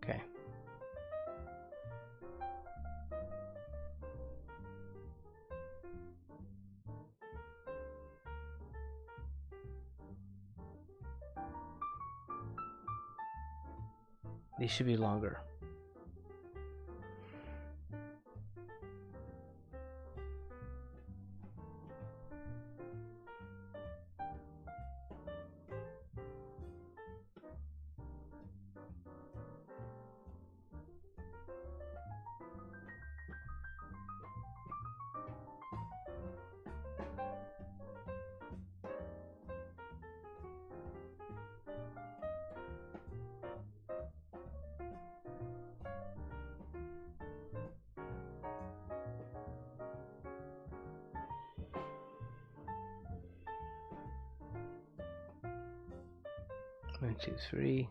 Okay. These should be longer. One, two, three.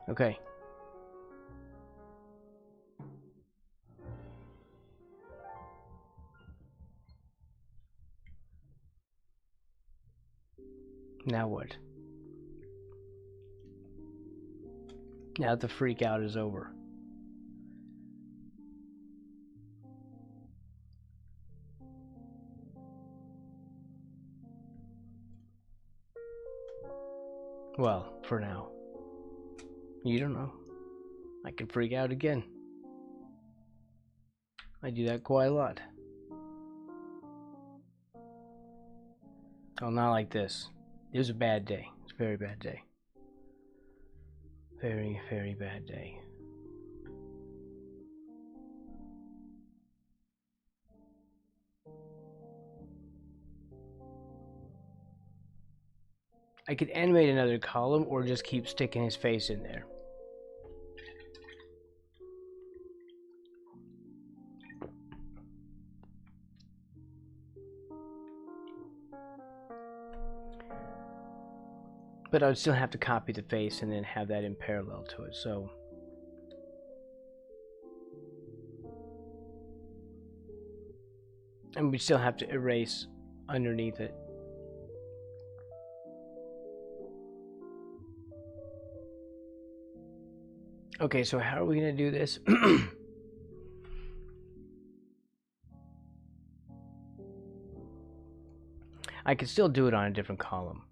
Okay. Now what? Now the freak out is over. Well, for now. You don't know. I can freak out again. I do that quite a lot. Oh, not like this. It was a bad day. It's a very bad day. Very, very bad day. I could animate another column or just keep sticking his face in there. But I would still have to copy the face and then have that in parallel to it, so... And we still have to erase underneath it. Okay, so how are we going to do this? I could still do it on a different column.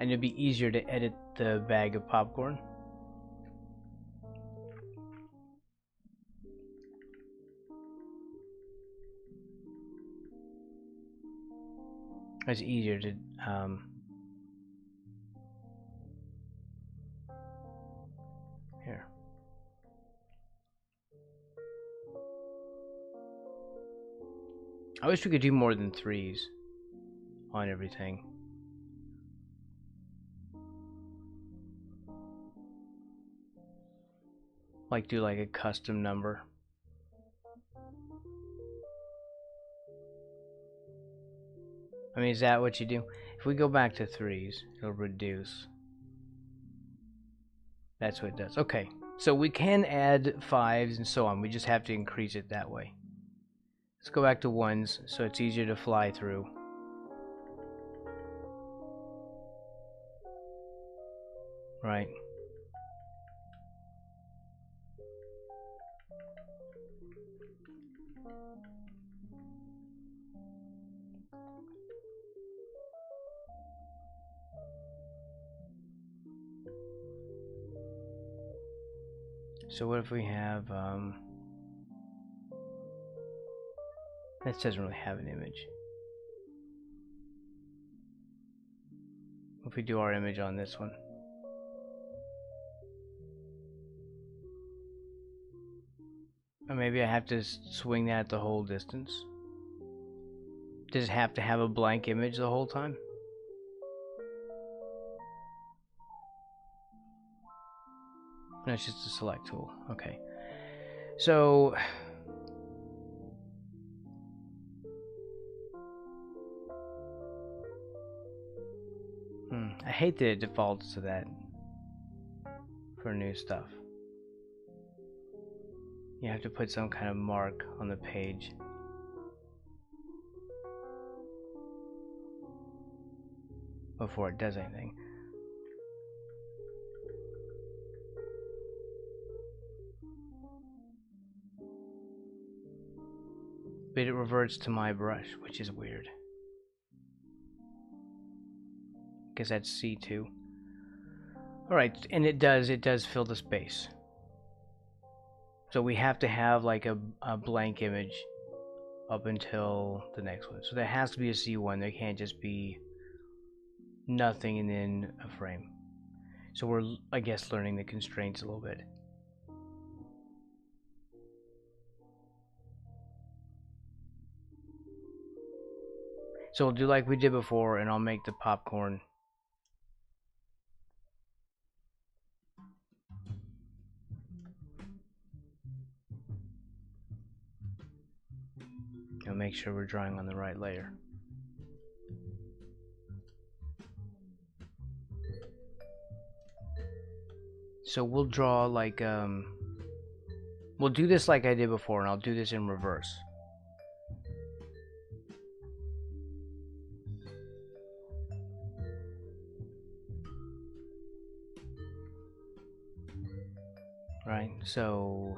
And it'd be easier to edit the bag of popcorn. It's easier to here. I wish we could do more than 3s on everything. Like do like a custom number. I mean, is that what you do? If we go back to 3s, it'll reduce. That's what it does. Okay, so we can add 5s and so on. We just have to increase it that way. Let's go back to 1s so it's easier to fly through. Right. So what if we have, this doesn't really have an image. If we do our image on this one. Or maybe I have to swing that the whole distance. Does it have to have a blank image the whole time? No, it's just a select tool. Okay. So... I hate that it defaults to that for new stuff. You have to put some kind of mark on the page. Before it does anything. But it reverts to my brush, which is weird. Because that's C2. Alright, and it does fill the space. So we have to have like a blank image up until the next one. So there has to be a C1. There can't just be nothing and then a frame. So we're, I guess, learning the constraints a little bit. So we'll do like we did before, and I'll make the popcorn. And make sure we're drawing on the right layer. So we'll draw like we'll do this like I did before, and I'll do this in reverse. Right, so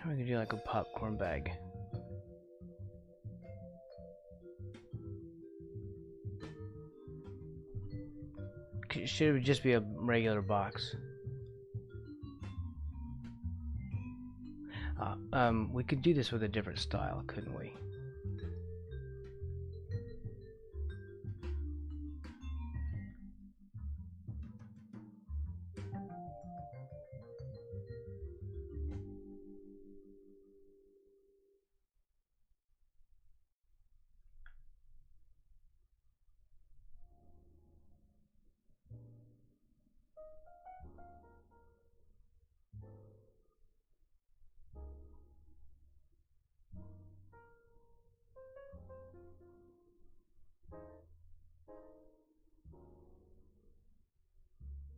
we could do like a popcorn bag. Should it just be a regular box? We could do this with a different style, couldn't we?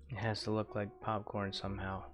It has to look like popcorn somehow.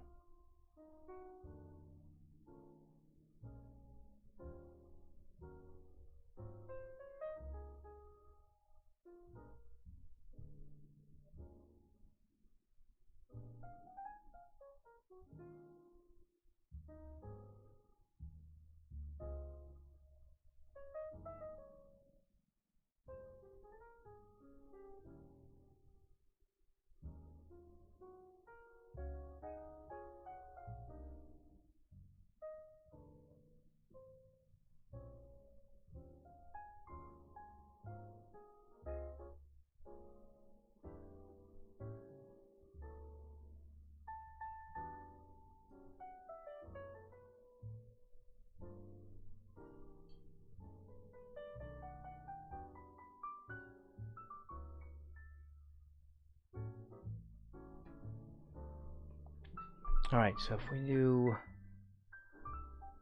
Alright, so if we do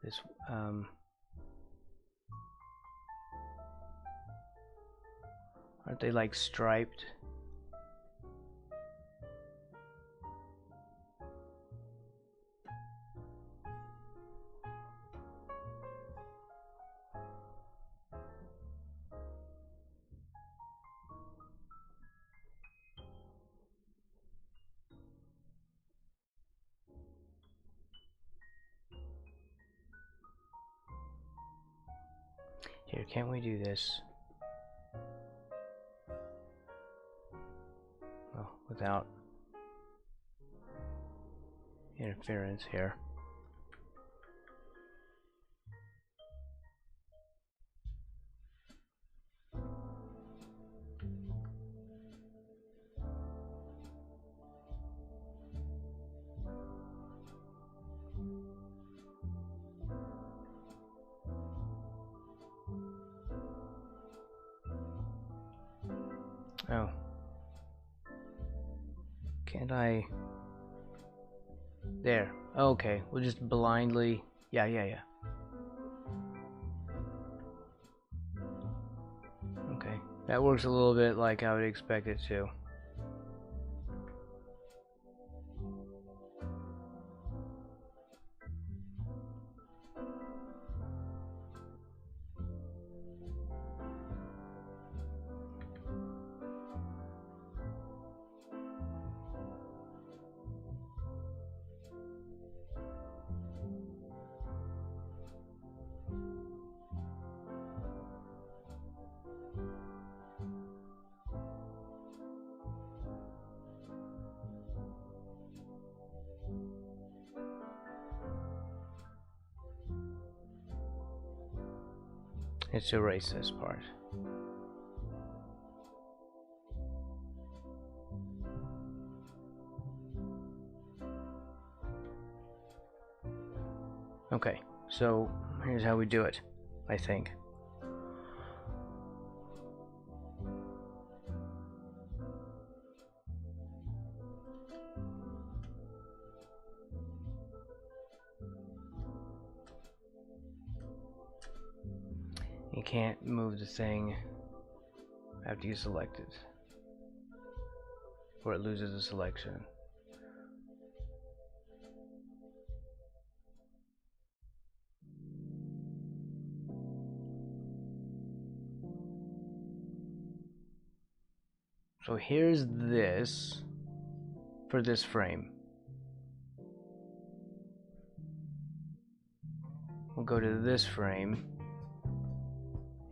this, aren't they like striped? Here, can't we do this? Well, without interference here. Oh. Can't I? There. Okay, we'll just blindly. Yeah. Okay. That works a little bit like I would expect it to. Let's erase this part. Okay, so Here's how we do it, I think. You can't move the thing after you select it, or it loses the selection. So here's this for this frame. We'll go to this frame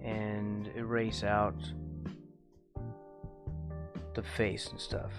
and erase out the face and stuff.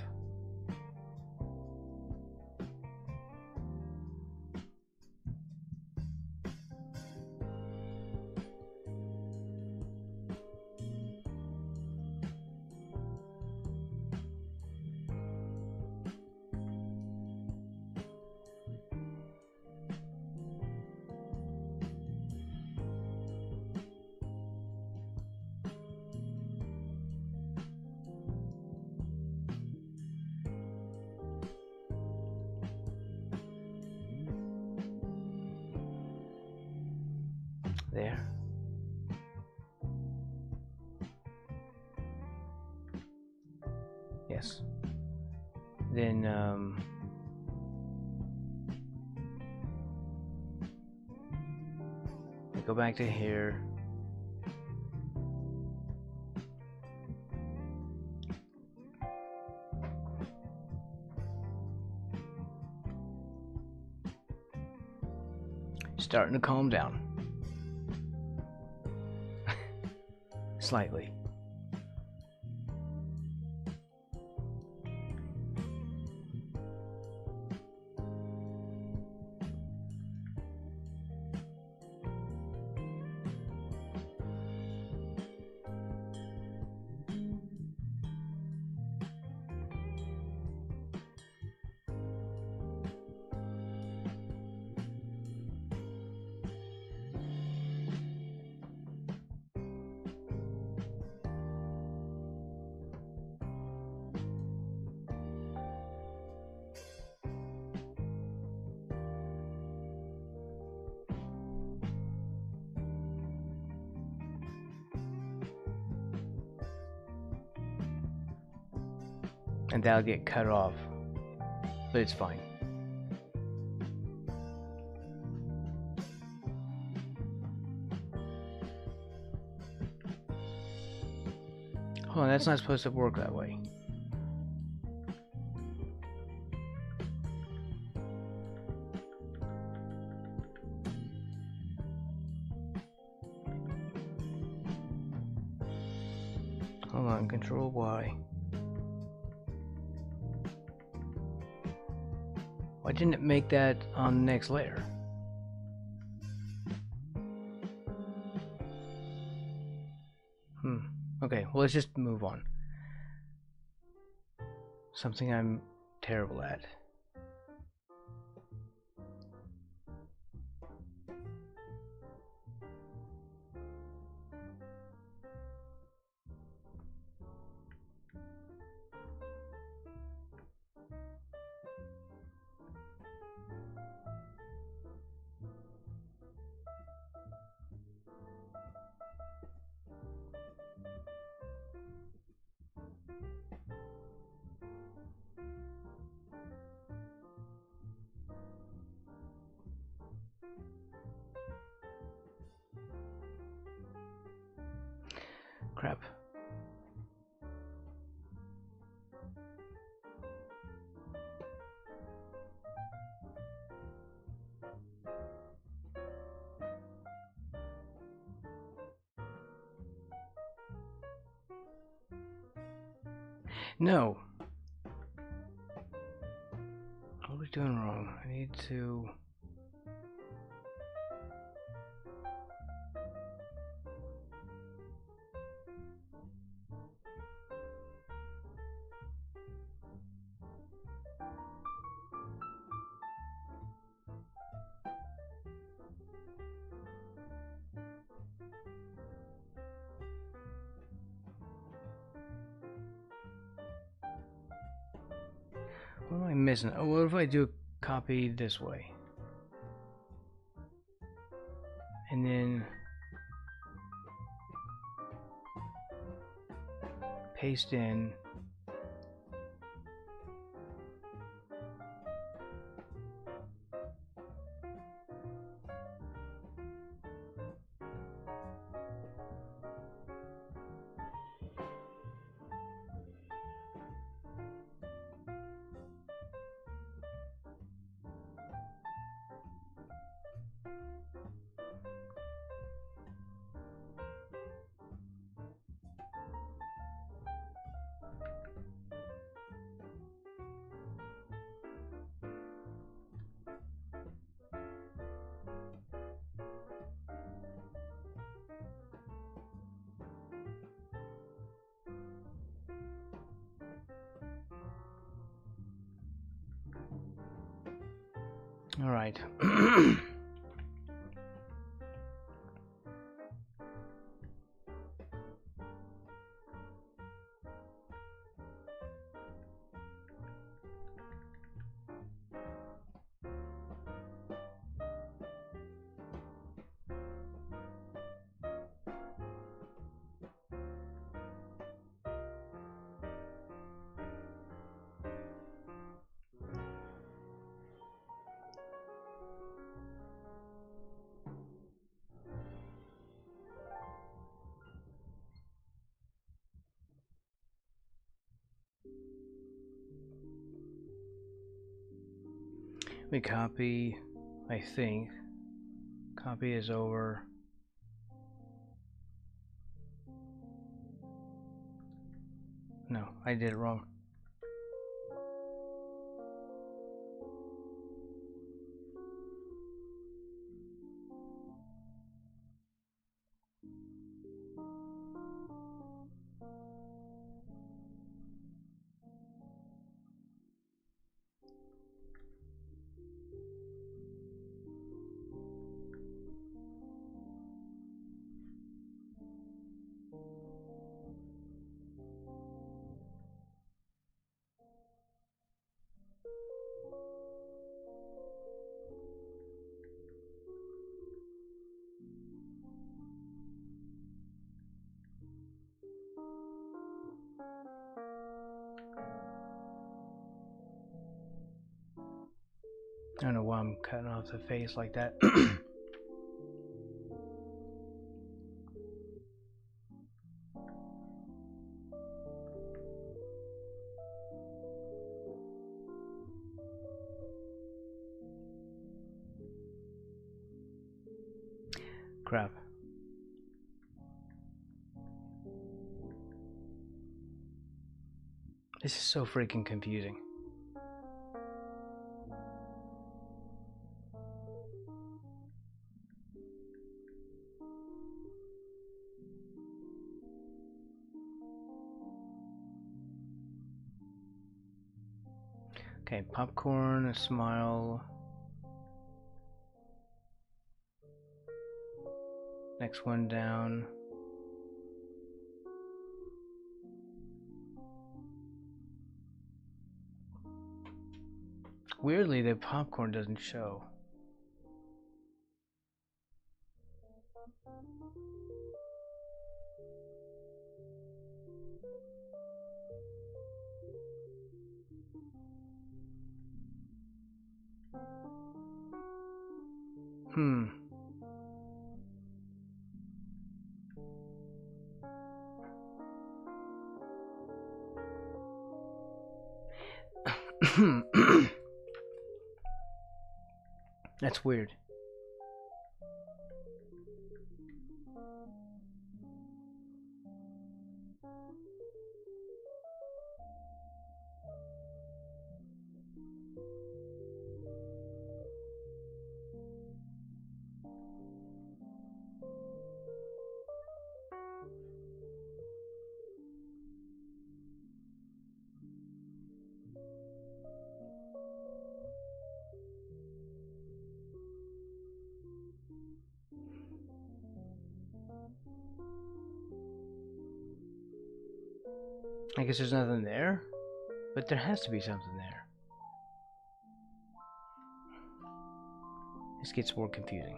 There. Yes. Then we go back to here. Starting to calm down. Slightly. And that'll get cut off, but it's fine. Hold on, that's not supposed to work that way. Hold on, Control Y. Why didn't it make that on the next layer? Okay, well, let's just move on. Something I'm terrible at. Crap. No. What are we doing wrong? I need to... What am I missing? Oh, what if I do a copy this way? And then paste in. All right. We copy, I think. Copy is over. No, I did it wrong. I don't know why I'm cutting off the face like that. Crap. This is so freaking confusing. Okay, popcorn, a smile. Next one down. Weirdly, the popcorn doesn't show. That's weird. I guess there's nothing there, but there has to be something there. This gets more confusing.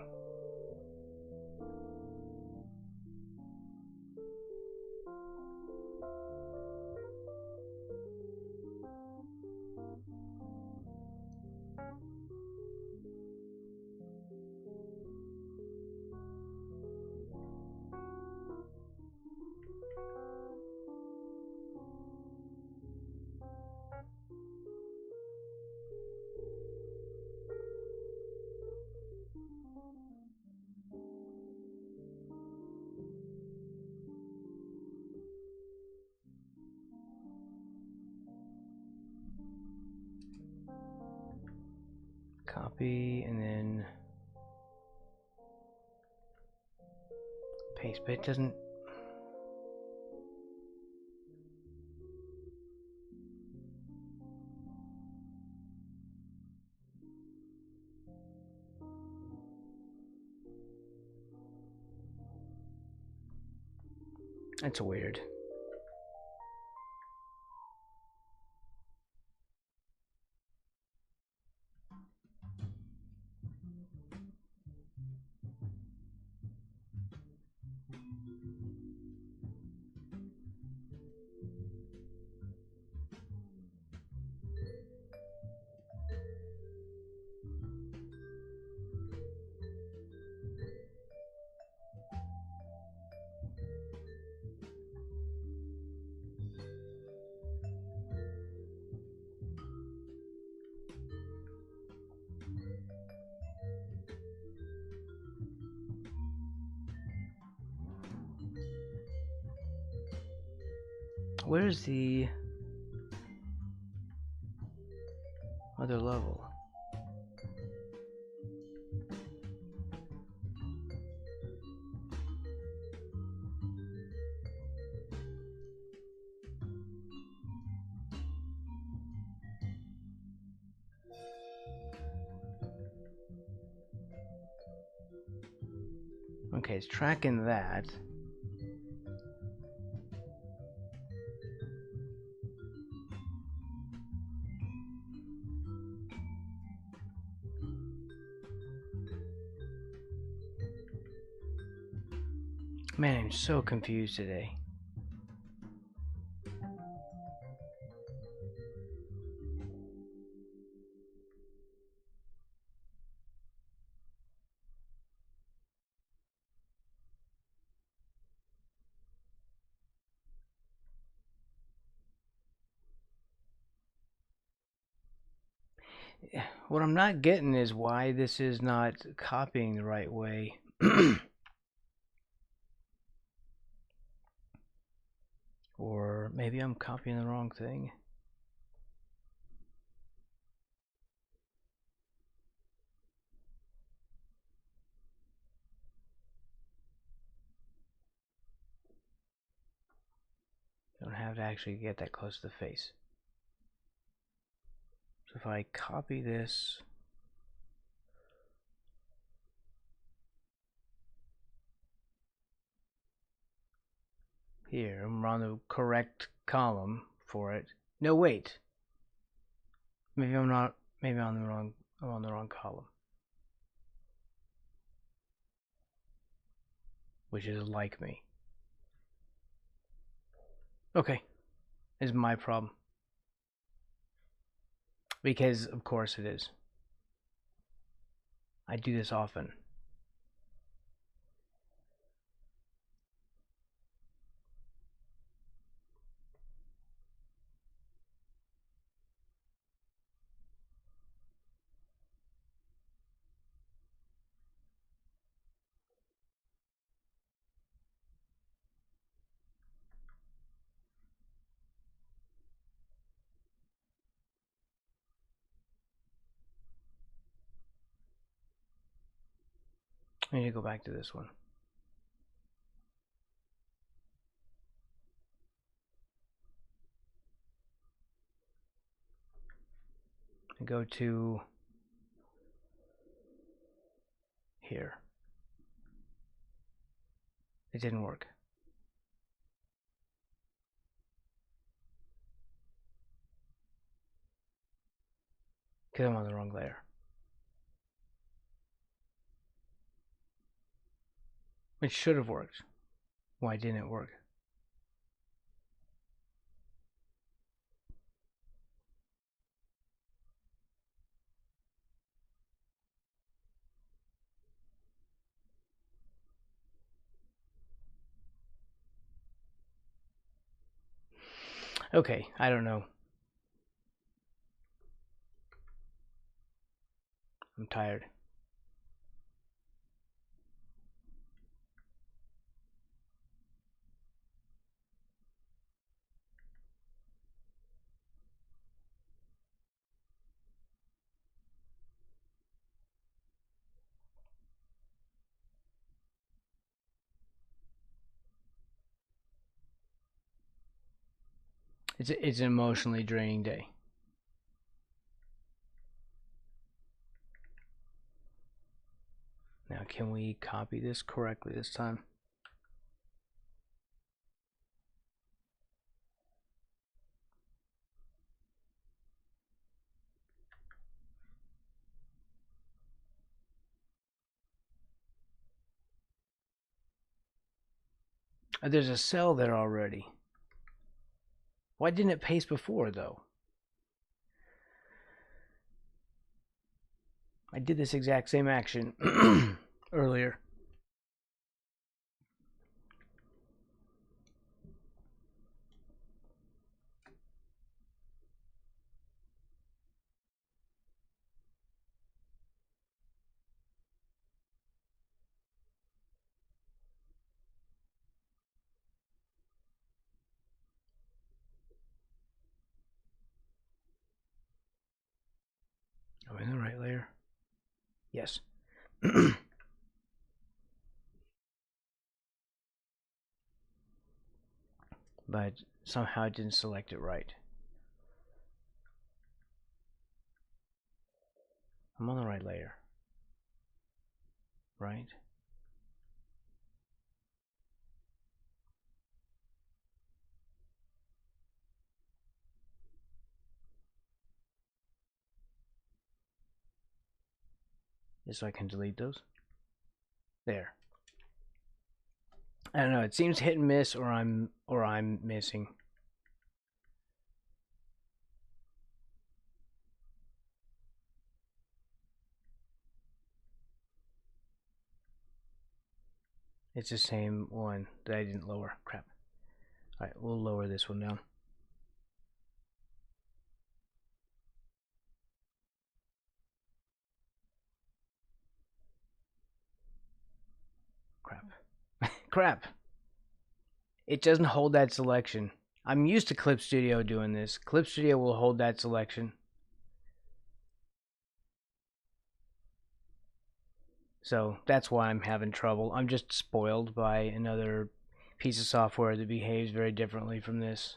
Copy and then paste, but it doesn't. That's weird. Where's the other level? Okay, it's tracking that. Man, I'm so confused today. What I'm not getting is why this is not copying the right way. Or maybe I'm copying the wrong thing. Don't have to actually get that close to the face. So if I copy this, here, I'm on the correct column for it. No, wait. Maybe I'm not. Maybe I'm on the wrong column, which is like me. Okay, is my problem because of course it is. I do this often. I need to go back to this one. And go to here. It didn't work. Because I'm on the wrong layer. It should have worked. Why didn't it work? Okay, I don't know. I'm tired. It's an emotionally draining day. Now, can we copy this correctly this time? There's a cell there already. Why didn't it paste before, though? I did this exact same action earlier. Am I in the right layer? Yes. But somehow I didn't select it right. I'm on the right layer. Right? Just so I can delete those. There. I don't know, it seems hit and miss, or I'm missing. It's the same one that I didn't lower. Crap. Alright, we'll lower this one down. Crap. Crap. It doesn't hold that selection. I'm used to Clip Studio doing this. Clip Studio will hold that selection. So that's why I'm having trouble. I'm just spoiled by another piece of software that behaves very differently from this.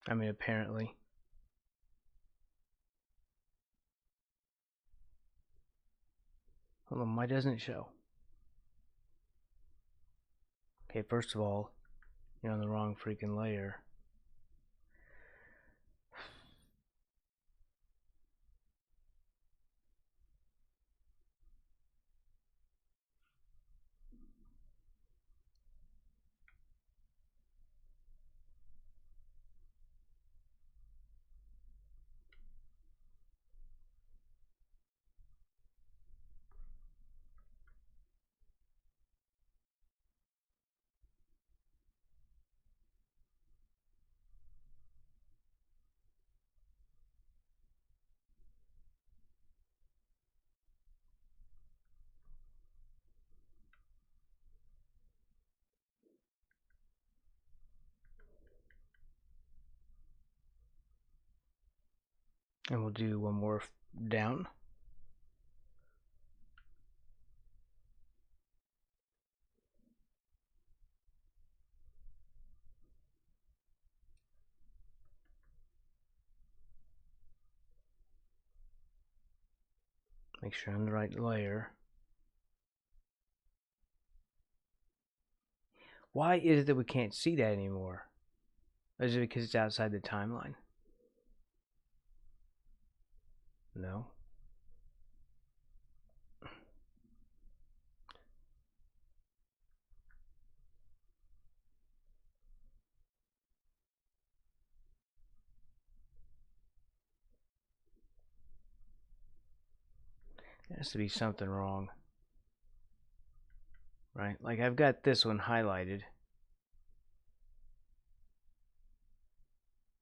I mean, apparently. Hold on, why doesn't it show? Okay, first of all, you're on the wrong freaking layer. And we'll do one more down. Make sure I'm on the right layer. Why is it that we can't see that anymore? Or is it because it's outside the timeline? No. There has to be something wrong. Right? Like I've got this one highlighted.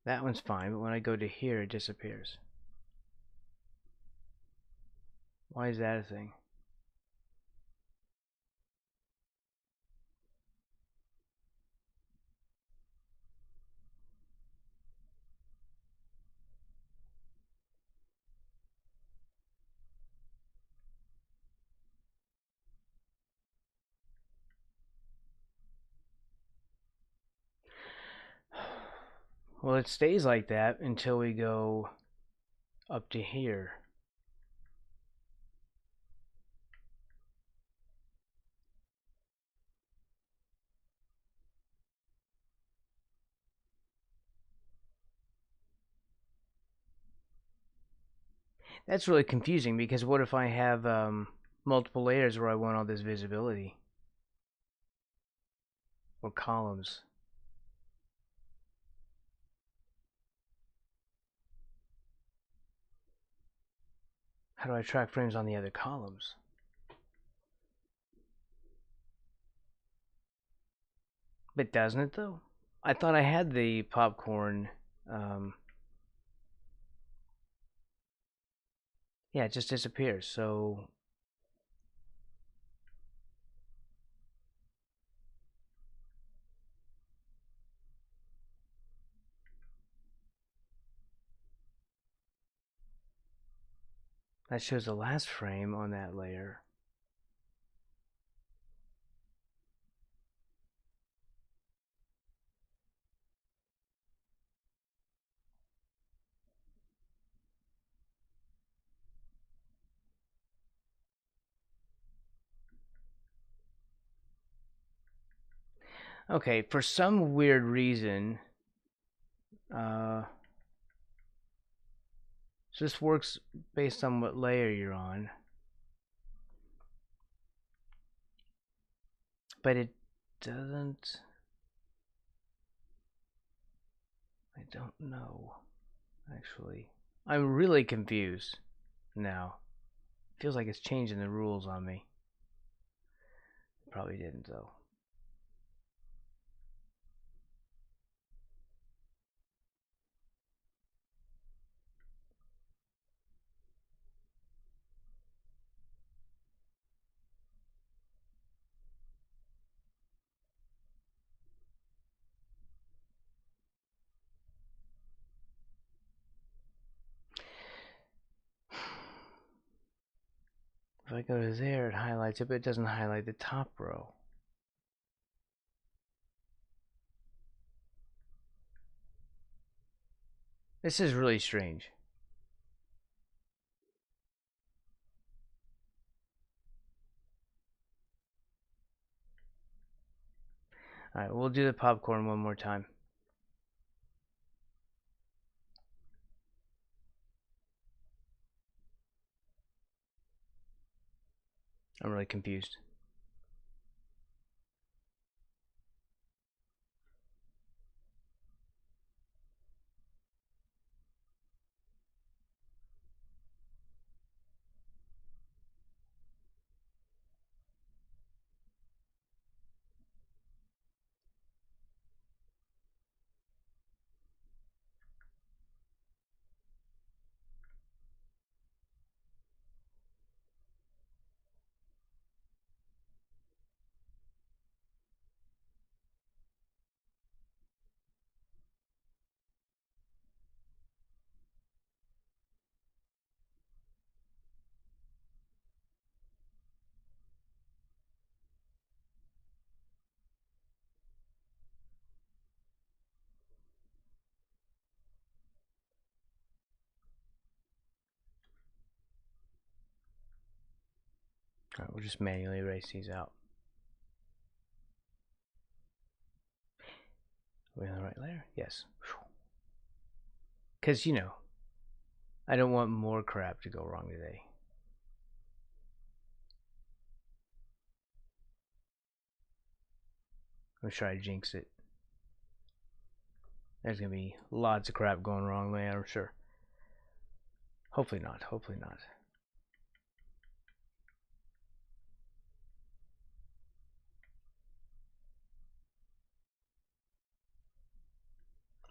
That one's fine, but when I go to here, it disappears. Why is that a thing? Well, it stays like that until we go up to here. That's really confusing because what if I have multiple layers where I want all this visibility? Or columns? How do I track frames on the other columns? But doesn't it though? I thought I had the popcorn. Yeah, it just disappears. So that shows the last frame on that layer. Okay, for some weird reason, so this works based on what layer you're on, but it doesn't. I don't know, actually. I'm really confused now. Feels like it's changing the rules on me. Probably didn't though. If I go to there, it highlights it, but it doesn't highlight the top row. This is really strange. Alright, we'll do the popcorn one more time. I'm really confused. Alright, we'll just manually erase these out. Are we on the right layer? Yes. Because, you know, I don't want more crap to go wrong today. I'm try to jinx it. There's going to be lots of crap going wrong there, I'm sure. Hopefully not. Hopefully not.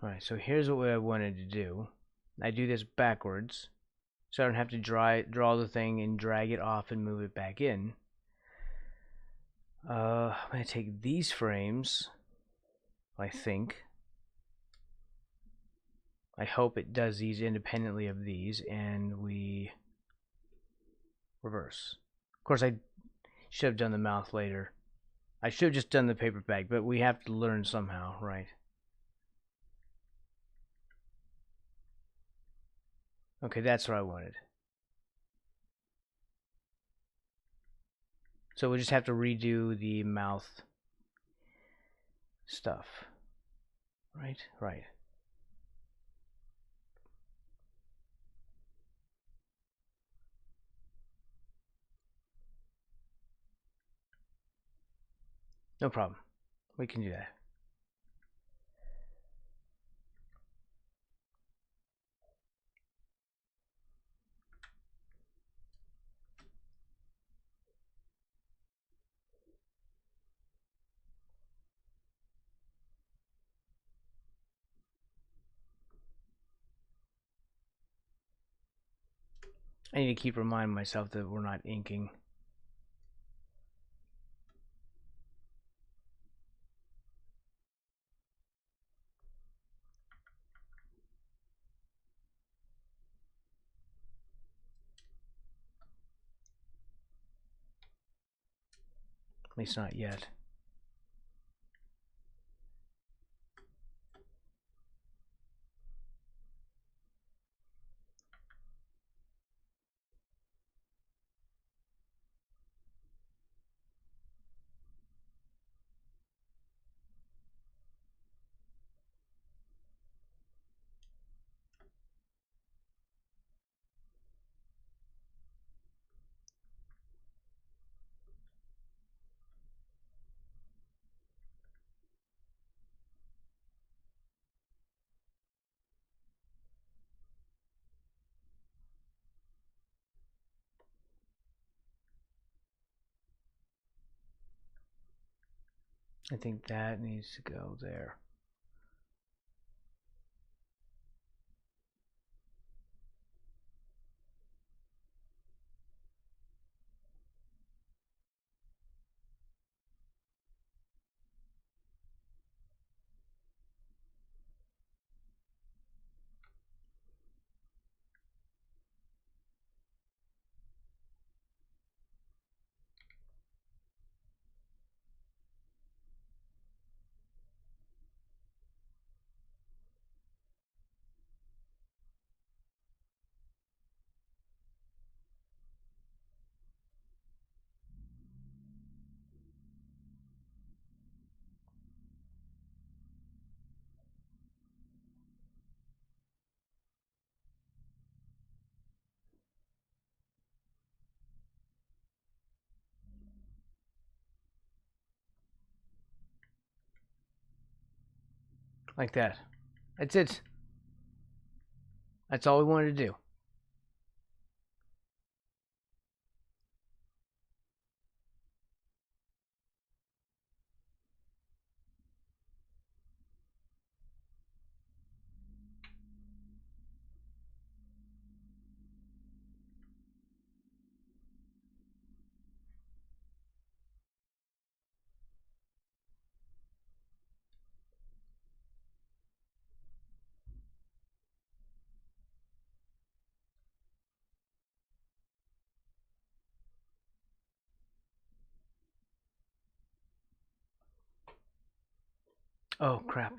Alright, so here's what I wanted to do. I do this backwards, so I don't have to draw the thing and drag it off and move it back in. I'm going to take these frames, I think. I hope it does these independently of these, and we reverse. Of course, I should have done the mouth later. I should have just done the paper bag, but we have to learn somehow, right? Okay, that's what I wanted. So we just have to redo the mouth stuff. Right? Right. No problem. We can do that. I need to keep reminding myself that we're not inking. At least not yet. I think that needs to go there. Like that. That's it. That's all we wanted to do. Oh, crap.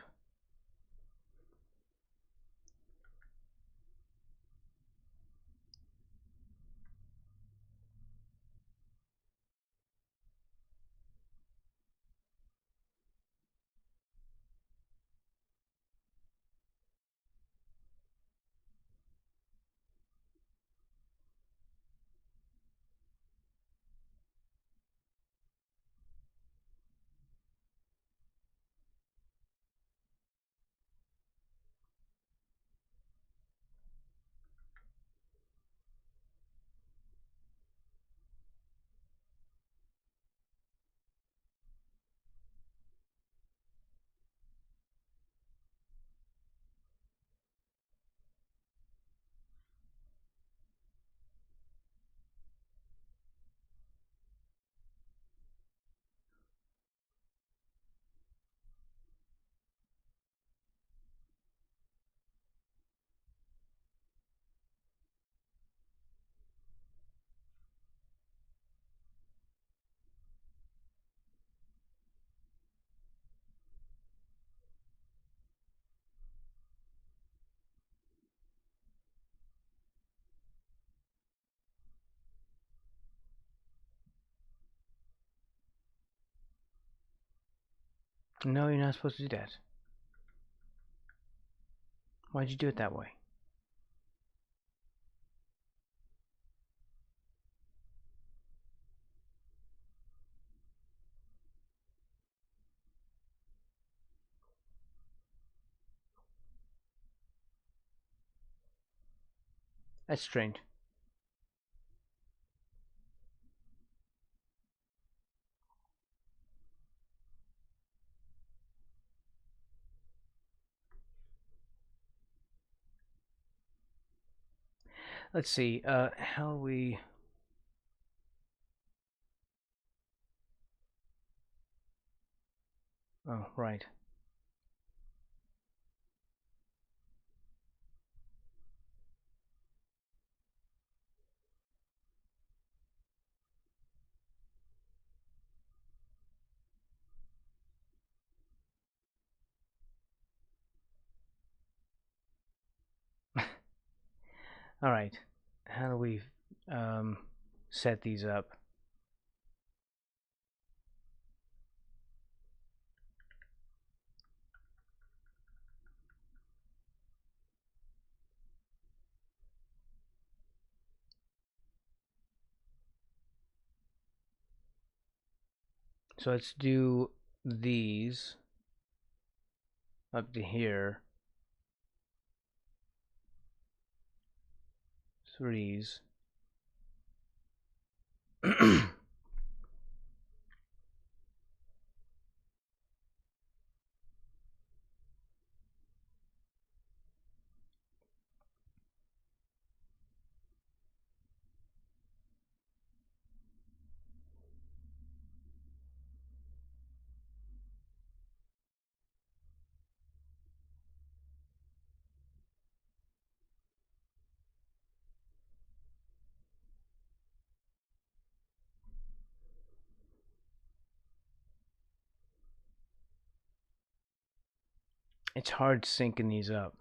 No, you're not supposed to do that. Why'd you do it that way? That's strange. Let's see. How we? Oh, right. All right. How do we um, set these up? So let's do these up to here. Threes. It's hard syncing these up.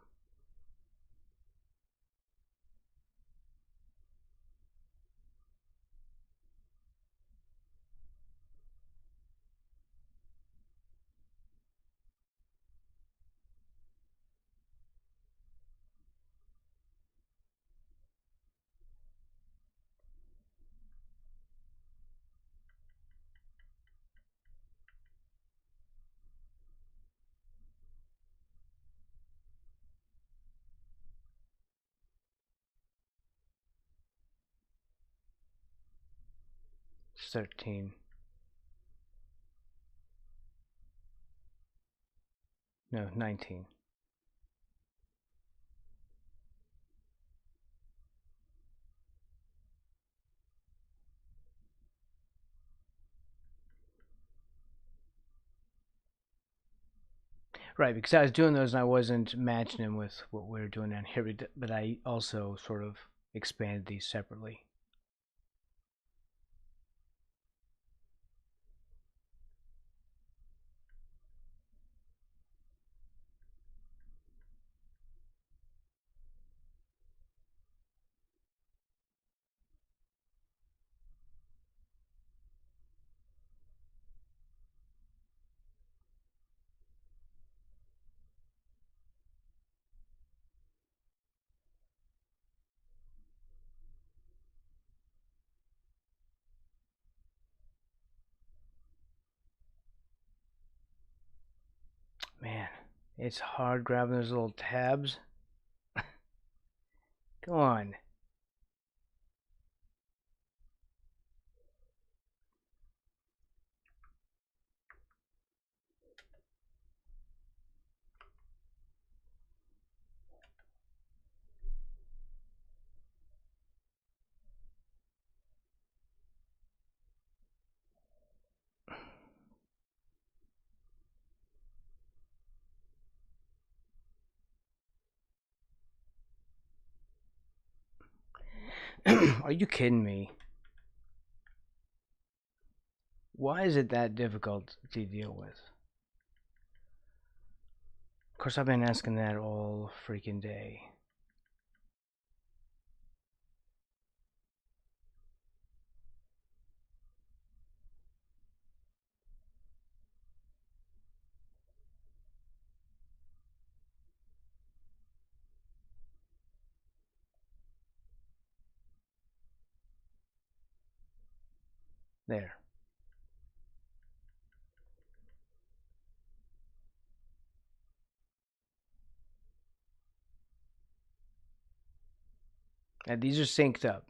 It's 13. No, 19. Right, because I was doing those and I wasn't matching them with what we were doing down here, but I also sort of expanded these separately. Man, it's hard grabbing those little tabs. Come on. Are you kidding me? Why is it that difficult to deal with? Of course, I've been asking that all freaking day. There. And these are synced up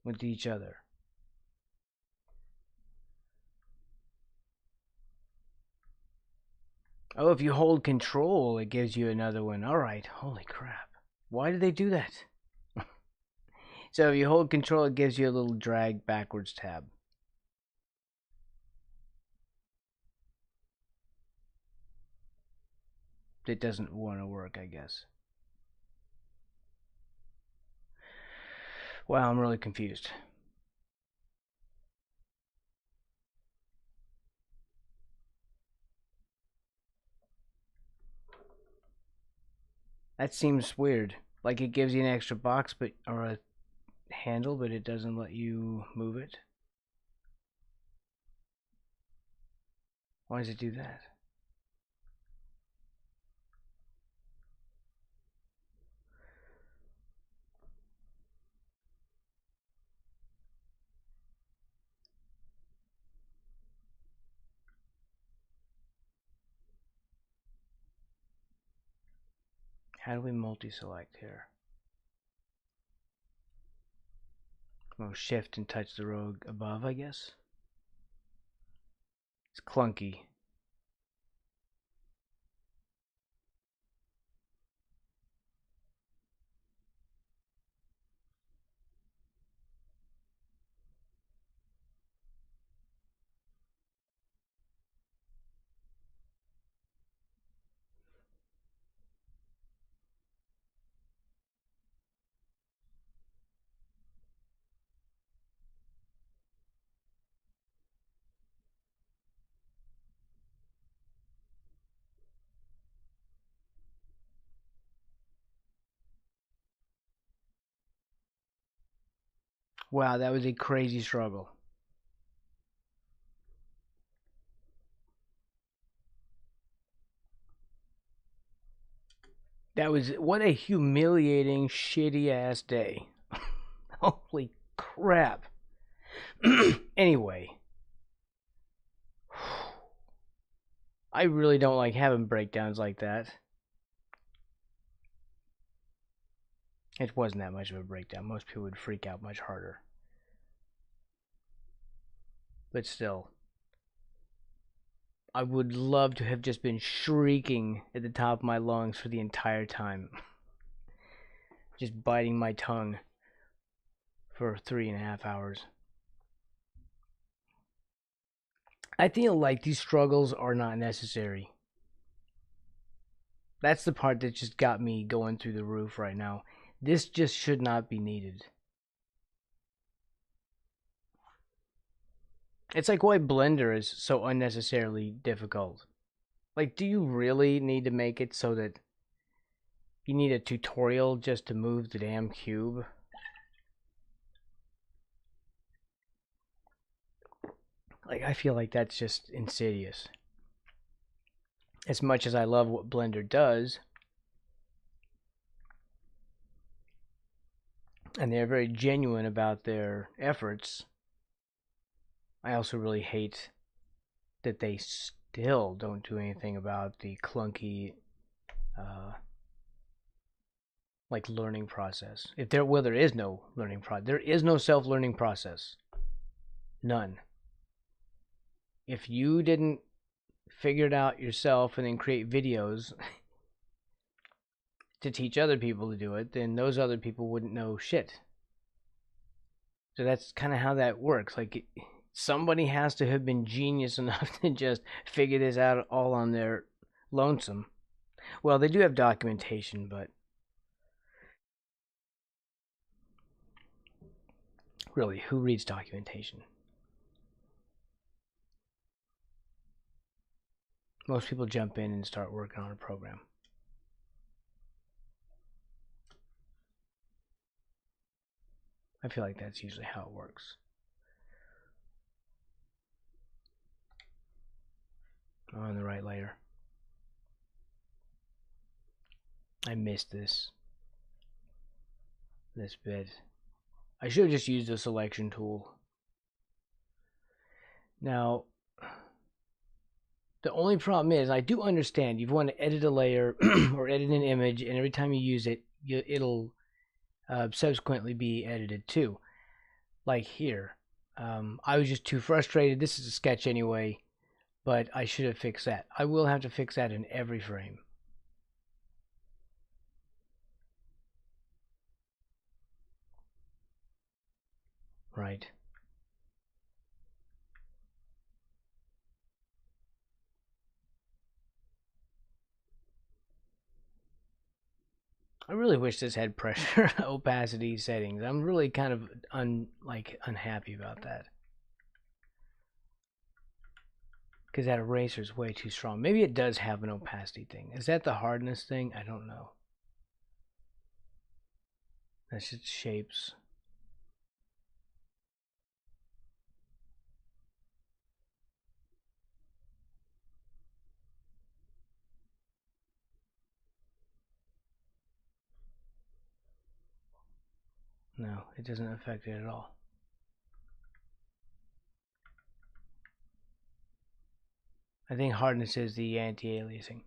with each other. Oh, if you hold control, it gives you another one. Alright, holy crap. Why did they do that? So if you hold control, it gives you a little drag backwards tab. It doesn't want to work, I guess. Wow, I'm really confused. That seems weird. Like it gives you an extra box, but or a handle, but it doesn't let you move it. Why does it do that? How do we multi-select here? Oh, shift and touch the row above, I guess. It's clunky. Wow, that was a crazy struggle. That was, what a humiliating, shitty ass day. Holy crap. Anyway, I really don't like having breakdowns like that. It wasn't that much of a breakdown. Most people would freak out much harder. But still, I would love to have just been shrieking at the top of my lungs for the entire time. Just biting my tongue for 3.5 hours. I feel like these struggles are not necessary. That's the part that just got me going through the roof right now. This just should not be needed. It's like why Blender is so unnecessarily difficult. Like, do you really need to make it so that you need a tutorial just to move the damn cube? Like, I feel like that's just insidious. As much as I love what Blender does, and they're very genuine about their efforts, I also really hate that they still don't do anything about the clunky, like learning process. If there, well, there is no learning process. There is no self-learning process. None. If you didn't figure it out yourself and then create videos to teach other people to do it, then those other people wouldn't know shit. So that's kind of how that works. Like, somebody has to have been genius enough to just figure this out all on their lonesome. Well, they do have documentation, but really, who reads documentation? Most people jump in and start working on a program. I feel like that's usually how it works. On the right layer. I missed this bit. I should have just used the selection tool. Now, the only problem is, I do understand you want to edit a layer or edit an image, and every time you use it, it'll subsequently be edited too. Like here, I was just too frustrated. This is a sketch anyway, but I should have fixed that. I will have to fix that in every frame. Right. I really wish this had pressure opacity settings. I'm really kind of unhappy about that. Because that eraser is way too strong. Maybe it does have an opacity thing. Is that the hardness thing? I don't know. That's just shapes. No, it doesn't affect it at all. I think hardness is the anti-aliasing.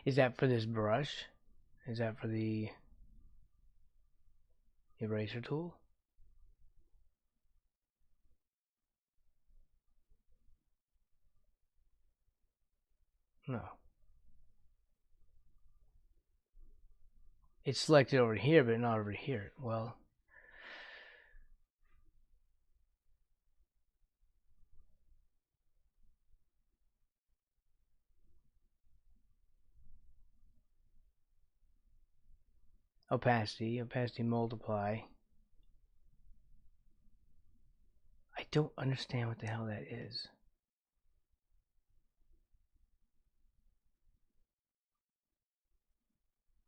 Is that for this brush? Is that for the eraser tool? No. It's selected over here, but not over here. Well, opacity multiply. I don't understand what the hell that is.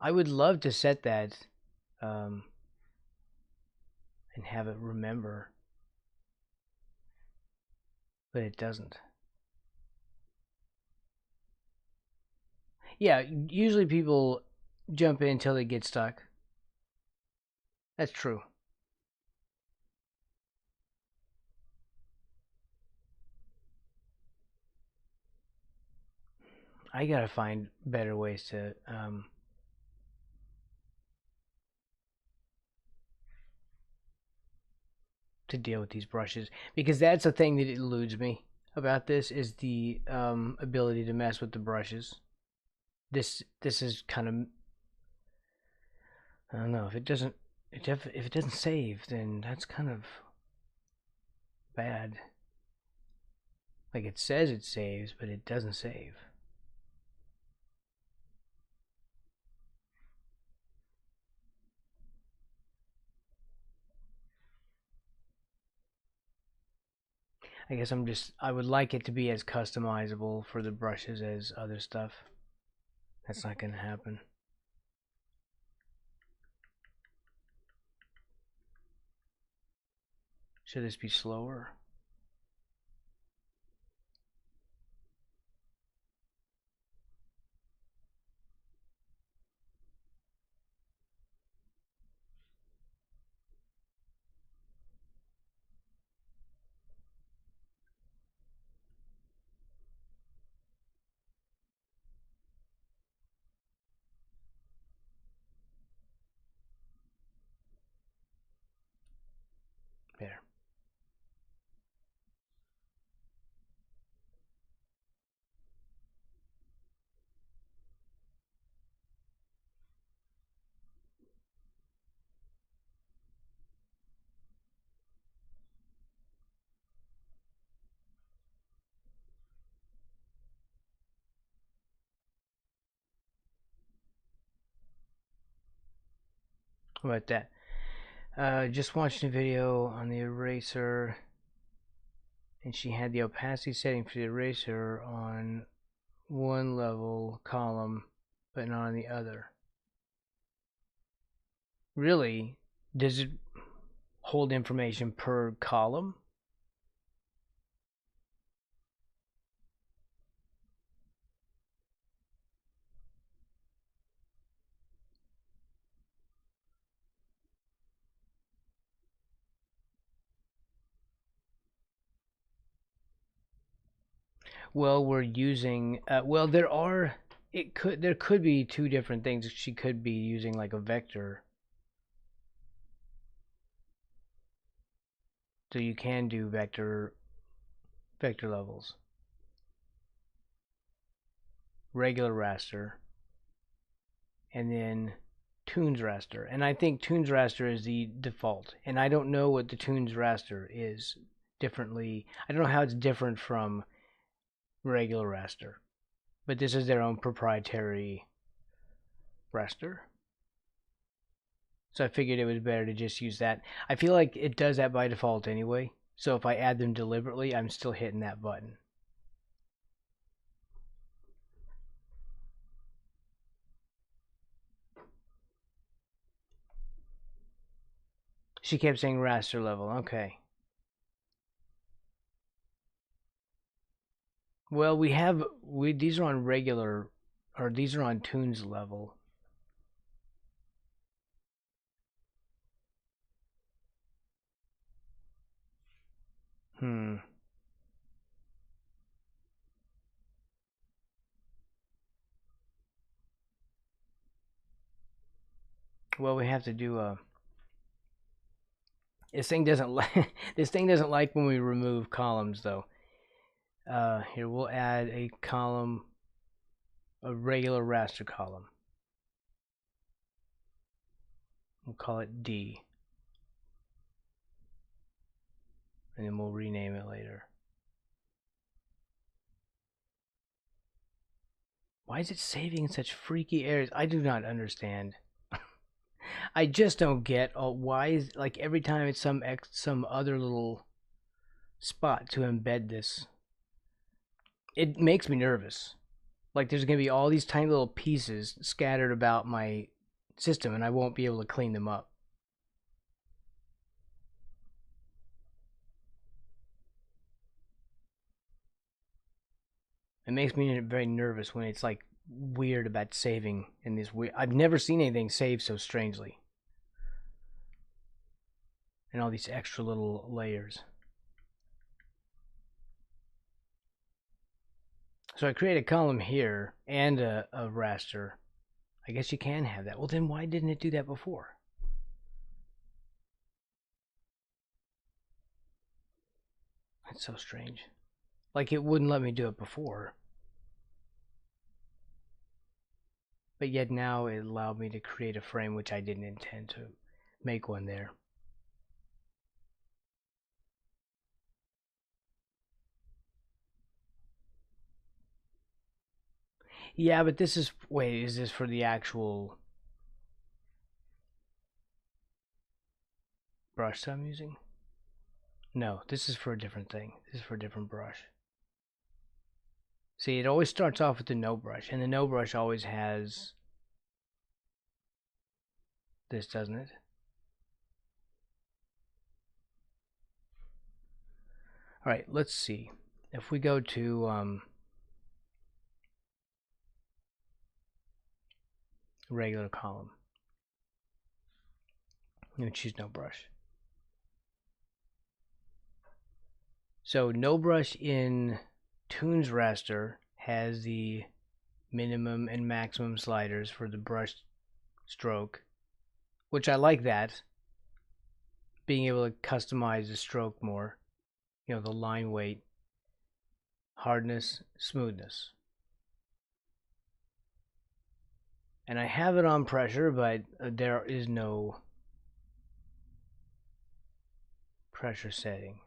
I would love to set that and have it remember, but it doesn't. Yeah, usually people jump in until they get stuck. That's true. I gotta find better ways to deal with these brushes, because that's the thing that eludes me about this, is the ability to mess with the brushes. This is kind of, I don't know, if it doesn't if it doesn't save, then that's kind of bad. Like, it says it saves, but it doesn't save. I guess I would like it to be as customizable for the brushes as other stuff. That's not going to happen. Should this be slower? There. How about that? Just watching a video on the eraser, and she had the opacity setting for the eraser on one level column, but not on the other. Really? Does it hold information per column? Well, we're using well there could be two different things. She could be using like a vector. So you can do vector levels. Regular raster and then tunes raster. And I think tunes raster is the default. And I don't know what the tunes raster is differently. I don't know how it's different from regular raster. But this is their own proprietary raster. So I figured it was better to just use that. I feel like it does that by default anyway. So if I add them deliberately, I'm still hitting that button. She kept saying raster level. Okay. Well, these are on regular, or these are on tunes level. Hmm. Well, we have to do a. This thing doesn't like this thing doesn't like when we remove columns though. Here we'll add a column, a regular raster column. We'll call it D, and then we'll rename it later. Why is it saving in such freaky errors? I do not understand. I just don't get why is like every time it's some other little spot to embed this. It makes me nervous. Like there's gonna be all these tiny little pieces scattered about my system, and I won't be able to clean them up. It makes me very nervous when it's like weird about saving in this weird. I've never seen anything save so strangely, and all these extra little layers. So I create a column here and a raster. I guess you can have that. Well, then why didn't it do that before? That's so strange. Like it wouldn't let me do it before. But yet now it allowed me to create a frame which I didn't intend to make one there. Yeah, but this is, wait, is this for the actual brush that I'm using? No, this is for a different thing. This is for a different brush. See, it always starts off with the no brush, and the no brush always has this, doesn't it? All right, let's see. If we go to regular column, I'm going to choose no brush. So no brush in Tunes Raster has the minimum and maximum sliders for the brush stroke, which I like that. Being able to customize the stroke more, you know, the line weight, hardness, smoothness. And I have it on pressure, but there is no pressure setting.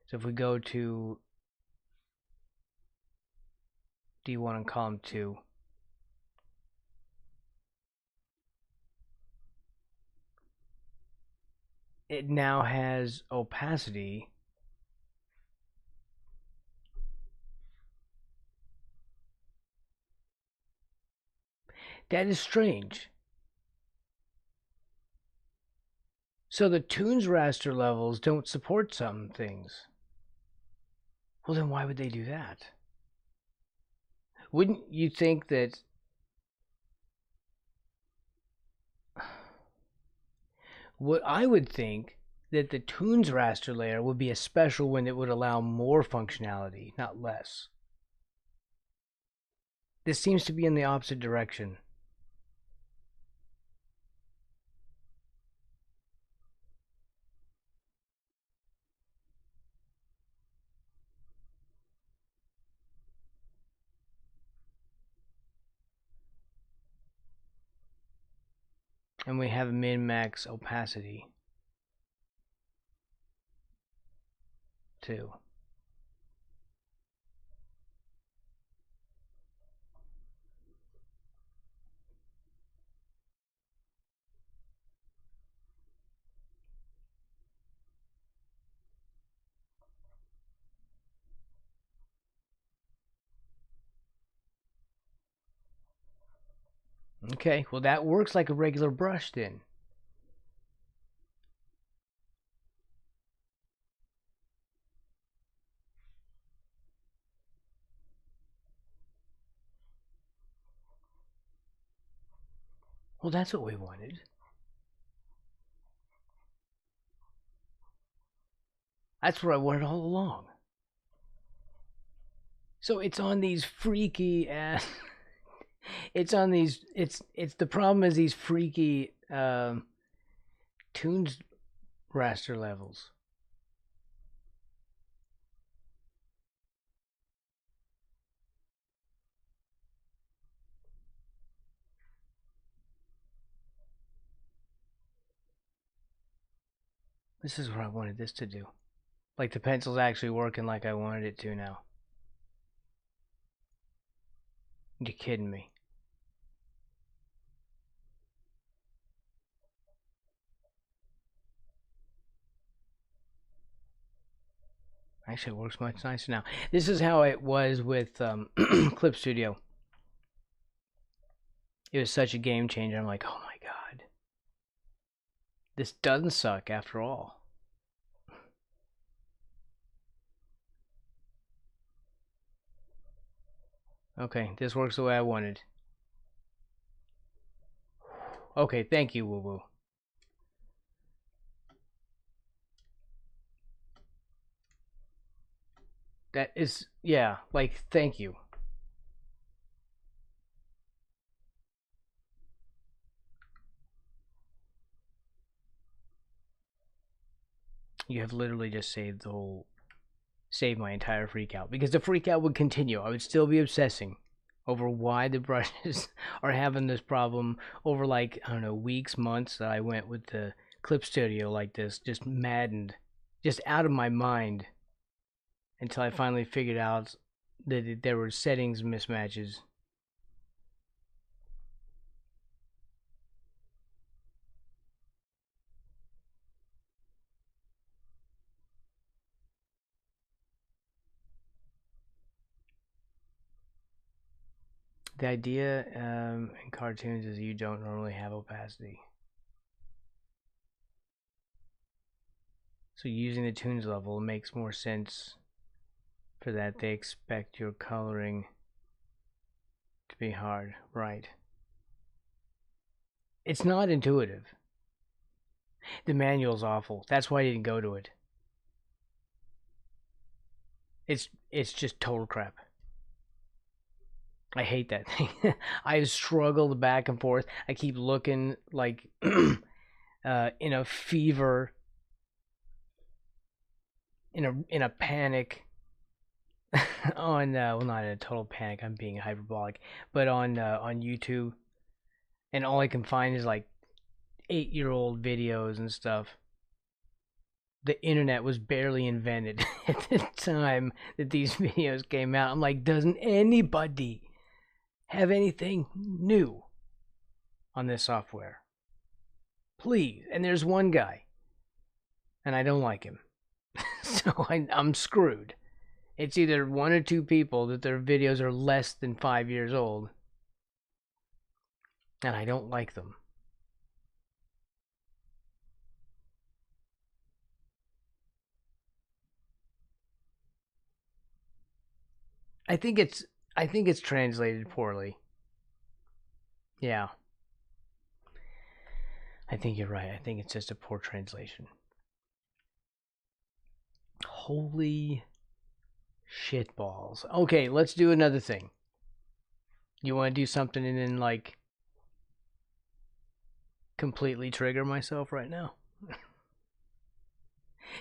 So if we go to D1 and column 2, it now has opacity. That is strange. So the tunes raster levels don't support some things. Well, then why would they do that? Wouldn't you think that... What I would think that the tunes raster layer would be a special one that would allow more functionality, not less. This seems to be in the opposite direction. And we have min-max opacity too. Okay, well that works like a regular brush then. Well, that's what we wanted. That's what I wanted all along. So it's on these freaky ass. It's on these. It's the problem is these freaky tunes raster levels. This is what I wanted this to do. Like the pencil's actually working like I wanted it to now. You kidding me? Actually, it works much nicer now. This is how it was with Clip Studio. It was such a game changer. I'm like, oh my god. This doesn't suck after all. Okay, this works the way I wanted. Okay, thank you, Woo Woo. That is, yeah, like, thank you. You have literally just saved my entire freak out. Because the freak out would continue. I would still be obsessing over why the brushes are having this problem over, like, I don't know, weeks, months that I went with the Clip Studio like this, just maddened, just out of my mind, until I finally figured out that there were settings mismatches. The idea in cartoons is you don't normally have opacity. So using the tunes level makes more sense for that. They expect your coloring to be hard, right? It's not intuitive. The manual's awful. That's why I didn't go to it. It's just total crap. I hate that thing. I struggled back and forth. I keep looking like in a fever, in a panic on well, not in a total panic. I'm being hyperbolic, but on YouTube, and all I can find is like 8-year-old videos and stuff. The internet was barely invented at the time that these videos came out. I'm like, doesn't anybody have anything new on this software? Please. And there's one guy, and I don't like him. So I'm screwed. It's either one or two people that their videos are less than 5 years old, and I don't like them. I think it's translated poorly. Yeah. I think you're right. I think it's just a poor translation. Holy shitballs. Okay, let's do another thing. You want to do something and then, like, completely trigger myself right now?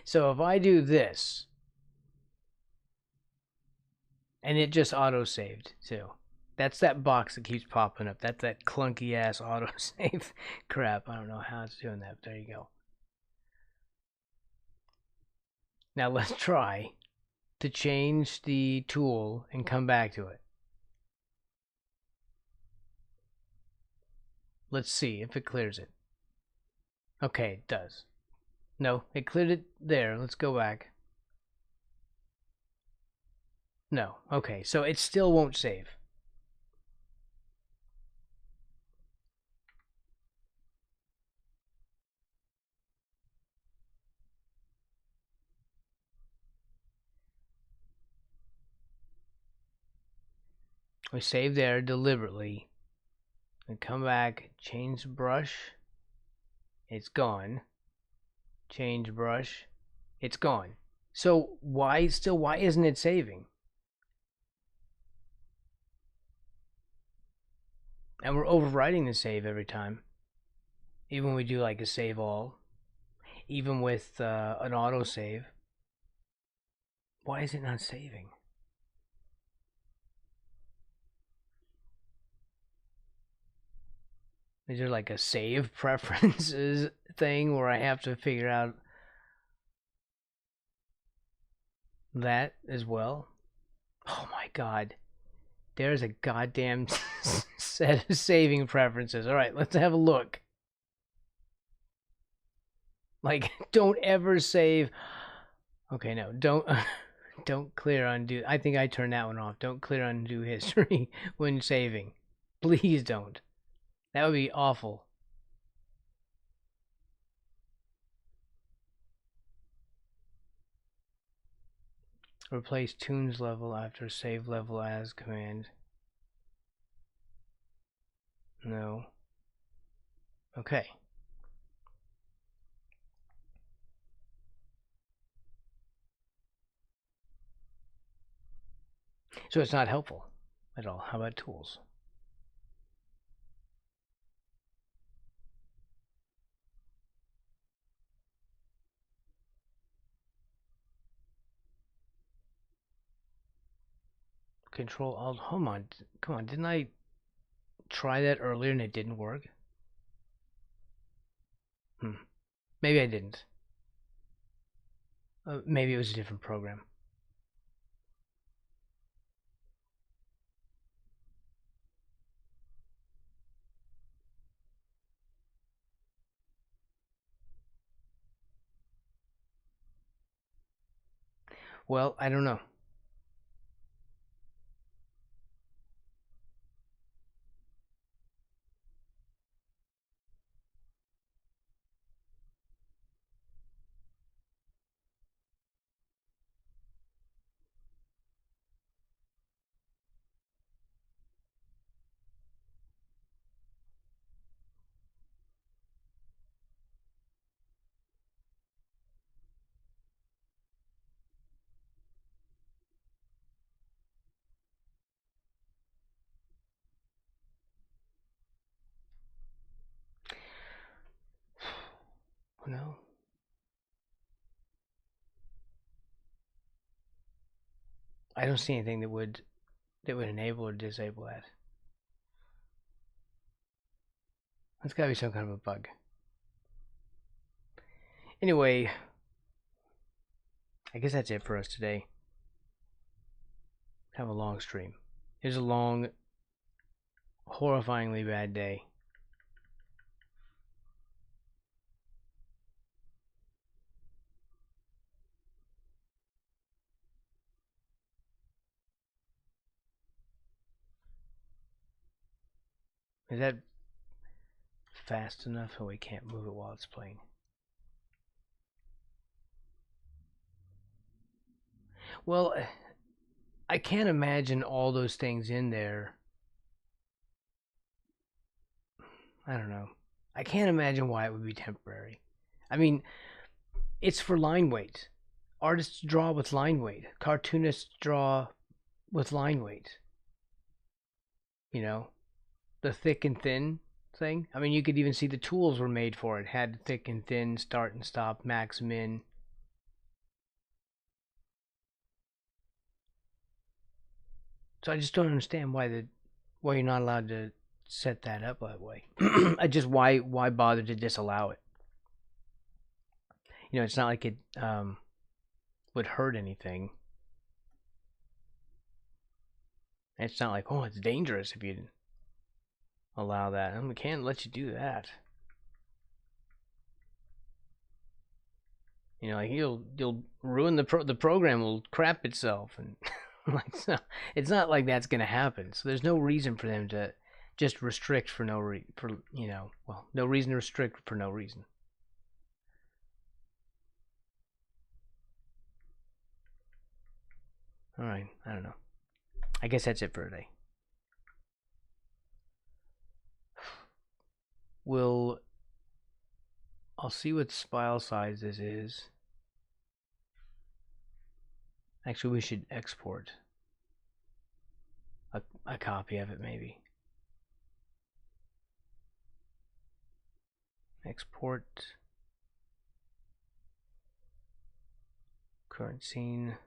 So if I do this, and it just auto-saved, too. That's that box that keeps popping up. That's that clunky-ass auto-save crap. I don't know how it's doing that, but there you go. Now let's try to change the tool and come back to it. Let's see if it clears it. Okay, it does. No, it cleared it there. Let's go back. No. Okay, so it still won't save. We save there deliberately. And come back, change brush. It's gone. Change brush. It's gone. So why isn't it saving? And we're overwriting the save every time. Even when we do like a save all. Even with an auto save. Why is it not saving? Is there like a save preferences thing where I have to figure out that as well? Oh my god. There's a goddamn set of saving preferences. Alright, let's have a look. Like, don't ever save. Okay, no, don't clear undo. I think I turned that one off. Don't clear undo history when saving. Please don't. That would be awful. Replace tunes level after save level as command. No. Okay. So it's not helpful at all. How about tools? Control Alt. Hold on. Come on. Didn't I try that earlier and it didn't work? Maybe I didn't. Maybe it was a different program. Well, I don't know. No. I don't see anything that would enable or disable that. That's gotta be some kind of a bug. Anyway, I guess that's it for us today. Have a long stream. Here's a long, horrifyingly bad day. Is that fast enough so we can't move it while it's playing? Well, I can't imagine all those things in there. I don't know. I can't imagine why it would be temporary. I mean, it's for line weight. Artists draw with line weight. Cartoonists draw with line weight. You know, the thick and thin thing. I mean, you could even see the tools were made for it. Had thick and thin, start and stop, max, min. So I just don't understand why you're not allowed to set that up that way. I just why bother to disallow it? You know, it's not like it would hurt anything. It's not like, oh, it's dangerous if you allow that. And we can't let you do that. You know, like you'll ruin the program will crap itself, and like so, it's not like that's gonna happen. So there's no reason for them to just restrict for no reason to restrict for no reason. All right, I don't know. I guess that's it for today. We'll I'll see what file size this is. Actually, we should export a copy of it, maybe. Export current scene.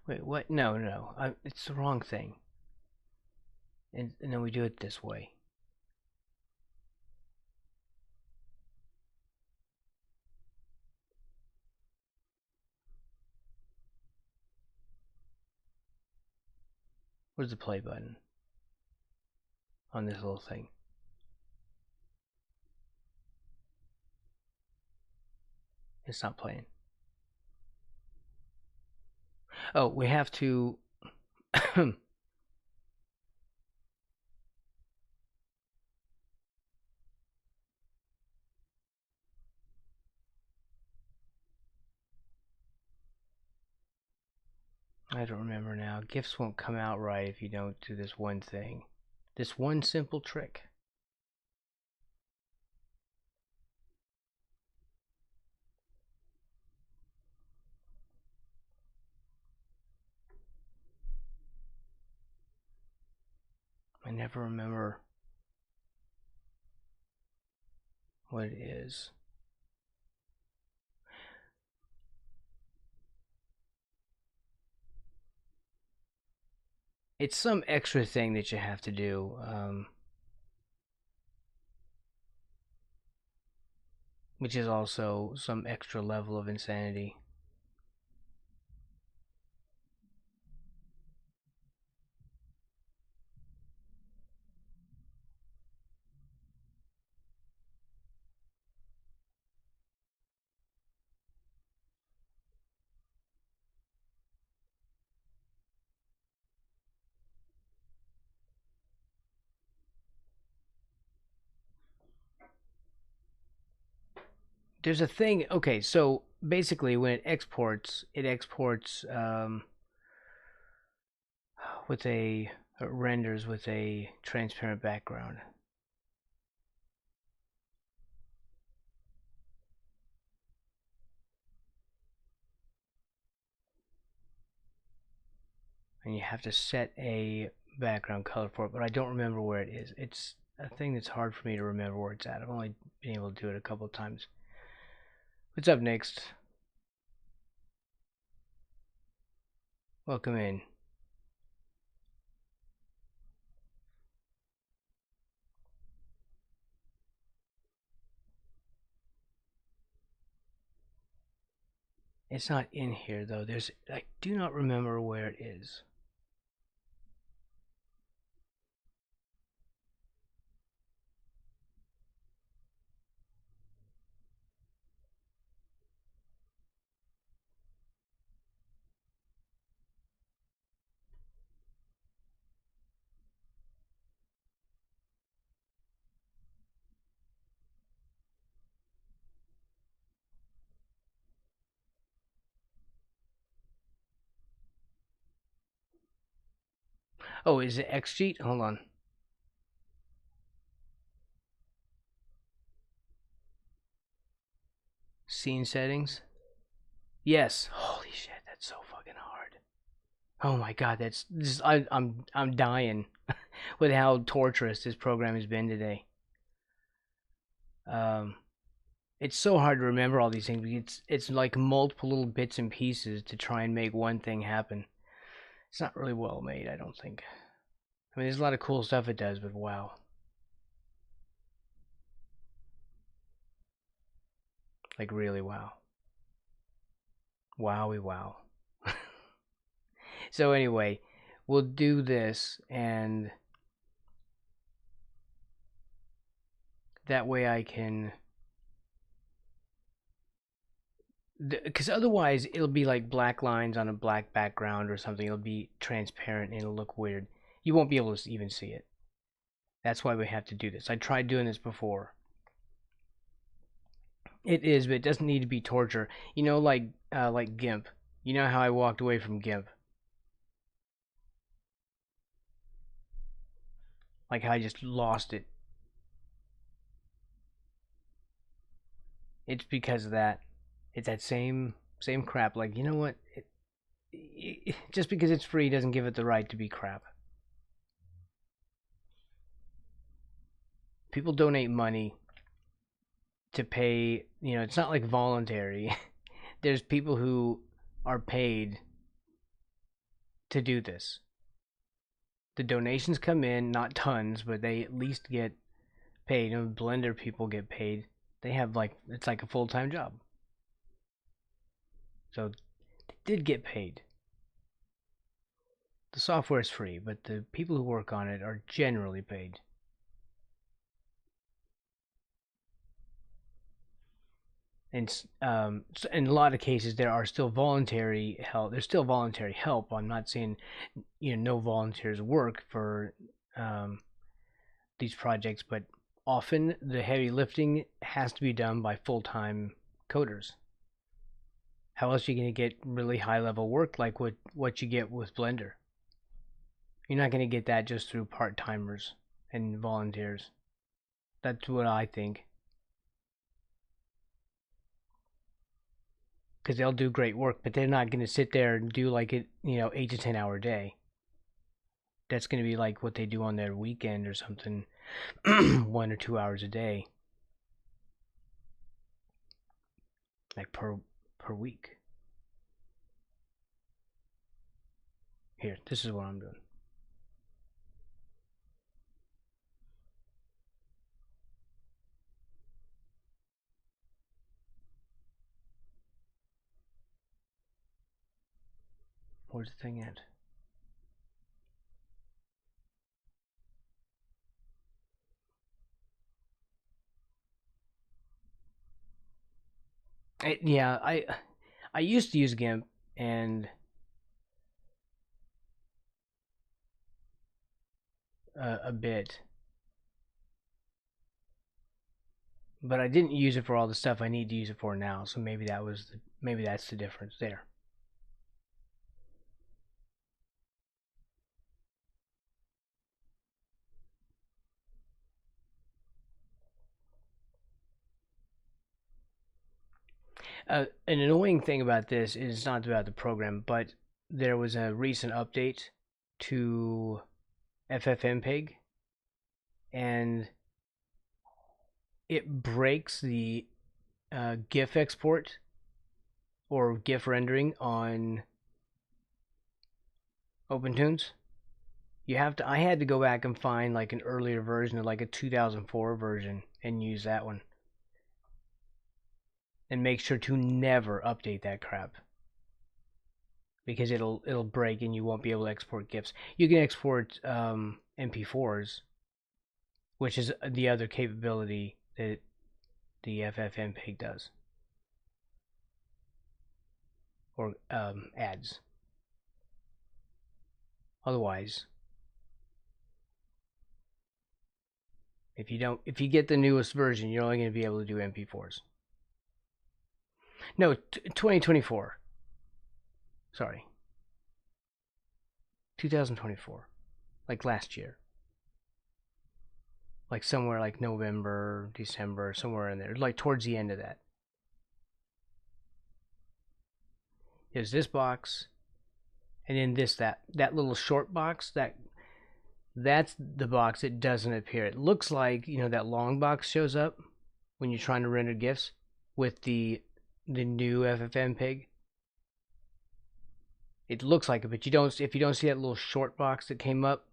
Wait, what? No, no, it's the wrong thing. And then we do it this way. Where's the play button on this little thing? It's not playing. Oh, we have to. I don't remember now. GIFs won't come out right if you don't do this one thing. This one simple trick. I never remember what it is. It's some extra thing that you have to do, which is also some extra level of insanity. There's a thing. Okay, so basically, when it exports with a renders with a transparent background. And you have to set a background color for it, but I don't remember where it is. It's a thing that's hard for me to remember where it's at. I've only been able to do it a couple of times. What's up next? Welcome in. It's not in here though. I do not remember where it is. Oh, is it XCheat? Hold on. Scene settings. Yes. Holy shit, that's so fucking hard. Oh my god, that's this. I'm dying with how torturous this program has been today. Um, it's so hard to remember all these things. It's like multiple little bits and pieces to try and make one thing happen. It's not really well made, I don't think. I mean, there's a lot of cool stuff it does, but wow, like really wow, wowie wow. So anyway, we'll do this, and that way I can, because otherwise it'll be like black lines on a black background or something. It'll be transparent and it'll look weird. You won't be able to even see it. That's why we have to do this. I tried doing this before. It is, but it doesn't need to be torture. You know, like GIMP. You know how I walked away from GIMP? Like how I just lost it. It's because of that. It's that same crap. Like, you know what? Just because it's free doesn't give it the right to be crap. People donate money to pay. It's not like voluntary. There's people who are paid to do this. The donations come in, not tons, but they at least get paid. Blender people get paid. They have it's like a full-time job. So they did get paid. The software is free, but the people who work on it are generally paid. And in a lot of cases, there are still voluntary help. There's still voluntary help. I'm not saying no volunteers work for um, these projects, but often the heavy lifting has to be done by full-time coders. How else are you going to get really high-level work like what you get with Blender? You're not going to get that just through part-timers and volunteers. That's what I think. Because they'll do great work, but they're not going to sit there and do like 8 to 10 hour day. That's going to be like what they do on their weekend or something, 1 or 2 hours a day, like per week. Here, this is what I'm doing. Where's the thing at? Yeah, I used to use GIMP and a bit, but I didn't use it for all the stuff I need to use it for now. So maybe that's the difference there. An annoying thing about this is not about the program, but there was a recent update to FFmpeg, and it breaks the GIF export or GIF rendering on OpenTunes. I had to go back and find like an earlier version of like a 2004 version and use that one. And make sure to never update that crap. Because it'll break and you won't be able to export GIFs. You can export MP4s, which is the other capability that the FFmpeg does. Or adds. Otherwise, if you get the newest version, you're only going to be able to do MP4s. No, 2024. Sorry. 2024. like last year, like somewhere like November, December, somewhere in there, like towards the end of that. There's this box, and then that little short box that's the box that doesn't appear. It looks like that long box shows up when you're trying to render GIFs with the new FFmpeg. It looks like it, but if you don't see that little short box that came up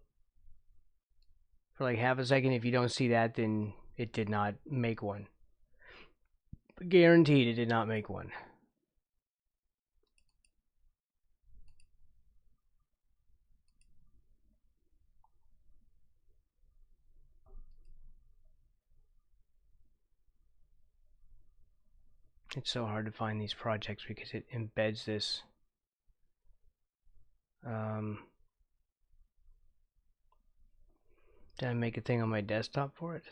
for like half a second, if you don't see that, then it did not make one. Guaranteed it did not make one. It's so hard to find these projects because it embeds this did I make a thing on my desktop for it?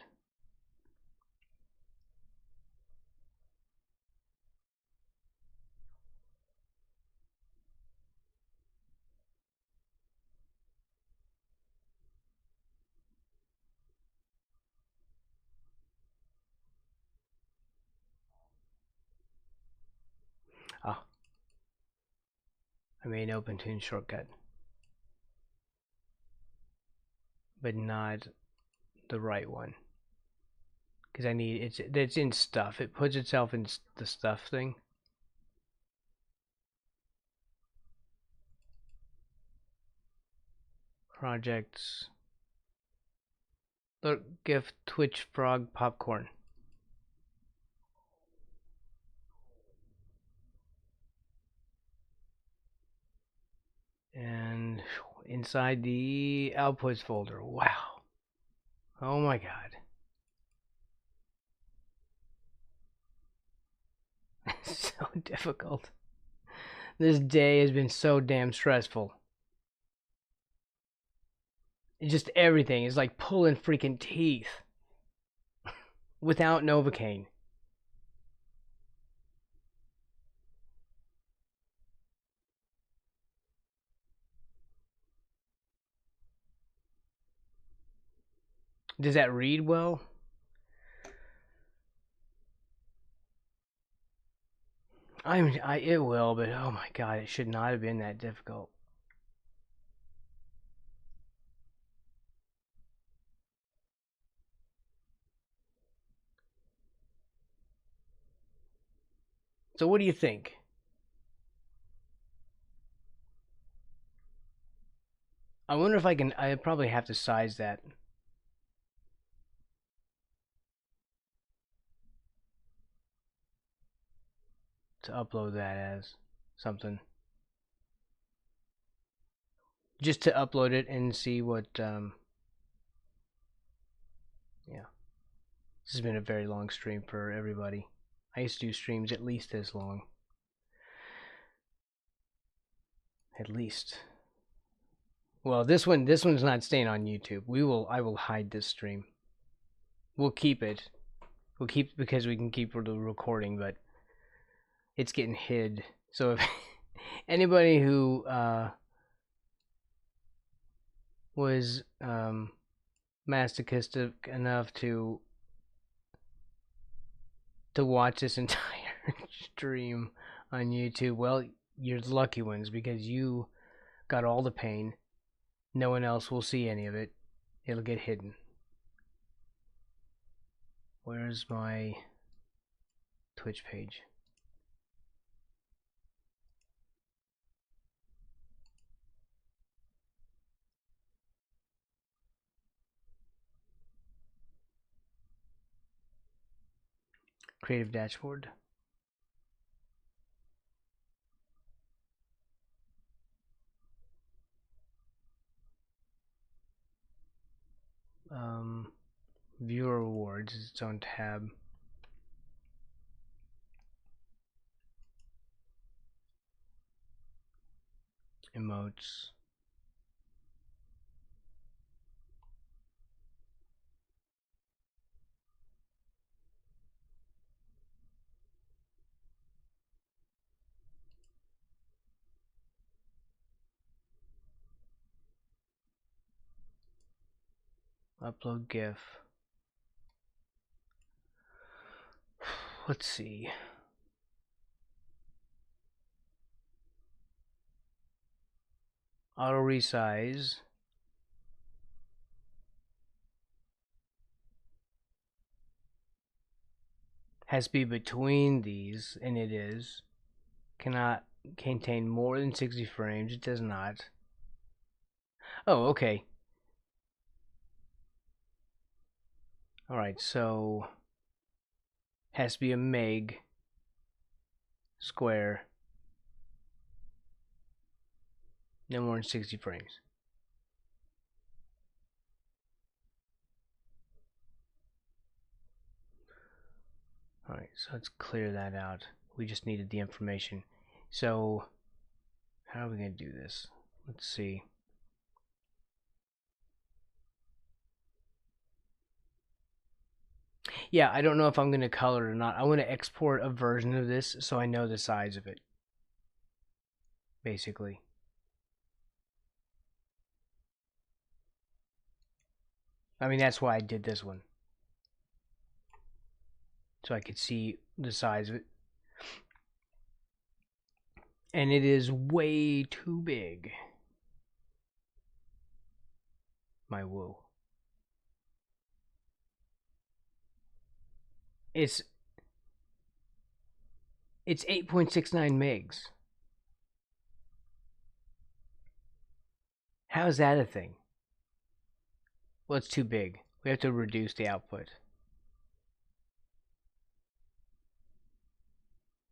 Ah, I made an OpenTune shortcut, but not the right one. Because I need it's in stuff. It puts itself in the stuff thing. Projects. Look, GIF Twitch Frog Popcorn. And inside the outputs folder. Wow. Oh my god. So difficult. This day has been so damn stressful. It's just everything is like pulling freaking teeth without Novocaine. Does that read well? It will, but oh my god, it should not have been that difficult. So what do you think? I wonder if I can. I probably have to size that. To upload that as something. Just to upload it and see what. Yeah. This has been a very long stream for everybody. I used to do streams at least this long. At least. Well, this one's not staying on YouTube. I will hide this stream. We'll keep it. We'll keep because we can keep the recording, but it's getting hid. So if anybody who was masochistic enough to watch this entire stream on YouTube, well, you're the lucky ones because you got all the pain. No one else will see any of it. It'll get hidden. Where's my Twitch page? Creative dashboard. Viewer rewards is its own tab. Emotes. Upload GIF. Let's see. Auto resize. Has to be between these, and it is. Cannot contain more than 60 frames. It does not. Oh, okay. Alright, so has to be a meg square. No more than 60 frames. Alright, so let's clear that out. We just needed the information. So, how are we going to do this? Let's see. Yeah, I don't know if I'm going to color it or not. I want to export a version of this so I know the size of it. Basically. I mean, that's why I did this one. So I could see the size of it. And it is way too big. My woo. It's 8.69 megs. How is that a thing? Well, it's too big. We have to reduce the output.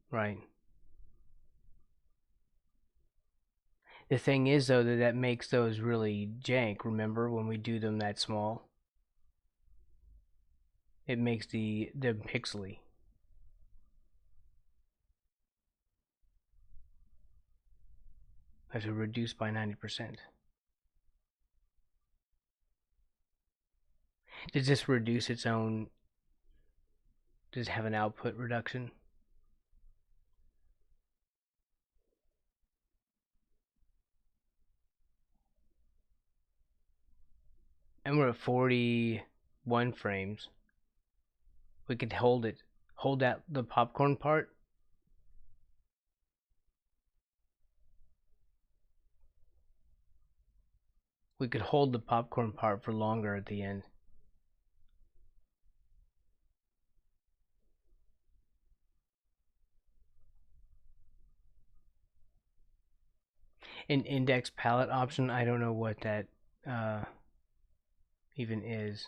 Right. The thing is, though, that makes those really jank. Remember when we do them that small? It makes them pixely. I have to reduce by 90%. Does this reduce its own? Does it have an output reduction? And we're at 41 frames. We could hold it. Hold that the popcorn part. We could hold the popcorn part for longer at the end. An index palette option, I don't know what that even is.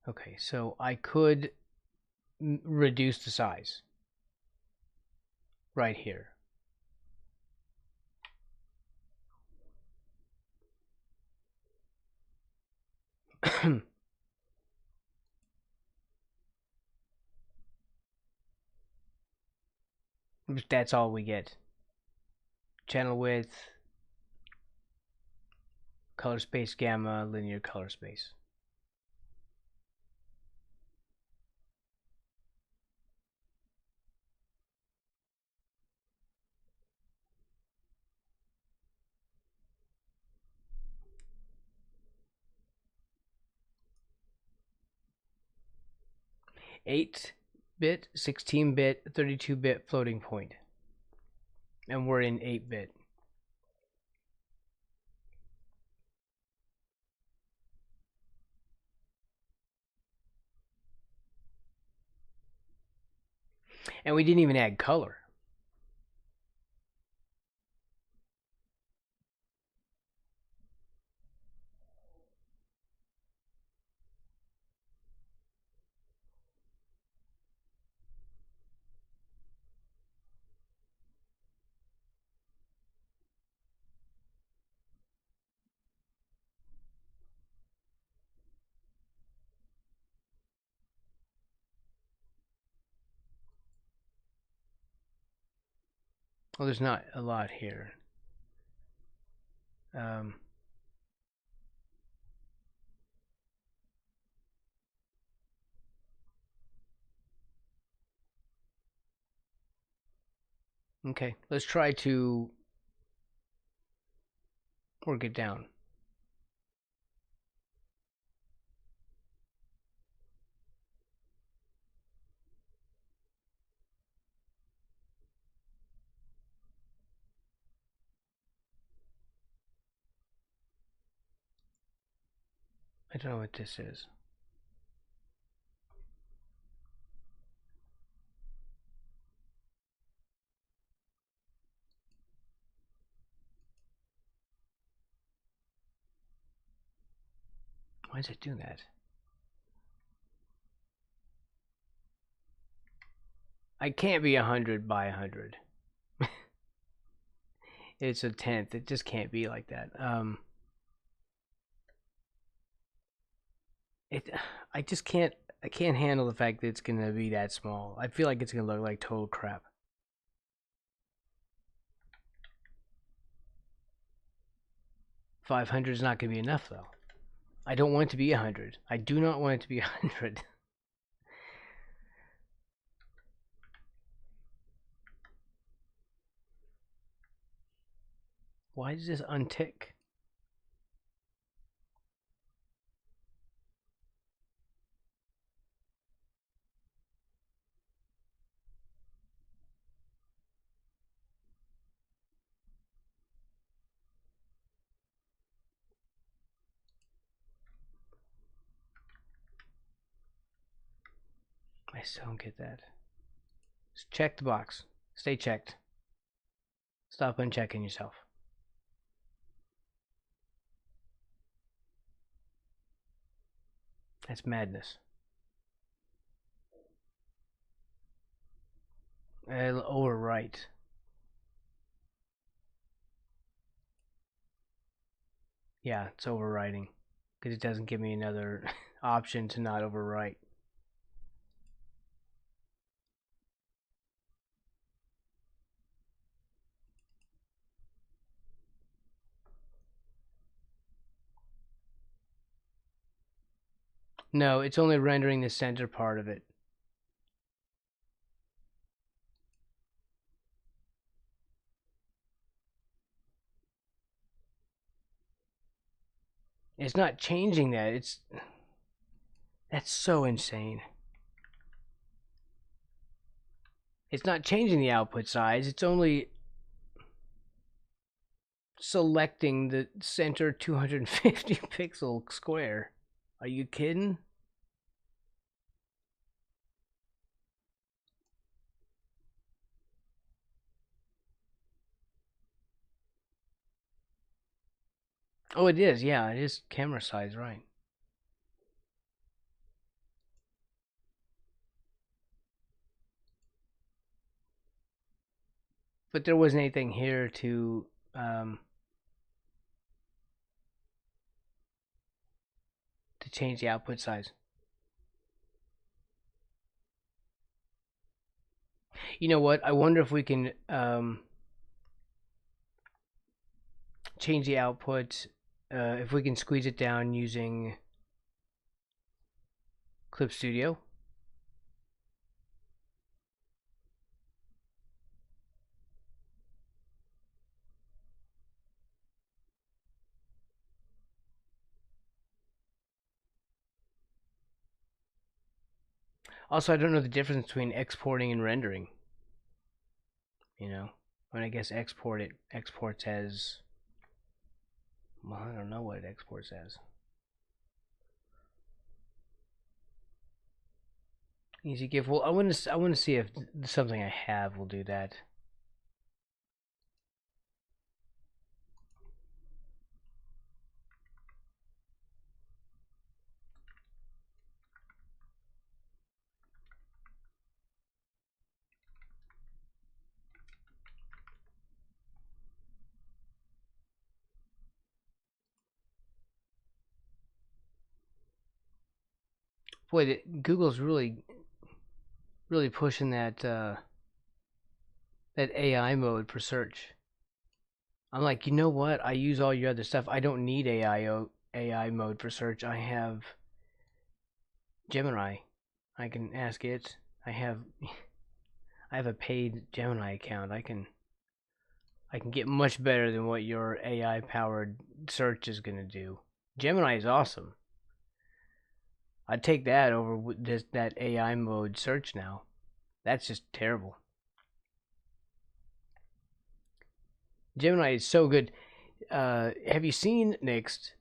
Okay, so I could reduce the size right here. That's all we get. Channel width, color space gamma, linear color space. Eight bit, 16-bit, 32-bit floating point. And we're in 8-bit. And we didn't even add color. Well, there's not a lot here. Okay, let's try to work it down. I don't know what this is. Why does it do that? I can't be 100 by 100. It's a tenth. It just can't be like that. It. I just can't. I can't handle the fact that it's gonna be that small. I feel like it's gonna look like total crap. 500 is not gonna be enough though. I don't want it to be 100. I do not want it to be 100. Why does this untick? I still don't get that. Just check the box. Stay checked. Stop unchecking yourself. That's madness. It'll overwrite. Yeah, it's overwriting. Because it doesn't give me another option to not overwrite. No, it's only rendering the center part of it. It's not changing that. That's so insane. It's not changing the output size. It's only selecting the center 250 pixel square. Are you kidding? Oh, it is. Yeah, it is camera size, right? But there wasn't anything here um, to change the output size. You know what? I wonder if we can change the output, if we can squeeze it down using Clip Studio. Also, I don't know the difference between exporting and rendering. You know, when I guess export, it exports as, well, I don't know what it exports as. Easy GIF. Well, I want to see if something I have will do that. Boy, Google's really pushing that that AI mode for search. I'm like, you know what? I use all your other stuff. I don't need AI mode for search. I have Gemini. I can ask it. I have a paid Gemini account. I can get much better than what your AI powered search is gonna do. Gemini is awesome. I'd take that over this that AI mode search now. That's just terrible. Gemini is so good. Have you seen next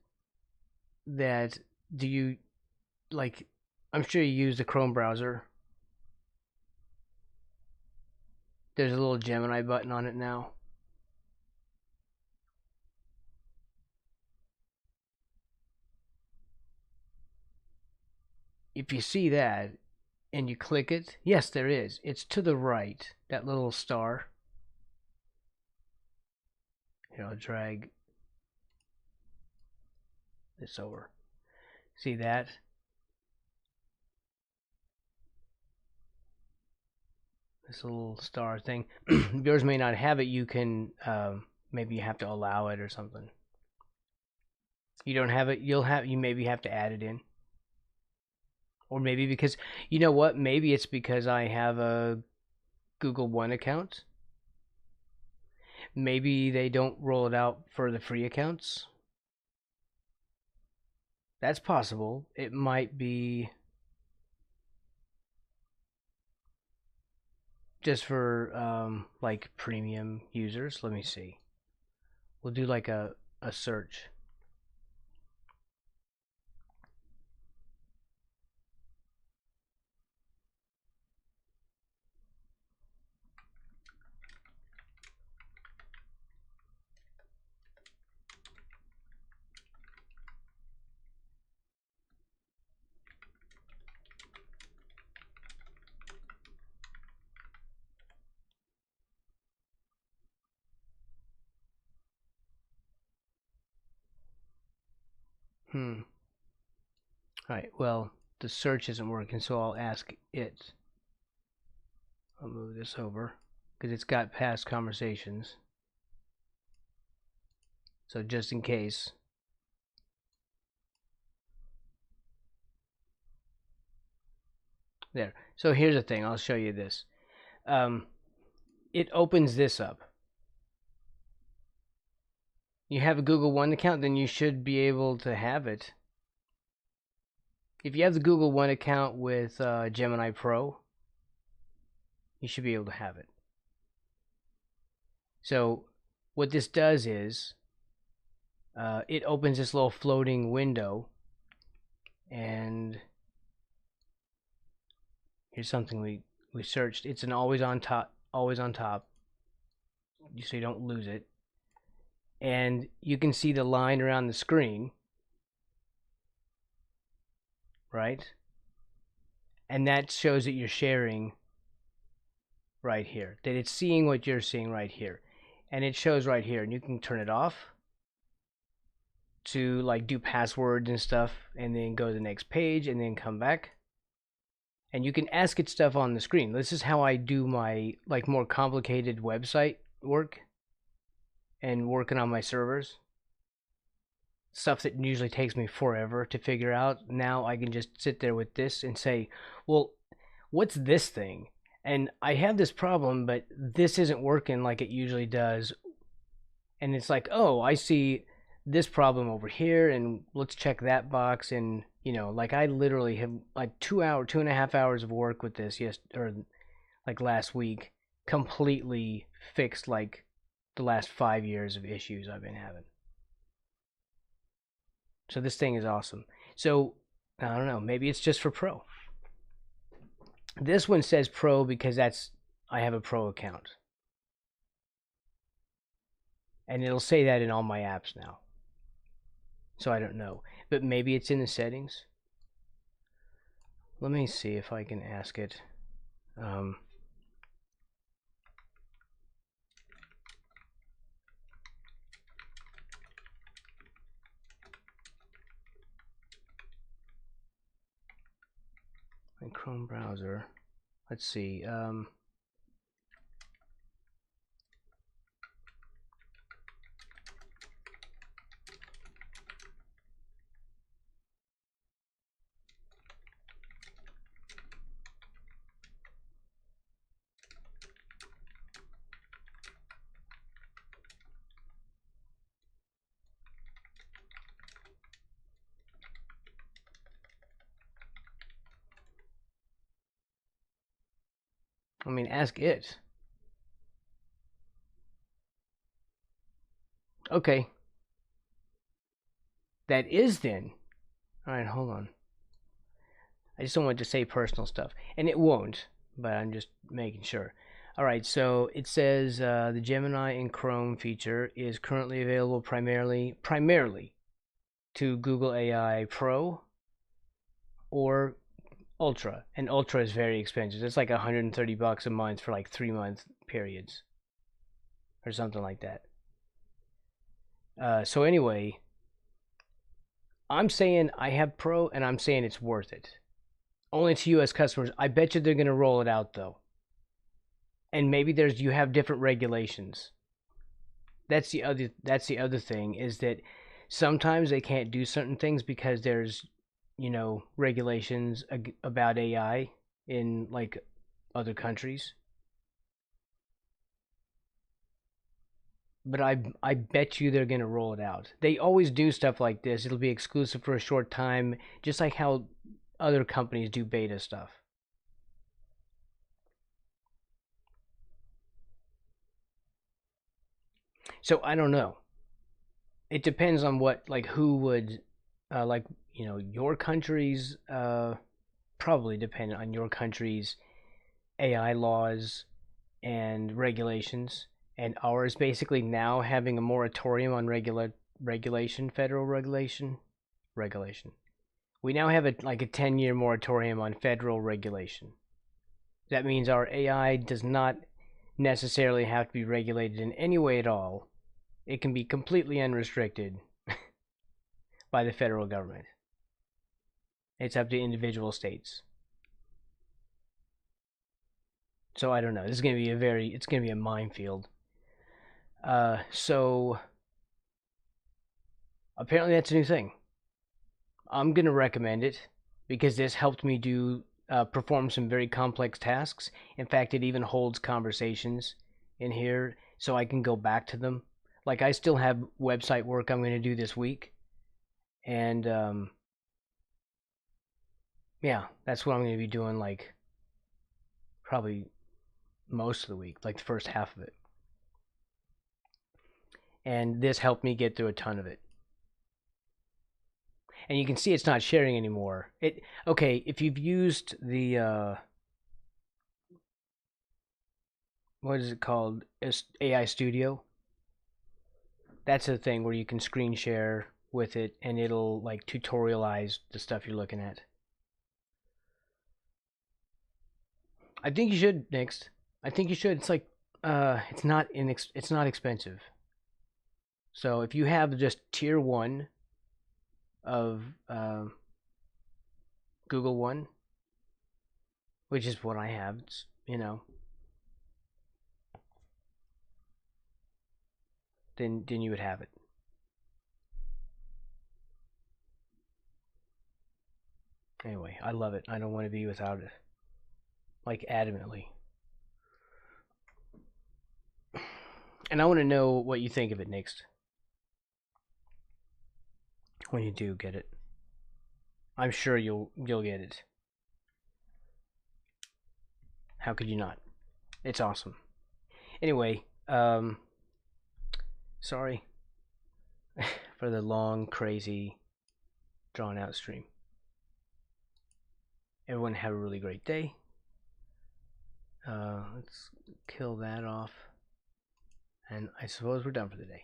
that do you like I'm sure you use the Chrome browser. There's a little Gemini button on it now. If you see that and you click it, yes, there is. It's to the right, that little star. Here, I'll drag this over. See that? This little star thing. Yours may not have it. You can maybe you have to allow it or something. You don't have it. You maybe have to add it in. Or maybe because you know what? Maybe it's because I have a Google One account. Maybe they don't roll it out for the free accounts. That's possible. It might be just for like premium users. Let me see. We'll do like a search. Alright, well, the search isn't working, so I'll ask it. I'll move this over because it's got past conversations. So just in case. There. So here's the thing. I'll show you this. It opens this up. You have a Google One account, then you should be able to have it. If you have the Google One account with Gemini Pro, you should be able to have it. So what this does is it opens this little floating window, and here's something we searched. It's an always on top, so you don't lose it. And you can see the line around the screen, right? And that shows that you're sharing right here, that it's seeing what you're seeing right here. And it shows right here, and you can turn it off to like do passwords and stuff, and then go to the next page and then come back. And you can ask it stuff on the screen. This is how I do my like more complicated website work and working on my servers. Stuff that usually takes me forever to figure out. Now I can just sit there with this and say, well, what's this thing? And I have this problem, but this isn't working like it usually does. And it's like, oh, I see this problem over here, and let's check that box. And you know, like I literally have like 2.5 hours of work with this or like last week, completely fixed like the last 5 years of issues I've been having. So this thing is awesome. So I don't know, maybe it's just for Pro. This one says Pro because I have a Pro account. And it'll say that in all my apps now. So I don't know. But maybe it's in the settings. Let me see if I can ask it. My Chrome browser. Let's see. I mean, ask it. Okay, that is then. All right, hold on. I just don't want to say personal stuff, and it won't, but I'm just making sure. All right, so it says the Gemini in Chrome feature is currently available primarily to Google AI Pro or Ultra, and Ultra is very expensive. It's like $130 a month for like 3 month periods or something like that. So anyway, I'm saying I have Pro, and I'm saying it's worth it. Only to U.S. customers. I bet you they're gonna roll it out though, and maybe you have different regulations. That's the other thing is that sometimes they can't do certain things because there's regulations about AI in like other countries. But I bet you they're gonna roll it out. They always do stuff like this. It'll be exclusive for a short time, just like how other companies do beta stuff. So I don't know. It depends on what like who would like your country's probably depend on your country's AI laws and regulations, and ours basically now having a moratorium on federal regulation. We now have a 10-year moratorium on federal regulation. That means our AI does not necessarily have to be regulated in any way at all. It can be completely unrestricted by the federal government. It's up to individual states. So I don't know. This is going to be it's going to be a minefield. So apparently that's a new thing. I'm going to recommend it because this helped me perform some very complex tasks. In fact, it even holds conversations in here so I can go back to them. Like I still have website work I'm going to do this week, and yeah, that's what I'm going to be doing. Like probably most of the week, like the first half of it. And this helped me get through a ton of it. And you can see it's not sharing anymore. Okay, if you've used the what is it called? AI Studio. That's a thing where you can screen share with it and it'll like tutorialize the stuff you're looking at. I think you should next. I think you should. It's like it's not expensive. So if you have just tier 1 of Google One, which is what I have, then you would have it. Anyway, I love it. I don't want to be without it. Like adamantly. And I want to know what you think of it next when you do get it. I'm sure you'll get it. How could you not? It's awesome. Anyway, sorry for the long, crazy, drawn out stream. Everyone have a really great day. Let's kill that off. And I suppose we're done for the day.